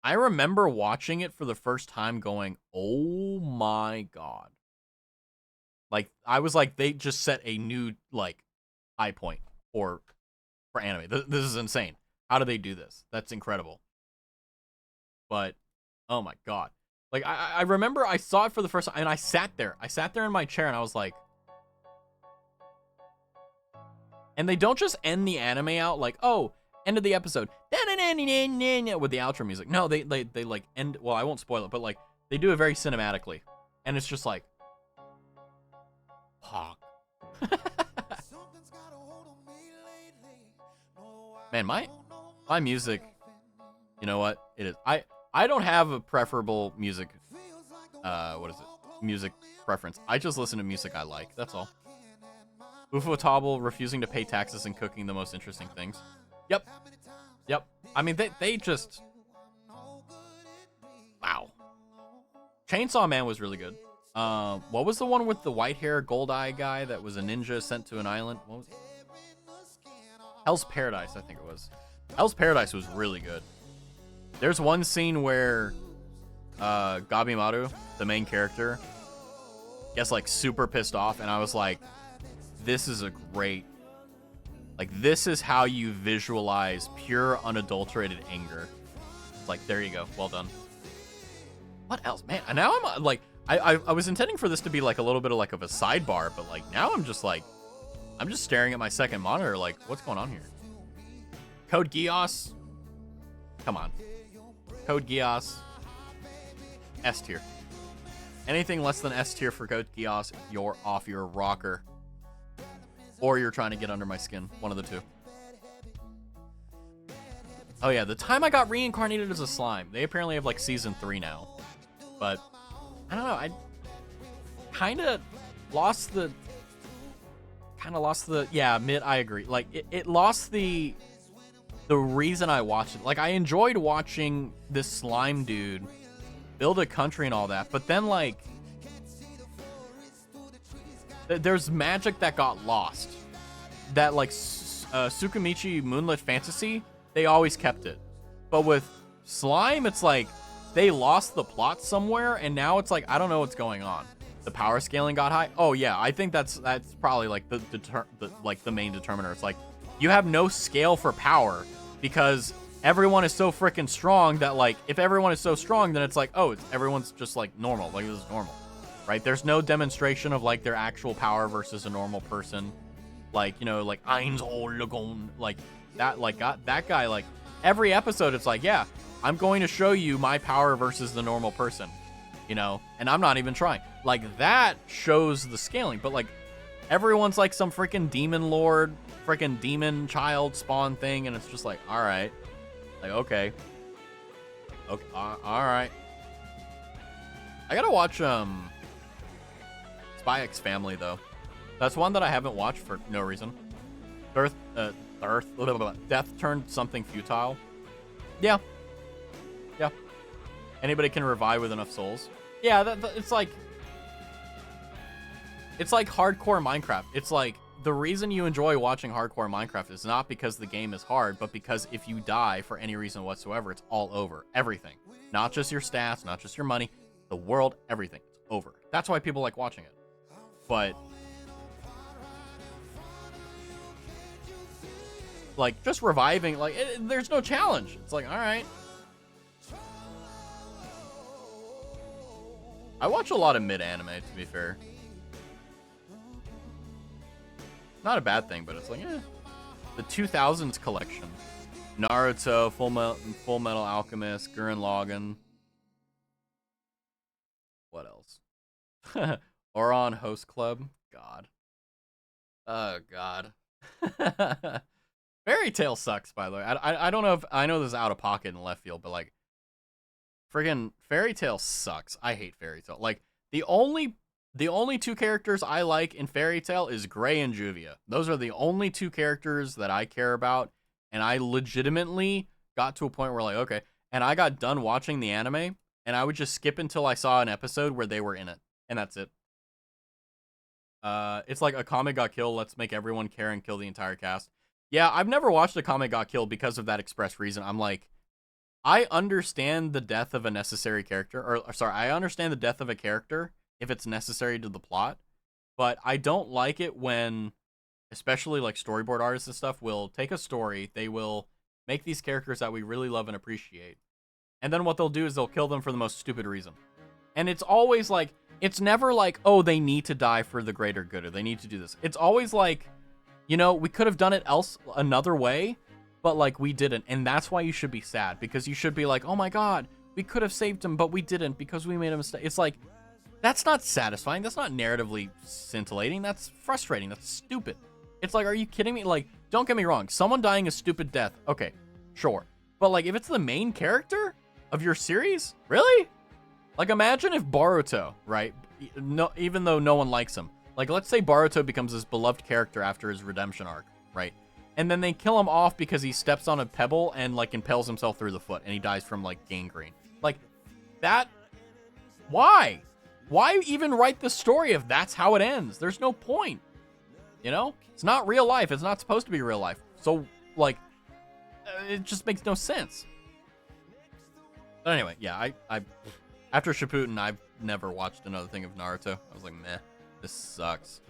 I remember watching it for the first time going, oh my god. Like, I was like, they just set a new, like, high point for anime. This is insane. How do they do this? That's incredible. But, oh my god. Like, I remember I saw it for the first time, and I sat there. I sat there in my chair, and I was like... And they don't just end the anime out like, oh, end of the episode, with the outro music. No, they like end, well, I won't spoil it, but like, they do it very cinematically. And it's just like, fuck. Man, my music, you know what? It is. I don't have a preferable music, music preference. I just listen to music I like, that's all. Ufotable refusing to pay taxes and cooking the most interesting things. Yep. I mean, they just... Wow. Chainsaw Man was really good. What was the one with the white hair, gold eye guy that was a ninja sent to an island? What was it? Hell's Paradise, I think it was. Hell's Paradise was really good. There's one scene where Gabimaru, the main character, gets like super pissed off, and I was like, this is a great, like, this is how you visualize pure unadulterated anger. Like, there you go, well done. What else, man? And now I'm like, I was intending for this to be like a little bit of like of a sidebar, but like now I'm just like, I'm just staring at my second monitor like, what's going on here? Code Geass, come on. Code Geass, S tier. Anything less than S tier for Code Geass, you're off your rocker. Or you're trying to get under my skin. One of the two. Oh yeah, the time I got reincarnated as a slime. They apparently have like season 3 now. But, I don't know. I kind of lost the... Yeah, I agree. Like, it lost the reason I watched it. Like, I enjoyed watching this slime dude build a country and all that. But then, like... There's magic that got lost. That, like, Tsukimichi Moonlit Fantasy, they always kept it. But with Slime, it's like, they lost the plot somewhere, and now it's like, I don't know what's going on. The power scaling got high? Oh, yeah, I think that's probably, like, the main determiner. It's like, you have no scale for power, because everyone is so freaking strong that, like, if everyone is so strong, then it's like, oh, everyone's just, like, normal. Like, this is normal. Right? There's no demonstration of, like, their actual power versus a normal person. Like, you know, like, Einzolagon, like, that guy, like, every episode, it's like, yeah, I'm going to show you my power versus the normal person, you know? And I'm not even trying. Like, that shows the scaling, but, like, everyone's, like, some freaking demon lord, freaking demon child spawn thing, and it's just like, all right. Like, okay. Okay, all right. I gotta watch, Spy X Family, though. That's one that I haven't watched for no reason. Death turned something futile. Yeah. Yeah. Anybody can revive with enough souls. Yeah, it's like... It's like hardcore Minecraft. It's like the reason you enjoy watching hardcore Minecraft is not because the game is hard, but because if you die for any reason whatsoever, it's all over. Everything. Not just your stats, not just your money, the world, everything. It's over. That's why people like watching it. But like just reviving, like there's no challenge. It's like, all right. I watch a lot of mid anime, to be fair. Not a bad thing, but it's like, the 2000s collection. Naruto, Full Metal Alchemist, Gurren Lagann. What else? Oron Host Club. God. Oh, God. Fairy Tail sucks, by the way. I don't know if... I know this is out of pocket and left field, but, like... Friggin' Fairy Tail sucks. I hate Fairy Tail. Like, the only two characters I like in Fairy Tail is Gray and Juvia. Those are the only two characters that I care about, and I legitimately got to a point where, like, okay, and I got done watching the anime, and I would just skip until I saw an episode where they were in it, and that's it. It's like Akame got killed, let's make everyone care and kill the entire cast. Yeah, I've never watched Akame got killed because of that express reason. I'm like, I understand the death of a necessary character, or sorry, I understand the death of a character if it's necessary to the plot, but I don't like it when, especially like storyboard artists and stuff, will take a story, they will make these characters that we really love and appreciate, and then what they'll do is they'll kill them for the most stupid reason. And it's always like, it's never like, oh, they need to die for the greater good, or they need to do this. It's always like, you know, we could have done it another way, but like we didn't, and that's why you should be sad, because you should be like, oh my god, we could have saved him, but we didn't because we made a mistake. It's like, that's not satisfying. That's not narratively scintillating. That's frustrating. That's stupid. It's like, are you kidding me? Like, don't get me wrong. Someone dying a stupid death. Okay, sure. But like, if it's the main character of your series, really? Like, imagine if Boruto, right? No, even though no one likes him. Like, let's say Boruto becomes this beloved character after his redemption arc, right? And then they kill him off because he steps on a pebble and like impales himself through the foot, and he dies from like gangrene. Like, that. Why? Why even write the story if that's how it ends? There's no point. You know? It's not real life. It's not supposed to be real life. So, like, it just makes no sense. But anyway, yeah, I after Shippuden, I've never watched another thing of Naruto. I was like, meh, this sucks.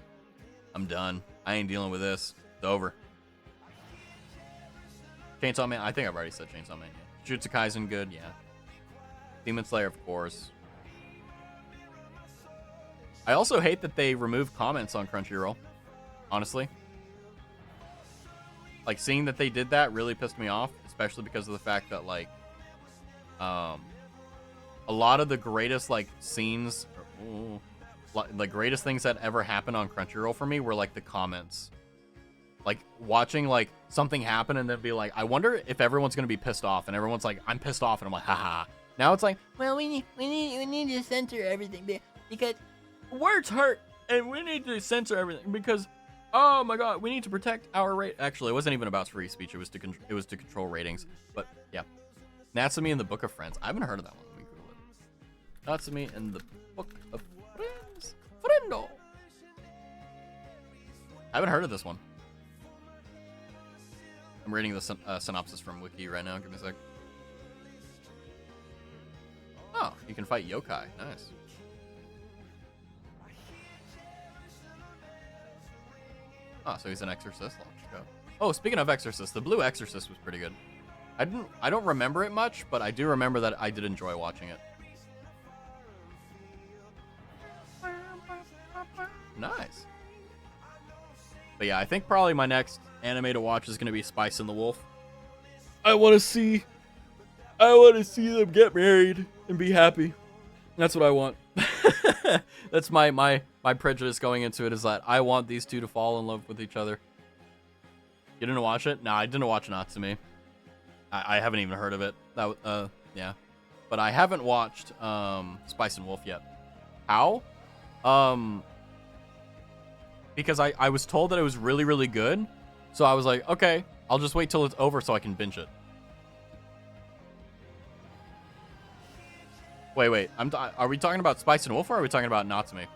I'm done. I ain't dealing with this. It's over. Chainsaw Man, I think I've already said Chainsaw Man. Yeah. Jujutsu Kaisen, good, yeah. Demon Slayer, of course. I also hate that they remove comments on Crunchyroll, honestly. Like, seeing that they did that really pissed me off, especially because of the fact that, like, a lot of the greatest, like, scenes, the greatest things that ever happened on Crunchyroll for me were, like, the comments. Like, watching, like, something happen and then be like, I wonder if everyone's going to be pissed off, and everyone's like, I'm pissed off, and I'm like, haha. Now it's like, well, we need to censor everything, because words hurt, and we need to censor everything because, oh my god, we need to protect our rate. Actually, it wasn't even about free speech. It was to control ratings. But yeah, Natsume in the Book of Friends. I haven't heard of that one. Let me Google it. Natsume in the Book of Friends. Friendo. I haven't heard of this one. I'm reading the synopsis from Wiki right now. Give me a sec. Oh, you can fight yokai. Nice. Oh, so he's an exorcist. Let's go. Oh, speaking of exorcist, the Blue Exorcist was pretty good. I don't remember it much, but I do remember that I did enjoy watching it. Nice. But yeah, I think probably my next anime to watch is gonna be Spice and the Wolf. I want to see them get married and be happy. That's what I want. That's my prejudice going into it, is that I want these two to fall in love with each other. You didn't watch it? No, I didn't watch Natsume. I haven't even heard of it. That yeah, but I haven't watched Spice and Wolf yet. How? Because I was told that it was really, really good, so I was like, okay, I'll just wait till it's over so I can binge it. Wait. Are we talking about Spice and Wolf, or are we talking about Natsume?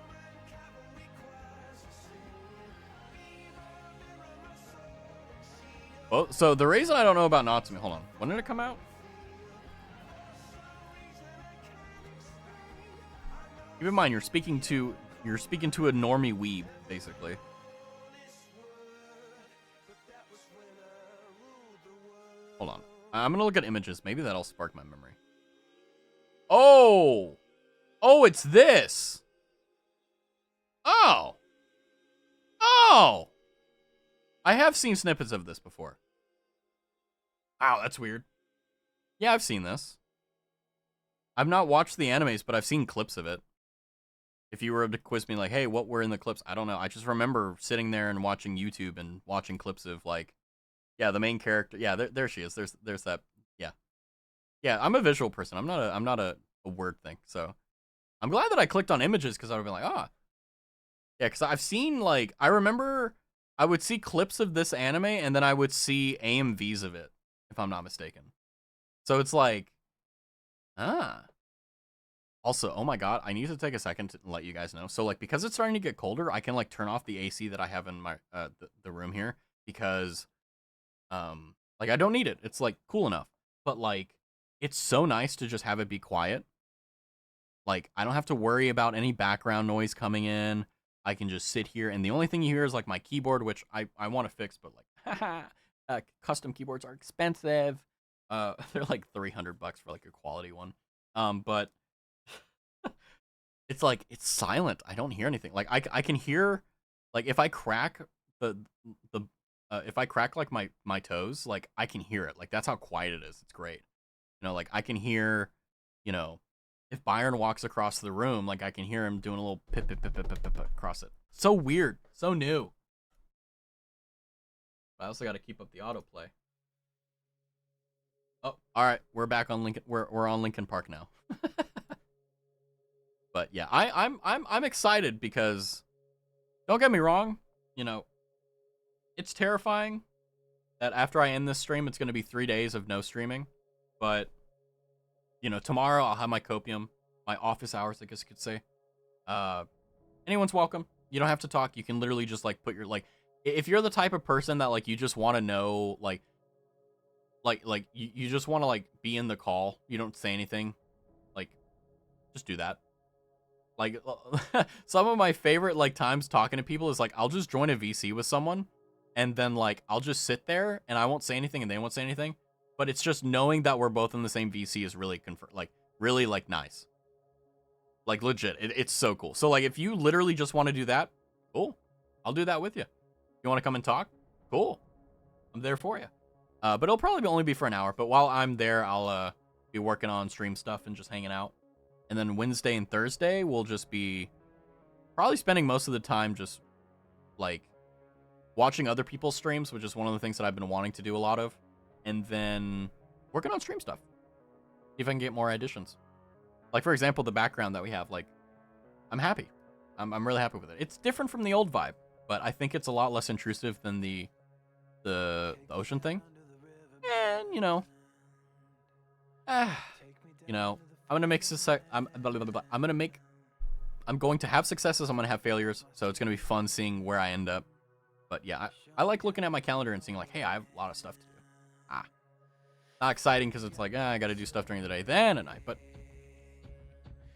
Well, so the reason I don't know about Natsume, hold on. When did it come out? Keep in mind, you're speaking to a normie weeb, basically. Hold on. I'm gonna look at images. Maybe that'll spark my memory. Oh! Oh, it's this! Oh! Oh! I have seen snippets of this before. Wow, that's weird. Yeah, I've seen this. I've not watched the animes, but I've seen clips of it. If you were to quiz me like, hey, what were in the clips? I don't know. I just remember sitting there and watching YouTube and watching clips of like, yeah, the main character. Yeah, there she is. There's that. Yeah. Yeah, I'm a visual person. I'm not a word thing. So I'm glad that I clicked on images because I would have been like, ah. Yeah, because I've seen like, I remember I would see clips of this anime and then I would see AMVs of it, if I'm not mistaken. So it's like, ah. Also, oh my god, I need to take a second to let you guys know. So, like, because it's starting to get colder, I can, like, turn off the AC that I have in my, the room here. Because, like, I don't need it. It's, like, cool enough. But, like, it's so nice to just have it be quiet. Like, I don't have to worry about any background noise coming in. I can just sit here, and the only thing you hear is, like, my keyboard, which I want to fix, but, like, haha, custom keyboards are expensive. They're, like, $300 for, like, a quality one. But it's like, it's silent. I don't hear anything. Like, I can hear, like, if I crack if I crack, like, my toes, like, I can hear it. Like, that's how quiet it is. It's great. You know, like, I can hear, you know, if Byron walks across the room, like, I can hear him doing a little pip, pip, pip, pip, pip, pip, pip across it. So weird. So new. I also got to keep up the autoplay. Oh, all right. We're back on Lincoln. We're on Lincoln Park now. But yeah, I'm excited because, don't get me wrong, you know, it's terrifying that after I end this stream, it's going to be 3 days of no streaming. But, you know, tomorrow I'll have my copium, my office hours, I guess you could say. Anyone's welcome. You don't have to talk. You can literally just, like, put your, like, if you're the type of person that, like, you just want to know, like you just want to, like, be in the call, you don't say anything, like, just do that. Like, some of my favorite, like, times talking to people is, like, I'll just join a VC with someone, and then, like, I'll just sit there, and I won't say anything, and they won't say anything, but it's just knowing that we're both in the same VC is really, really, like, nice. Like, legit, it's so cool. So, like, if you literally just want to do that, cool. I'll do that with you. You want to come and talk? Cool. I'm there for you. But it'll probably only be for an hour, but while I'm there, I'll be working on stream stuff and just hanging out. And then Wednesday and Thursday, we'll just be probably spending most of the time just, like, watching other people's streams, which is one of the things that I've been wanting to do a lot of. And then working on stream stuff. See if I can get more additions. Like, for example, the background that we have, like, I'm happy. I'm really happy with it. It's different from the old vibe, but I think it's a lot less intrusive than the ocean thing. And, you know, you know, I'm going to make success. I'm going to have successes. I'm going to have failures. So it's going to be fun seeing where I end up. But yeah, I like looking at my calendar and seeing, like, hey, I have a lot of stuff to do. Not exciting because it's like, I got to do stuff during the day, then at night. But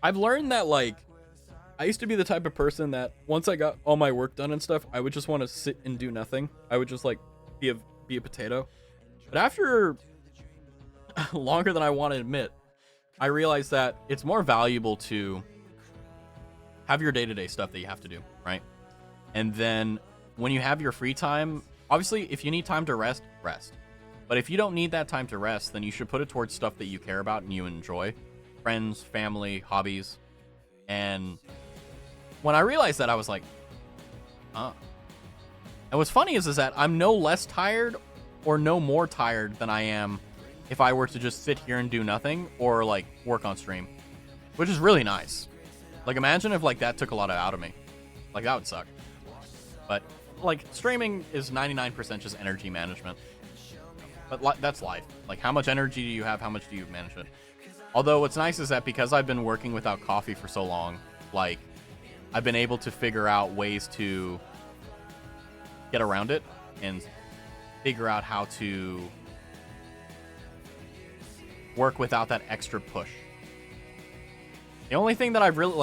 I've learned that, like, I used to be the type of person that once I got all my work done and stuff, I would just want to sit and do nothing. I would just, like, be a potato. But after longer than I want to admit, I realized that it's more valuable to have your day-to-day stuff that you have to do, right? And then when you have your free time, obviously, if you need time to rest, rest. But if you don't need that time to rest, then you should put it towards stuff that you care about and you enjoy. Friends, family, hobbies. And when I realized that, I was like, And what's funny is that I'm no less tired or no more tired than I am if I were to just sit here and do nothing or, like, work on stream, which is really nice. Like, imagine if, like, that took a lot out of me. Like, that would suck. But, like, streaming is 99% just energy management. But that's life. Like, how much energy do you have? How much do you manage it? Although what's nice is that because I've been working without coffee for so long, like, I've been able to figure out ways to get around it. And figure out how to work without that extra push. The only thing that I've really,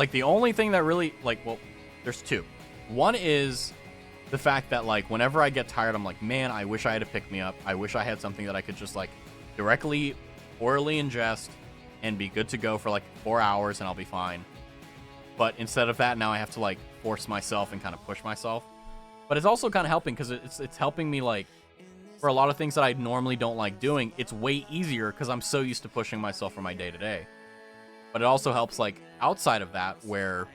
like, well, there's two. One is the fact that, like, whenever I get tired, I'm like, man, I wish I had a pick-me-up. I wish I had something that I could just, like, directly orally ingest and be good to go for, like, 4 hours and I'll be fine. But instead of that, now I have to, like, force myself and kind of push myself. But it's also kind of helping because it's helping me, like, for a lot of things that I normally don't like doing, it's way easier because I'm so used to pushing myself for my day-to-day. But it also helps, like, outside of that where,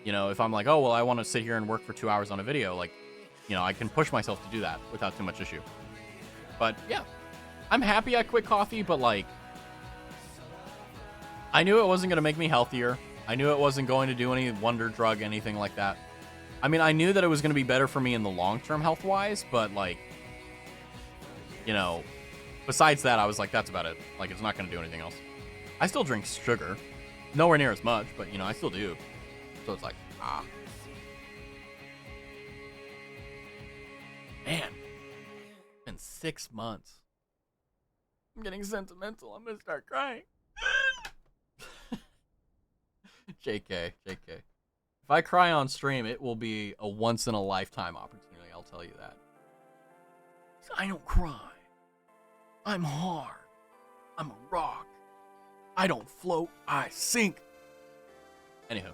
you know, if I'm like, oh, well, I want to sit here and work for 2 hours on a video, like, you know, I can push myself to do that without too much issue. But, yeah, I'm happy I quit coffee, but, like, I knew it wasn't going to make me healthier. I knew it wasn't going to do any wonder drug, anything like that. I mean, I knew that it was going to be better for me in the long term health-wise, but, like, you know, besides that, I was like, that's about it. Like, it's not going to do anything else. I still drink sugar. Nowhere near as much, but, you know, I still do. So it's like, Man. It's been 6 months. I'm getting sentimental. I'm going to start crying. JK. If I cry on stream, it will be a once-in-a-lifetime opportunity, I'll tell you that. I don't cry. I'm hard. I'm a rock. I don't float, I sink. Anywho.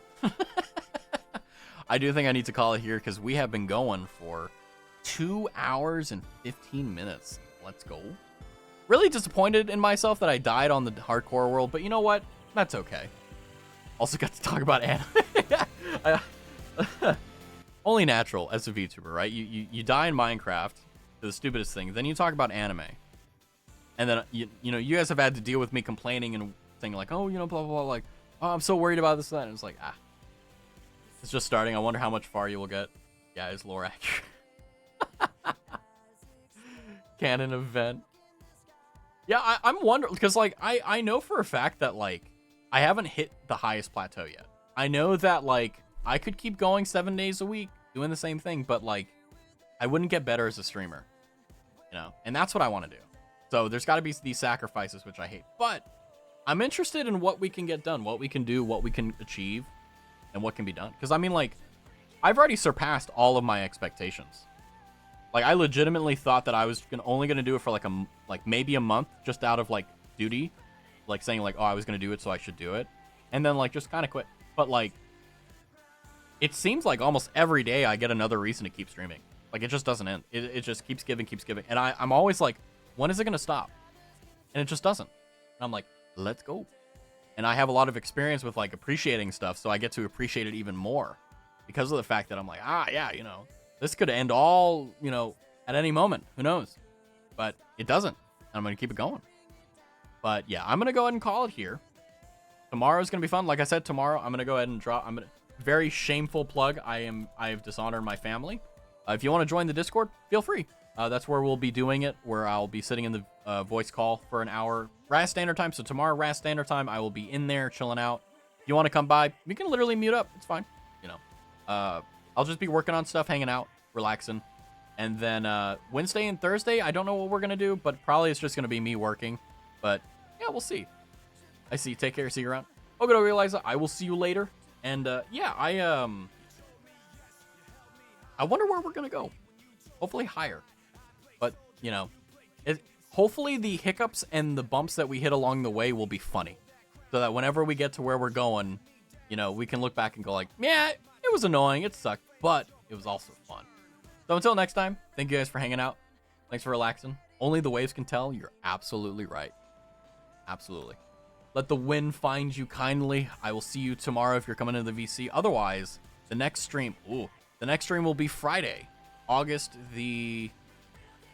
I do think I need to call it here because we have been going for 2 hours and 15 minutes. Let's go. Really disappointed in myself that I died on the hardcore world, but you know what? That's okay. Also got to talk about anime. Only natural as a VTuber, right? You die in Minecraft, the stupidest thing. Then you talk about anime. And then, you know, you guys have had to deal with me complaining and saying like, oh, you know, blah, blah, blah. Like, oh, I'm so worried about this and that. And it's like, it's just starting. I wonder how much far you will get. Yeah, it's lore accurate. Canon event. Yeah, I'm wondering, because, like, I know for a fact that, like, I haven't hit the highest plateau yet. I know that, like, I could keep going 7 days a week doing the same thing, but, like, I wouldn't get better as a streamer, you know? And that's what I want to do. So there's got to be these sacrifices, which I hate. But I'm interested in what we can get done, what we can do, what we can achieve, and what can be done. Because, I mean, like, I've already surpassed all of my expectations. Like, I legitimately thought that I was only going to do it for, like, maybe a month, just out of, like, duty. Like, saying, like, oh, I was going to do it, so I should do it. And then, like, just kind of quit. But, like, it seems like almost every day I get another reason to keep streaming. Like, it just doesn't end. It just keeps giving. And I'm always like, when is it going to stop? And it just doesn't. And I'm like, let's go. And I have a lot of experience with, like, appreciating stuff, so I get to appreciate it even more. Because of the fact that I'm like, yeah, you know, this could end all, you know, at any moment. Who knows? But it doesn't. And I'm going to keep it going. But, yeah, I'm going to go ahead and call it here. Tomorrow's going to be fun. Like I said, tomorrow I'm going to go ahead and drop... Very shameful plug. I have dishonored my family. If you want to join the Discord, feel free. That's where we'll be doing it, where I'll be sitting in the voice call for an hour. RAS Standard Time. So tomorrow, RAS Standard Time, I will be in there chilling out. If you want to come by, you can literally mute up. It's fine. You know, I'll just be working on stuff, hanging out, relaxing. And then Wednesday and Thursday, I don't know what we're going to do, but probably it's just going to be me working. But yeah, we'll see. I see. Take care. See you around. Okay, Eliza. I will see you later. And yeah, I wonder where we're going to go. Hopefully higher. But, you know, hopefully the hiccups and the bumps that we hit along the way will be funny. So that whenever we get to where we're going, you know, we can look back and go like, yeah, it was annoying, it sucked, but it was also fun. So until next time, thank you guys for hanging out. Thanks for relaxing. Only the waves can tell. You're absolutely right. Absolutely. Let the wind find you kindly. I will see you tomorrow if you're coming into the VC. Otherwise, the next stream will be Friday, August the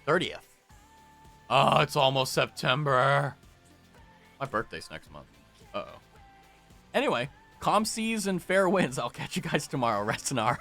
30th. Oh, it's almost September. My birthday's next month. Uh-oh. Anyway, calm seas and fair winds. I'll catch you guys tomorrow. Rest an hour.